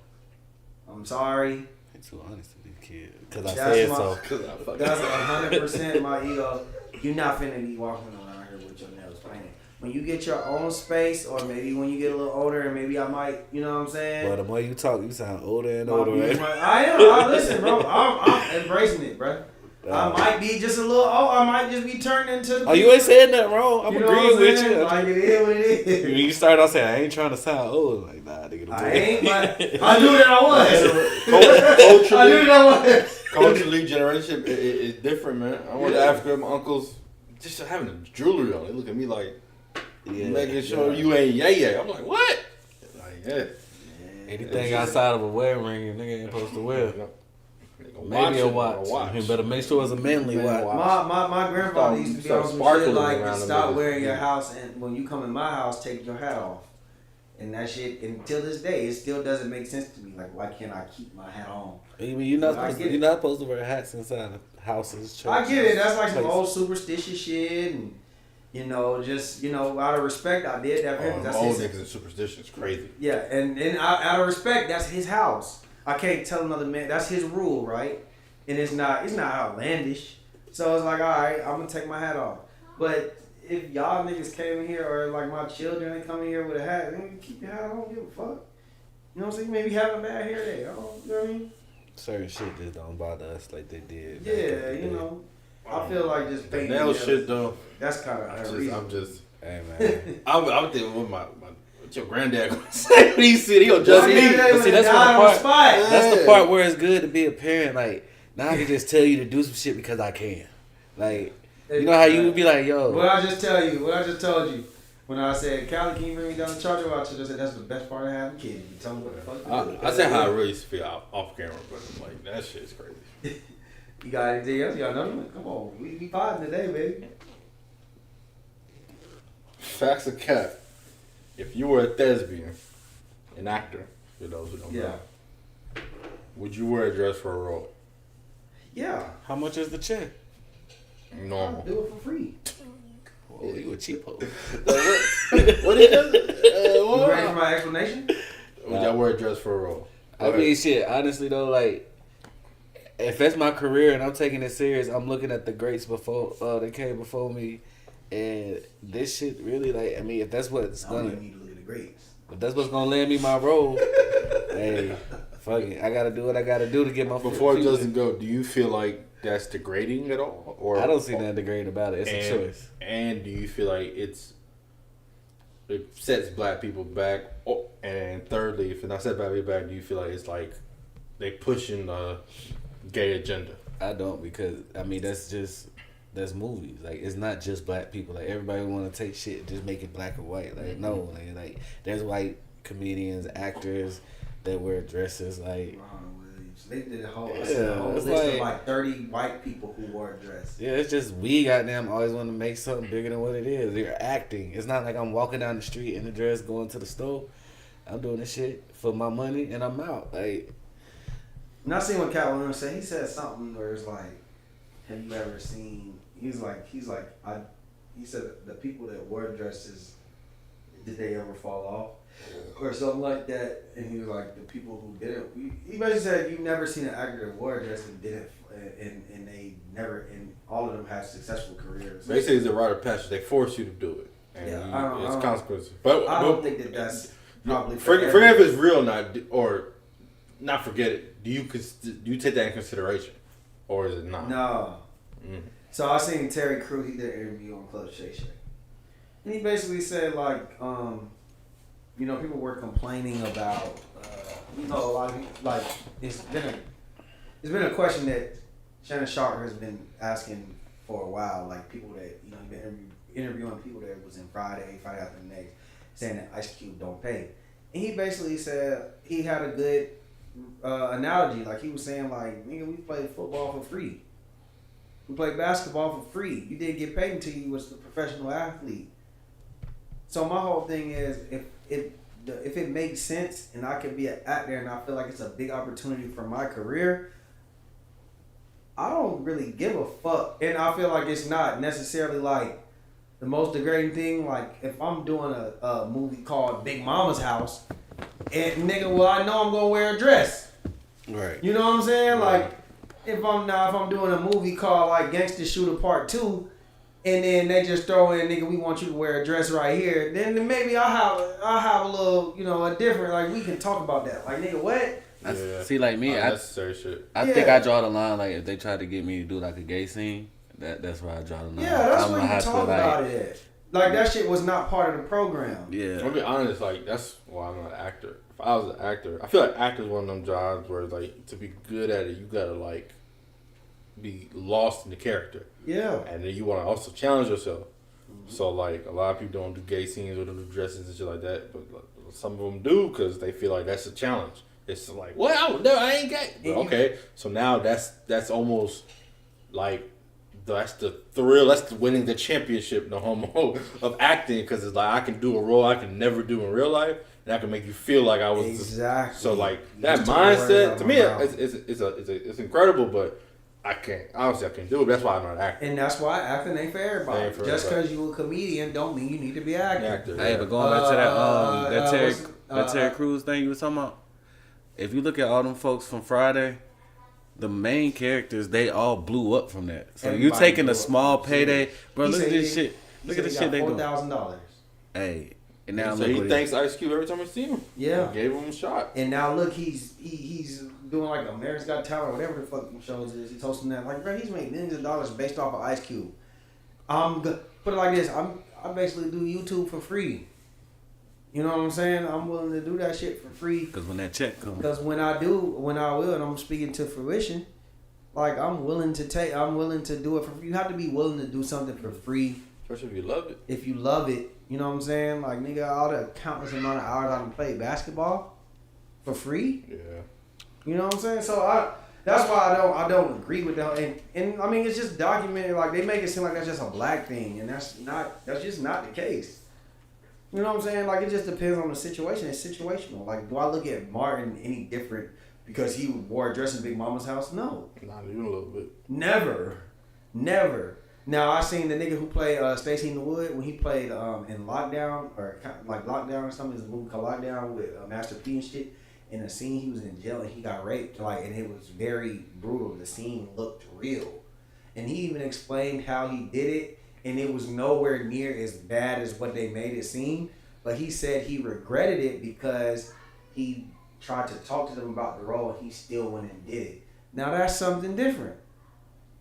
S1: I'm sorry.
S2: I'm too honest with these kids. Because I
S1: That's
S2: said
S1: my-
S2: so.
S1: That's 100% my ego. You're not finna be walking around here with your nails painted. When you get your own space, or maybe when you get a little older, and maybe I might, you know what I'm saying?
S2: But the more you talk, you sound older and older. Right?
S1: I am. Listen, bro. I'm embracing it, bro. I might be just a little. I might just be turning into.
S2: Oh, you ain't saying nothing wrong. I'm
S1: you know
S2: agreeing with you.
S1: Like it is what it is.
S2: When you start off saying, I ain't trying to sound old. Like, nah, nigga.
S1: I ain't, but I knew that I was.
S3: Culturally,
S1: I knew that I was.
S3: Culturally, generation is different, man. I went to Africa, my uncles just having a jewelry on. They look at me like, making sure you ain't yay. I'm like, what? Like, yeah.
S2: Anything outside of a wedding ring, a nigga ain't supposed to wear. Maybe a watch. You better make sure it's a manly watch.
S1: My grandfather used to be on some shit like, stop wearing your house, and when you come in my house, take your hat off. And that shit, until this day, it still doesn't make sense to me. Like, why can't I keep my hat on?
S2: I mean, you're not supposed to wear hats inside of houses. Churches.
S1: I get it. That's like some old superstitious shit, and just out of respect, I did that.
S3: Old niggas and superstition is crazy.
S1: Yeah, and out of respect, that's his house. I can't tell another man. That's his rule, right? And it's not outlandish. So it's like, all right, I'm gonna take my hat off. But if y'all niggas came in here, or like my children, they come in here with a hat, then keep your hat on. I don't give a fuck. You know what I'm saying? Maybe have a bad hair day. You know what I mean?
S2: Certain shit just don't bother us like they did.
S1: Yeah, you know. I feel like just
S3: The
S1: painting
S3: nail
S1: nails,
S3: shit though.
S1: That's kind of unreasonable.
S3: I'm just.
S2: Hey man.
S3: I'm thinking what your granddad gonna say when he see it. He gonna judge me.
S2: But see, that's
S1: on
S2: part.
S1: spot.
S2: That's the part where it's good to be a parent. Like, now I can just tell you to do some shit because I can. Like, you know how you would be like, yo.
S1: What I just told you. When I said, Callie, can you bring me down the charger watch? I said, that's the best part of having kids. You tell me what the fuck to do.
S3: I said how I really feel off camera, but I'm like, that shit is crazy.
S1: You got anything else? Y'all know? Come on. We podding today, baby.
S3: Facts or cap? If you were a thespian, an actor, for those who don't know, would you wear a dress for a role?
S1: Yeah.
S2: How much is the check?
S3: Normal.
S1: I'll do it for free.
S2: Oh, you a cheapo.
S3: What is it?
S1: You ready for my explanation?
S3: Would y'all wear a dress for a role?
S2: I mean, shit, honestly though, like, if that's my career and I'm taking it serious, I'm looking at the greats before that came before me, and this shit really, like, I mean, if that's what's gonna,
S1: need to look at the grades.
S2: if that's what's gonna land me my role, hey, fuck it, I gotta do what I gotta do to get my.
S3: Before it doesn't go, do you feel like that's degrading at all? Or
S2: I don't see nothing degrading about it. It's a choice.
S3: And do you feel like it sets black people back? And thirdly, if it not set black people back, do you feel like it's like they pushing the gay agenda?
S2: I don't, because I mean that's movies. Like, it's not just black people. Like, everybody want to take shit and just make it black or white. Like, no, like there's white comedians, actors that wear dresses. Like,
S1: they did a whole
S2: it's
S1: list
S2: like,
S1: of like 30 white people who wore a dress.
S2: yeah, it's just we goddamn always want to make something bigger than what it is. You're acting. It's not like I'm walking down the street in a dress going to the store. I'm doing this shit for my money and I'm out. Like,
S1: And I seen what Cat Williams said. He said something where it's like, have you ever seen? He said the people that wore dresses, did they ever fall off? Or something like that, and he was like, the people who didn't. He basically said, you've never seen an actor that wore a dress and didn't, and they never, and all of them have successful careers.
S3: Basically, it's a rite of passage. They force you to do it, and
S1: Yeah,
S3: it's consequences. But
S1: I don't think that's probably
S3: forget if it's real or not, or not. Forget it. Do you take that in consideration, or is it not?
S1: No. So I seen Terry Crews. He did an interview on Club Shay Shay, and he basically said like, people were complaining about, a lot of people, like, it's been a question that Shannon Sharp has been asking for a while, like people that you know been interviewing people that was in Friday after the next, saying that Ice Cube don't pay, and he basically said he had a good analogy. Like he was saying, like nigga, we played football for free, we played basketball for free. You didn't get paid until you was the professional athlete. So my whole thing is if it makes sense and I can be an actor and I feel like it's a big opportunity for my career, I don't really give a fuck. And I feel like it's not necessarily like the most degrading thing. Like if I'm doing a movie called Big Mama's House, and nigga, well I know I'm gonna wear a dress.
S2: Right.
S1: You know what I'm saying? Like if I'm doing a movie called like Gangsta Shooter Part 2, and then they just throw in, nigga, we want you to wear a dress right here, then maybe I'll have a little, you know, a different, like we can talk about that. Like nigga, what?
S3: Yeah.
S2: See, like me,
S3: unnecessary shit.
S2: I think I draw the line. Like if they try to get me to do like a gay scene, that's where I draw the line.
S1: Yeah, that's
S2: I'm
S1: where you talk about it. Like that shit was not part of the program.
S2: Yeah.
S3: I'll be honest, like that's why I'm not an actor. If I was an actor, I feel like actor's one of them jobs where like to be good at it, you gotta like be lost in the character.
S1: Yeah.
S3: And then you want to also challenge yourself. Mm-hmm. So like a lot of people don't do gay scenes or don't do dresses and shit like that, but like, some of them do because they feel like that's a challenge. It's like, well, no, I ain't gay. But, okay, so now that's almost like that's the thrill. That's the winning the championship, no homo, of acting because it's like I can do a role I can never do in real life, and I can make you feel like I was
S1: exactly.
S3: So like that mindset to me, it's incredible, but. I can't do it. That's why I'm not an actor.
S1: And that's why acting ain't for everybody. Just because you a comedian don't mean you need to be an actor.
S2: Hey, but going back to that Terry Crews thing you was talking about, if you look at all them folks from Friday, the main characters, they all blew up from that. So you taking a small payday, bro. Look at this shit. Look at the shit they do.
S1: $4,000.
S2: Hey, and now
S3: so he thanks Ice Cube every time I see him.
S1: Yeah,
S3: he gave him a shot.
S1: And now look, he's doing like America's Got Talent, whatever the fuck shows is. He's hosting that. Like, bro, he's making millions of dollars based off of Ice Cube. Put it like this: I basically do YouTube for free. You know what I'm saying? I'm willing to do that shit for free.
S2: Because when that check comes.
S1: Because when I will, and I'm speaking to fruition, like I'm willing to do it for free. You have to be willing to do something for free.
S3: Especially if you love it.
S1: If you love it, you know what I'm saying? Like, nigga, all the countless amount of hours I done played basketball for free.
S3: Yeah.
S1: You know what I'm saying? So that's why I don't agree with that. And I mean, it's just documented. Like they make it seem like that's just a black thing, and that's just not the case. You know what I'm saying? Like it just depends on the situation. It's situational. Like, do I look at Martin any different because he wore a dress in Big Mama's house? No.
S3: Not even a little bit.
S1: Never. Now I seen the nigga who played Stacey in the Wood when he played in Lockdown or like Lockdown or something. There's a movie called Lockdown with Master P and shit. In a scene, he was in jail and he got raped. Like, and it was very brutal. The scene looked real, and he even explained how he did it, and it was nowhere near as bad as what they made it seem. But he said he regretted it because he tried to talk to them about the role and he still went and did it. Now that's something different.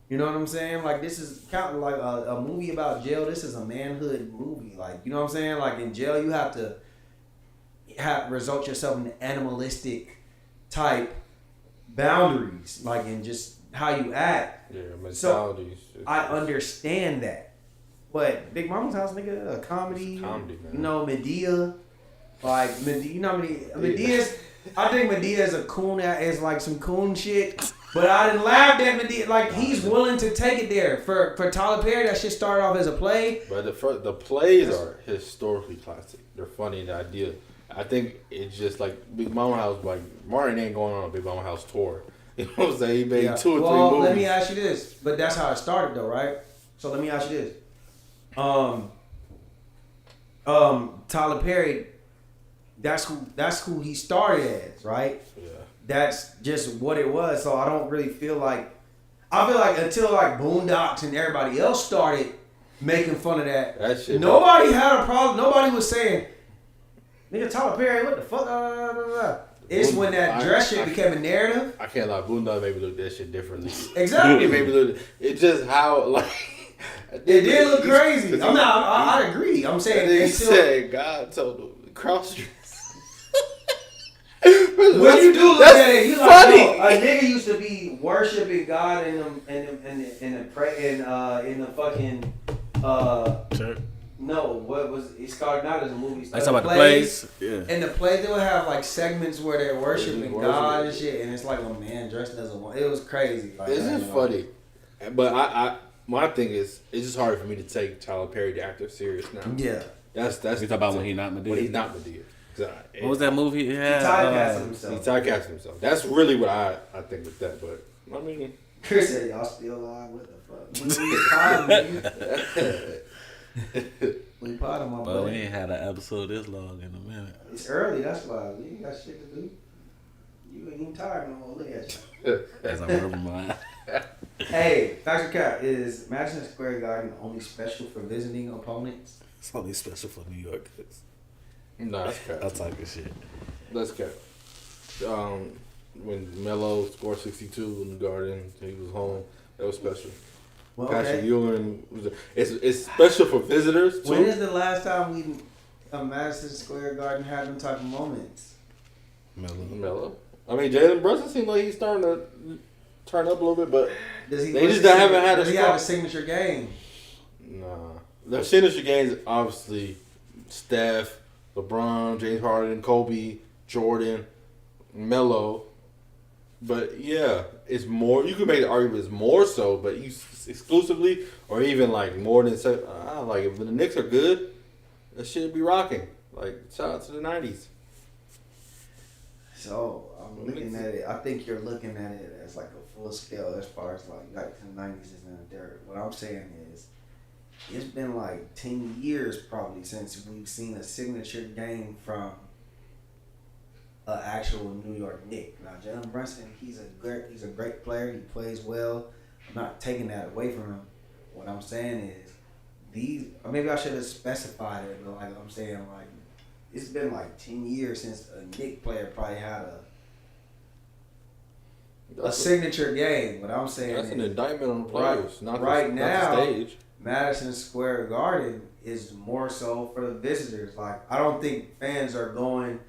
S1: You know what I'm saying? Like, this is kind of like a movie about jail. This is a manhood movie. Like, you know what I'm saying? Like, in jail, you have to result yourself in animalistic type boundaries. Like, in just how you act.
S3: Yeah,
S1: mentalities. So, I understand that. But Big Mama's House, nigga, a comedy.
S3: It's comedy, man.
S1: You know, Medea. Like, Medea, you know how many... Medea's... I think Medea is a coon, is like some coon shit. But I didn't laugh at Medea. Like, he's willing to take it there. For Tyler Perry, that shit started off as a play.
S3: But the plays are historically classic. They're funny, the idea. I think it's just like Big Mama House, like, Martin ain't going on a Big Mama House tour. You know what I'm saying? He made 2 or 3 movies.
S1: Well, let me ask you this. But that's how it started, though, right? So let me ask you this. Tyler Perry, that's who he started as, right?
S3: Yeah.
S1: That's just what it was. So I don't really feel like until like Boondocks and everybody else started making fun of that shit, nobody had a problem. Nobody was saying, nigga, Tyler Perry, what the fuck? It's when that dress shit became a narrative.
S3: I can't lie, Boondocks made me look at that shit differently.
S1: Exactly.
S3: It made me look. It's just how like.
S1: It did look crazy. I agree. I'm saying
S3: they said God told him cross dress.
S1: When you do look
S3: That's
S1: at it, you
S3: funny.
S1: like, a nigga used to be worshiping God in the fucking
S2: Church.
S1: no, what was it's called not as a movie. It's
S2: Like talking about the plays. Yeah.
S1: And the plays they would have like segments where they're worshiping
S3: worshiping.
S1: God and shit, and it's like a man dressed as a woman. It was crazy. Like,
S3: This is funny, but I my thing is it's just hard for me to take Tyler Perry the actor serious now.
S1: Yeah.
S3: That's
S2: We talk about when he not Madea.
S3: when he's not Madea.
S2: What was that movie he had?
S1: Typecast himself.
S3: He typecast himself. That's really what I think with that. But I mean,
S1: Chris said, "Y'all still alive? What the fuck? We pot him, we pot him, my
S2: Well, we
S1: boy.
S2: ain't had an episode this long in a minute.
S1: It's early. That's why we ain't got shit to do. You ain't even tired no more. Look at you."
S2: As I'm over mine.
S1: Hey, Factor Cap, is Madison Square Garden only special for visiting opponents?
S2: It's only special for New Yorkers.
S3: no, that's cap.
S2: That type of shit.
S3: That's cap. When Melo scored 62 in the Garden, he was home. That was special.
S1: Well,
S3: Patrick
S1: okay.
S3: Ewing was. It's special for visitors too.
S1: When is the last time Madison Square Garden had them type of moments?
S3: Melo. I mean, Jalen Brunson seemed like he's starting to turn up a little bit, but
S1: Does he?
S3: They just haven't had a
S1: Does he have a
S3: strong-
S1: signature game?
S3: nah. Their signature games obviously Steph, LeBron, James Harden, Kobe, Jordan, Melo. But yeah, it's more. You could make the argument it's more so, but you exclusively or even like more than like if the Knicks are good, that shit be rocking. Like shout out to the '90s.
S1: So I'm looking at it. I think you're looking at it as like a full scale as far as like the '90s is not there. What I'm saying is, it's been like 10 years probably since we've seen a signature game from an actual New York Knick. Now Jalen Brunson, he's a great player. He plays well. I'm not taking that away from him. What I'm saying is or maybe I should have specified it, but like I'm saying like. It's been like 10 years since a Knick player probably had a signature game. What I'm saying
S3: That's
S1: is,
S3: an indictment on the players, not
S1: right
S3: the,
S1: now,
S3: not the stage.
S1: Madison Square Garden is more so for the visitors. Like, I don't think fans are going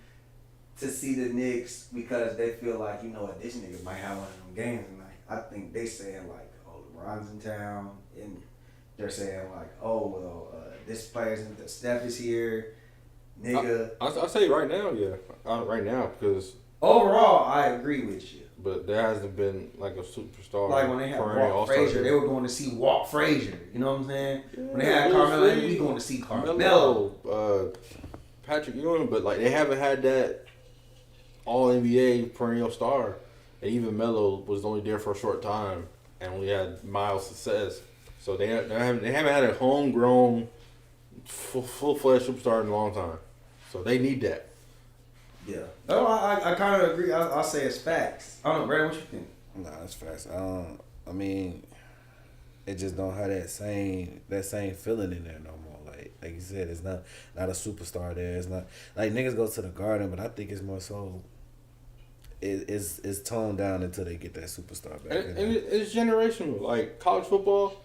S1: to see the Knicks because they feel like, you know what, this nigga might have one of them games tonight. I think they saying like, oh, LeBron's in town, and they're saying like, oh, well, this player's in the Steph is here. Nigga.
S3: I'll say right now, yeah. Right now, because...
S1: Overall, I agree with you.
S3: But there hasn't been, like, a superstar.
S1: Like, when they had
S3: perennial
S1: Walt
S3: all-star
S1: Frazier,
S3: game.
S1: they were going to see Walt Frazier. You know what I'm saying?
S3: Yeah,
S1: When they had
S3: Will
S1: Carmelo,
S3: Freed,
S1: we going to see Carmelo.
S3: Melo, Patrick Ewing, but, like, they haven't had that all-NBA perennial star. And even Melo was only there for a short time and only had mild success. So they haven't had a homegrown, full-fledged superstar in a long time. So they need that.
S1: Yeah. No, I kind of agree. I'll say it's facts. I don't know, Brandon, what you think?
S6: Nah, that's facts. I mean, it just don't have that same feeling in there no more. Like you said, it's not a superstar there. It's not like niggas go to the Garden, but I think it's more so. It's toned down until they get that superstar back.
S3: And it's generational. Like college football,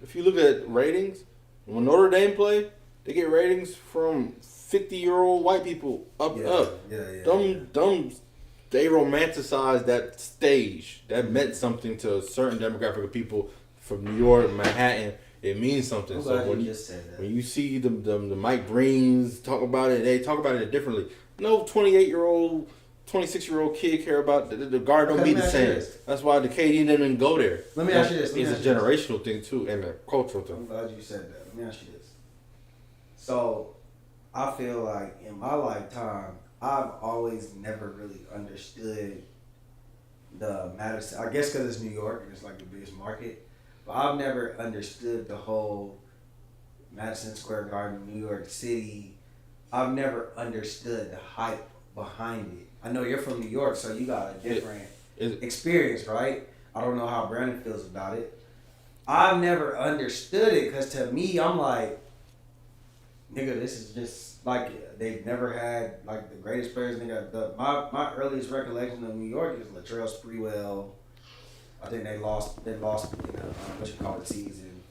S3: if you look at ratings, when Notre Dame play, they get ratings from 50-year-old white people up. Dumb. They romanticize that stage. That meant something to a certain demographic of people from New York, Manhattan. It means something.
S1: I'm
S3: So
S1: glad
S3: when
S1: you
S3: you
S1: just said that.
S3: when you see the Mike Breens talk about it, they talk about it differently. No 28-year-old, 26-year-old kid care about the Garden. Don't
S1: Okay,
S3: be the
S1: let me ask you
S3: same.
S1: this.
S3: That's why the KD didn't go there.
S1: Let me ask you this.
S3: It's a generational thing too, and a cultural
S1: I'm
S3: thing.
S1: glad you said that. Let me ask you this. So, I feel like in my lifetime, I've always never really understood the Madison. I guess because it's New York and it's like the biggest market, but I've never understood the whole Madison Square Garden, New York City. I've never understood the hype behind it. I know you're from New York, so you got a different experience, right? I don't know how Brandon feels about it. I've never understood it because to me, I'm like, nigga, this is just like they've never had like the greatest players. Nigga, my earliest recollection of New York is Latrell Sprewell. I think they lost in the season,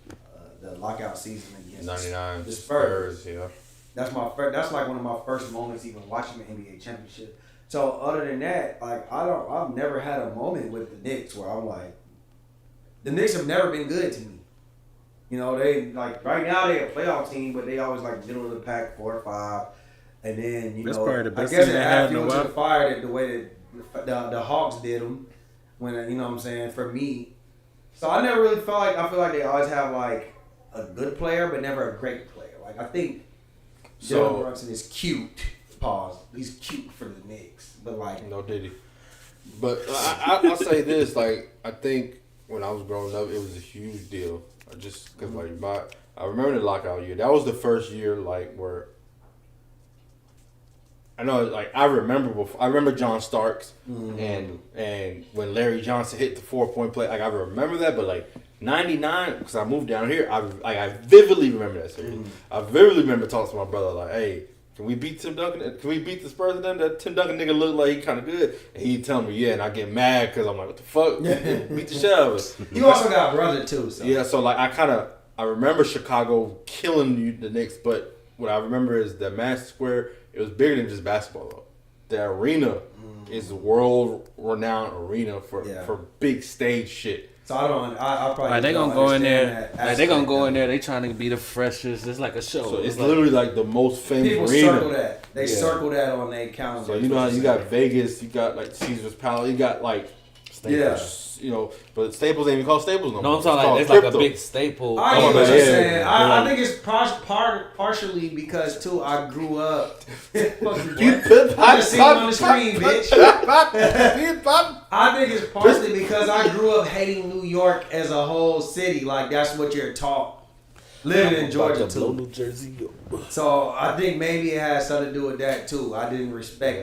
S1: the lockout season against
S3: 99
S1: the Spurs.
S3: Yeah.
S1: That's like one of my first moments even watching the NBA championship. So other than that, like I've never had a moment with the Knicks where I'm like, the Knicks have never been good to me. You know, they like right now they're a playoff team, but they always like middle of the pack, 4 or 5, and then
S2: That's probably the best
S1: I guess
S2: team
S1: it
S2: they
S1: had
S2: had in a
S1: fuel to
S2: while.
S1: the fire that the way that the Hawks did them when you know what I'm saying for me. So I never really felt like I feel like they always have like a good player, but never a great player. Like I think Jalen Brunson is cute. Pause. He's cute for the Knicks, but like
S3: No Diddy. But I'll say this, like, I think when I was growing up, it was a huge deal. Just because, like, I remember the lockout year. That was the first year, like, where I know, like, I remember John Starks and when Larry Johnson hit the 4-point play. Like, I remember that, but, like, 99, because I moved down here, I vividly remember that series. I vividly remember talking to my brother, like, hey, can we beat Tim Duncan? Can we beat the Spurs and them? That Tim Duncan nigga look like he kind of good. And he'd tell me, yeah, and I get mad because I'm like, what the fuck? Beat the shit out of us.
S1: you also got a brother too. So.
S3: Yeah, so like I remember Chicago killing the Knicks, but what I remember is the Madison Square, it was bigger than just basketball though. The arena is a world renowned arena for big stage shit.
S1: So I probably
S2: Like they
S1: don't
S2: gonna go in there.
S1: understand
S2: Like
S1: that
S2: they gonna
S1: aspect
S2: go
S1: of
S2: in
S1: it.
S2: there. They trying to be the freshest. It's like a show.
S3: So it's
S2: like,
S3: literally like the most famous
S1: People
S3: arena.
S1: circle that. They circle that on their calendar.
S3: So you know how you got Vegas, you got like Caesar's Palace, you got like Staples, you know, but Staples ain't even called Staples no more.
S2: no, I'm talking like it's
S3: called
S2: like a
S3: Crypto.
S2: big staple.
S1: I get what
S3: yeah,
S1: you're saying.
S3: yeah.
S1: I think it's partially because too I grew up.
S3: You
S1: I just seen him on the screen, bitch. I think it's partially because I grew up hating New York as a whole city. Like that's what you're taught. Living in Georgia too.
S6: New Jersey.
S1: So I think maybe it has something to do with that too. I didn't respect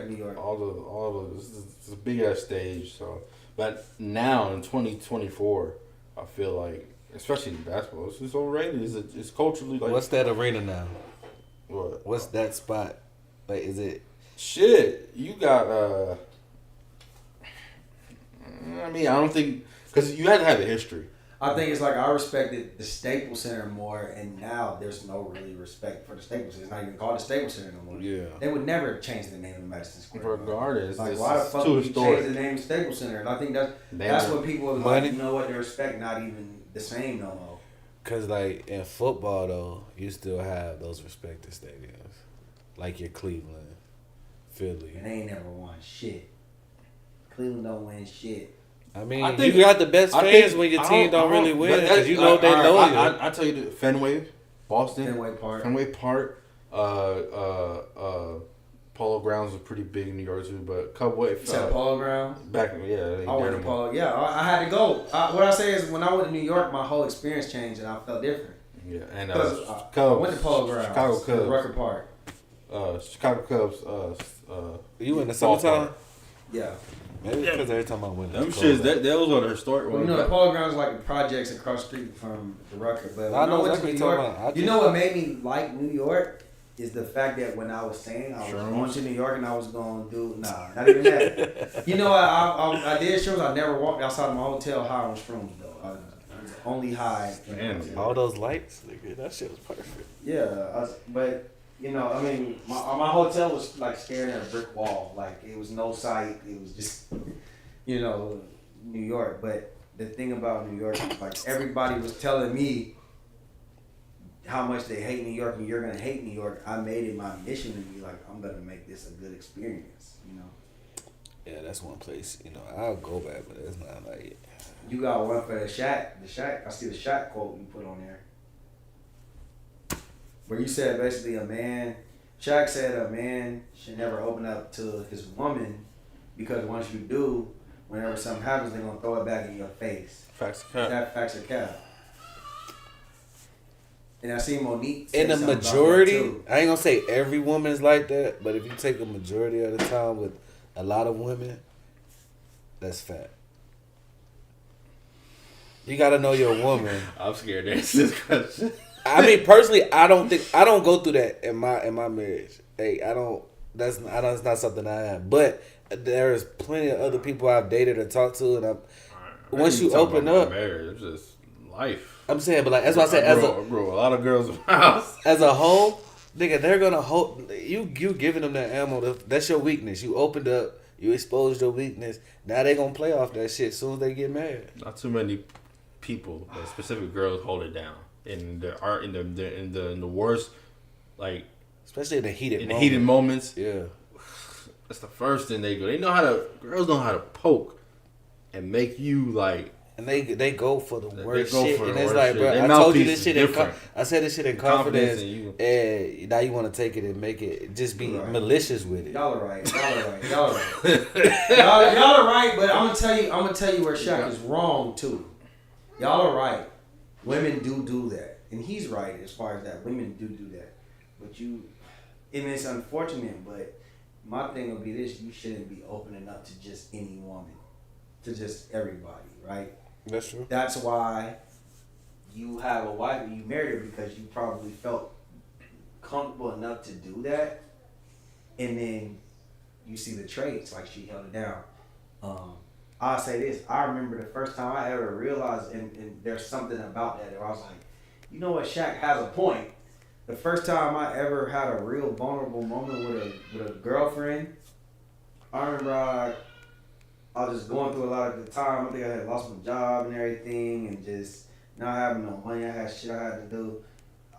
S1: New York.
S3: All of it's a big ass stage. So, but now in 2024, I feel like, especially in basketball, it's overrated. It's culturally like.
S2: What's that arena now?
S3: What?
S6: What's that spot? Like, is it?
S3: Shit, you got. I mean, I don't think because you had to have a history.
S1: I think it's like I respected the Staples Center more, and now there's no really respect for the Staples Center. It's not even called the Staples Center no more.
S3: Yeah.
S1: They would never change the name of Madison Square
S3: Regardless,
S1: Like,
S3: it's
S1: why the fuck
S3: too
S1: would you
S3: historic.
S1: change the name Staples Center? And I think that's what people are like, you know what, they respect not even the same no more.
S6: Cause like in football though, you still have those respected stadiums, like your Cleveland, Philly.
S1: And they ain't never won shit. Cleveland don't win shit.
S6: I mean,
S2: I think you got the best fans when your team don't really win because you know they know you.
S3: I tell you, Fenway, Boston,
S1: Fenway Park.
S3: Polo Grounds was pretty big in New York too, but Cubway.
S1: Polo Grounds?
S3: Back,
S1: I went to Polo. Yeah, I had to go. What I say is, when I went to New York, my whole experience changed and I felt different.
S3: Yeah, and
S1: Cubs, I went to Polo Grounds,
S3: Chicago Cubs,
S1: Rucker Park.
S3: Chicago Cubs.
S6: You in the summertime?
S1: Yeah.
S6: Maybe because every time I went,
S3: them shits. That was one of the historic
S1: Well,
S3: ones.
S1: you know, the Polo Grounds is like the projects across the street from the Rucker. But when
S6: I know
S1: I went to
S6: exactly
S1: New York,
S6: about.
S1: you know what made me like New York is the fact that when I was saying I was
S3: Shrooms.
S1: going to New York and I was going to do not even that. You know, I did shrooms. I never walked outside of my hotel high on shrooms though. I was only high.
S6: All those lights, nigga, that shit was perfect.
S1: Yeah, but you know, I mean, my hotel was like staring at a brick wall. Like it was no sight. It was just, you know, New York. But the thing about New York is like everybody was telling me how much they hate New York and you're gonna hate New York. I made it my mission to be like, I'm gonna make this a good experience. You know.
S6: Yeah, that's one place. You know, I'll go back, but it's not like.
S1: You got one for the Shaq. The Shaq. I see the Shaq quote you put on there. Where you said basically Shaq said a man should never open up to his woman because once you do, whenever something happens, they're going to throw it back in your face.
S3: Facts.
S1: Facts are cap. And I see Monique
S6: In the
S1: say something about that
S6: majority,
S1: too.
S6: I ain't gonna say every woman is like that, but if you take a majority of the time with a lot of women, that's fat. You gotta know your woman.
S3: I'm scared to answer this question.
S6: I mean, personally, I don't go through that in my marriage. Hey, I don't. That's not something I have. But there's plenty of other people I've dated or talked to, and once you open up,
S3: marriage, it's just life.
S6: I'm saying, but like that's why I said
S3: I grew a lot of girls in my house.
S6: as a whole, Nigga, they're gonna hold you. You giving them that ammo. That's your weakness. You opened up. You exposed your weakness. Now they gonna play off that shit as soon as they get mad.
S3: Not too many people, specific girls, hold it down in the art in the worst, like
S6: Especially in the
S3: heated moments.
S6: Yeah,
S3: That's the first thing they go. Girls know how to poke and make you like.
S6: and they go for the worst
S3: go
S6: shit.
S3: for
S6: And
S3: the
S6: it's
S3: worst
S6: like,
S3: shit.
S6: bro,
S3: Their
S6: I told you
S3: mouthpiece
S6: this
S3: is
S6: shit.
S3: different.
S6: I said this shit in
S3: Confidence
S6: confidence,
S3: in you.
S6: and now you want to take it and make it just be malicious with it.
S1: Y'all are right. Y'all are right. Y'all are right. y'all are right. But I'm gonna tell you where Shaq is wrong too. Y'all are right. Women do that, and he's right as far as that. Women do that, but and it's unfortunate. But my thing would be this: you shouldn't be opening up to just any woman, to just everybody, right?
S6: That's true.
S1: That's why you have a wife and you married her, because you probably felt comfortable enough to do that, and then you see the traits, like she held it down. I'll say this: I remember the first time I ever realized, and there's something about that where I was like, you know what, Shaq has a point. The first time I ever had a real vulnerable moment with a girlfriend, I remember I was just going through a lot at the time. I think I had lost my job and everything, and just not having no money. I had shit I had to do.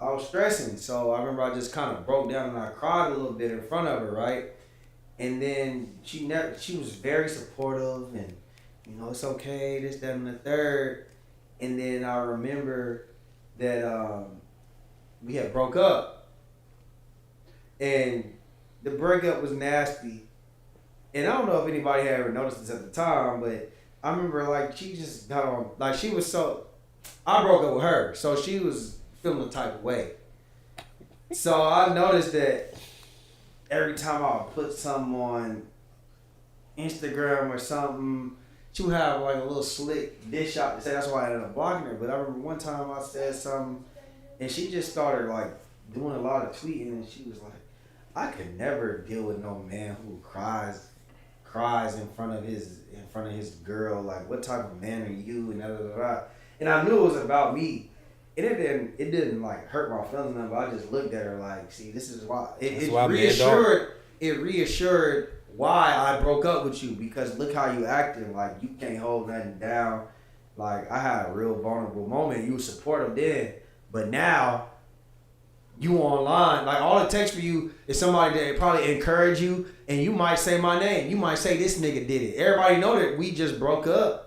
S1: I was stressing, so I remember I just kind of broke down and I cried a little bit in front of her, right? And then she was very supportive, and it's okay, this, that, and the third. And then I remember that we had broke up, and the breakup was nasty. And I don't know if anybody had ever noticed this at the time, but I remember like she just got on, like she was so, I broke up with her, so she was feeling the type of way. So I noticed that every time I would put something on Instagram or something, she would have like a little slick dish out to say. That's why I ended up blocking her. But I remember one time I said something, and she just started like doing a lot of tweeting, and she was like, I could never deal with no man who cries in front of his girl. Like, what type of man are you? And da, da, da, da. And I knew it was about me. And it didn't like hurt my feelings, but I just looked at her like, see, this is why. It reassured why I broke up with you, because look how you acting. Like, you can't hold nothing down. Like, I had a real vulnerable moment. You were supportive then, but now you online. Like, all it takes for you is somebody that probably encourage you, and you might say my name. You might say this nigga did it. Everybody know that we just broke up.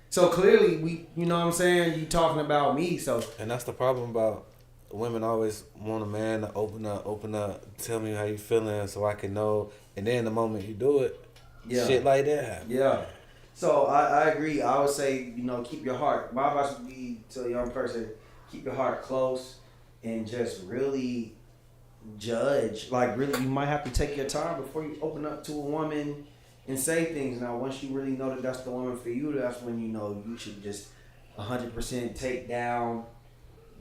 S1: So clearly we, you know what I'm saying? You talking about me. So,
S6: and that's the problem about women always want a man to open up, tell me how you feeling so I can know. And then the moment you do it, shit like that happens.
S1: Yeah. So I agree. I would say, keep your heart. My advice would be to a young person, keep your heart close and just really judge. Like, really, you might have to take your time before you open up to a woman and say things. Now, once you really know that that's the woman for you, that's when you should just 100% take down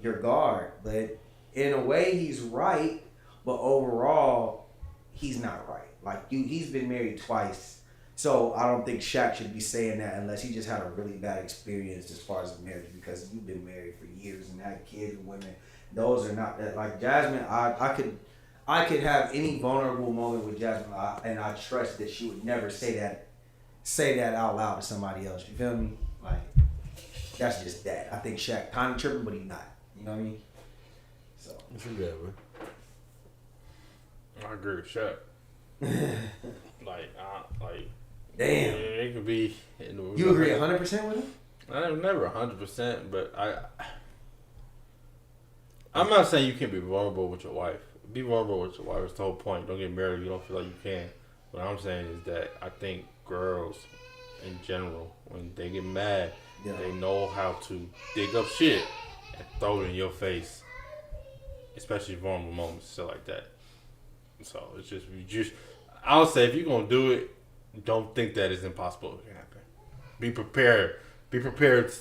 S1: your guard. But in a way, he's right, but overall, he's not right. Like, he's been married twice, so I don't think Shaq should be saying that unless he just had a really bad experience as far as marriage, because you've been married for years and had kids with women. Those are not that. Like Jasmine, I could have any vulnerable moment with Jasmine, and I trust that she would never say that out loud to somebody else. You feel me? Like, that's just that. I think Shaq kind of tripping, but he's not. You know what I mean? So.
S6: What you got, bro?
S3: I agree with Shaq.
S1: Damn.
S3: It could be.
S1: You agree 100% with him?
S3: I'm never 100%, but I'm not saying you can't be vulnerable with your wife. Be vulnerable with your wife. It's the whole point. Don't get married if you don't feel like you can. What I'm saying is that I think girls, in general, when they get mad, they know how to dig up shit and throw it in your face, especially vulnerable moments, stuff like that. So it's just, I'll say if you're gonna do it, don't think that it's impossible to happen. Be prepared. Be prepared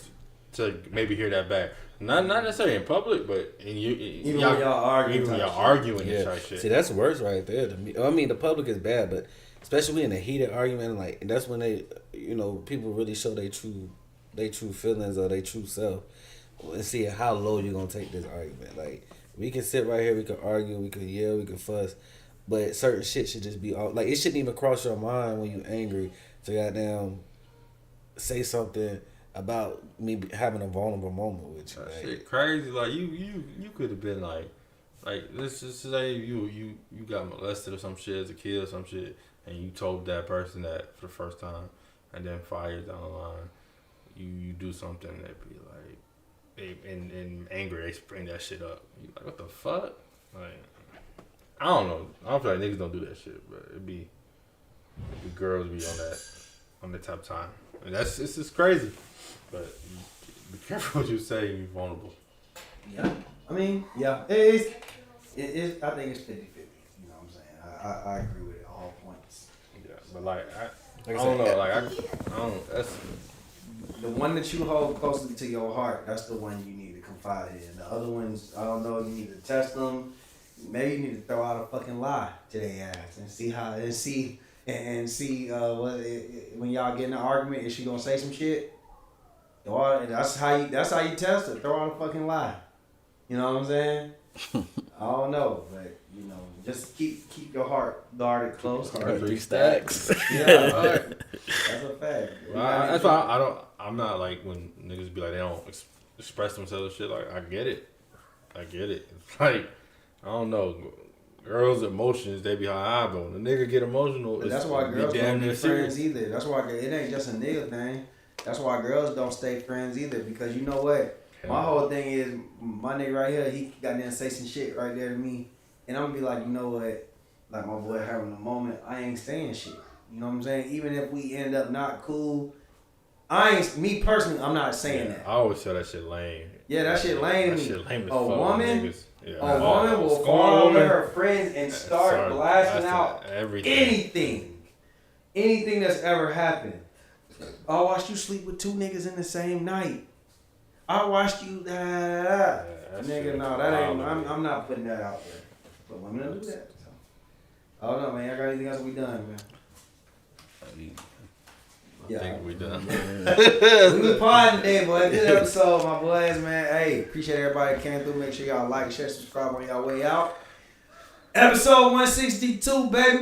S3: to maybe hear that back. Not necessarily in public, but
S1: even when y'all arguing
S3: and type shit.
S6: See, that's worse right there to me. I mean, the public is bad, but especially in a heated argument, like that's when they, people really show their true feelings or their true self, and see how low you're gonna take this argument. Like, We can sit right here, we can argue, we can yell, we can fuss, but certain shit should just be all like it shouldn't even cross your mind when you angry to goddamn say something about me having a vulnerable moment with you.
S3: That
S6: Like,
S3: shit crazy. Like you could have been like let's just say you got molested or some shit as a kid or some shit, and you told that person that for the first time, and then 5 years down the line, you do something that be like, in anger they bring that shit up. You like, what the fuck? Like, I don't know. I don't feel like niggas don't do that shit, but it'd be girls be on that type of time, and it's just crazy. But be careful what you say. You're vulnerable.
S1: Yeah. I mean, yeah. It is. I think it's 50-50. You know what I'm saying? I agree with it all points.
S3: Yeah, but like I don't know. Like I don't. That's
S1: the one that you hold closely to your heart. That's the one you need to confide in. The other ones, I don't know. You need to test them. Maybe you need to throw out a fucking lie to their ass and see how when y'all get in an argument, is she gonna say some shit? That's how you test it. Throw out a fucking lie. You know what I'm saying? I don't know, but you know, just keep your heart guarded close.
S2: 3 stacks.
S1: Yeah, that's a fact.
S3: that's why I'm not like when niggas be like they don't express themselves and shit. Like I get it. It's like I don't know. Girls' emotions, they be high, but when a nigga get emotional,
S1: but that's why girls don't be friends either. That's why it ain't just a nigga thing. That's why girls don't stay friends either, because you know what? My whole thing is, my nigga right here, he got there and say some shit right there to me, and I'm gonna be like, you know what? Like my boy having a moment, I ain't saying shit. You know what I'm saying? Even if we end up not cool, me personally, I'm not saying that.
S3: I always tell that shit lame.
S1: Yeah, that shit lame to me.
S3: Shit lame as
S1: A
S3: fuck,
S1: woman,
S3: niggas. Yeah,
S1: a woman will fall over her friends and start blasting out
S3: everything.
S1: Anything that's ever happened. I watched you sleep with 2 niggas in the same night. I watched you. Nigga, no, that ain't. I'm not putting that out there. But women do that. So. I don't know, man. I got anything else we done, man?
S3: I think we done.
S1: We was podding today, boy. Good episode, my boys, man. Hey, appreciate everybody that came through. Make sure y'all like, share, subscribe on y'all way out. Episode 162, baby.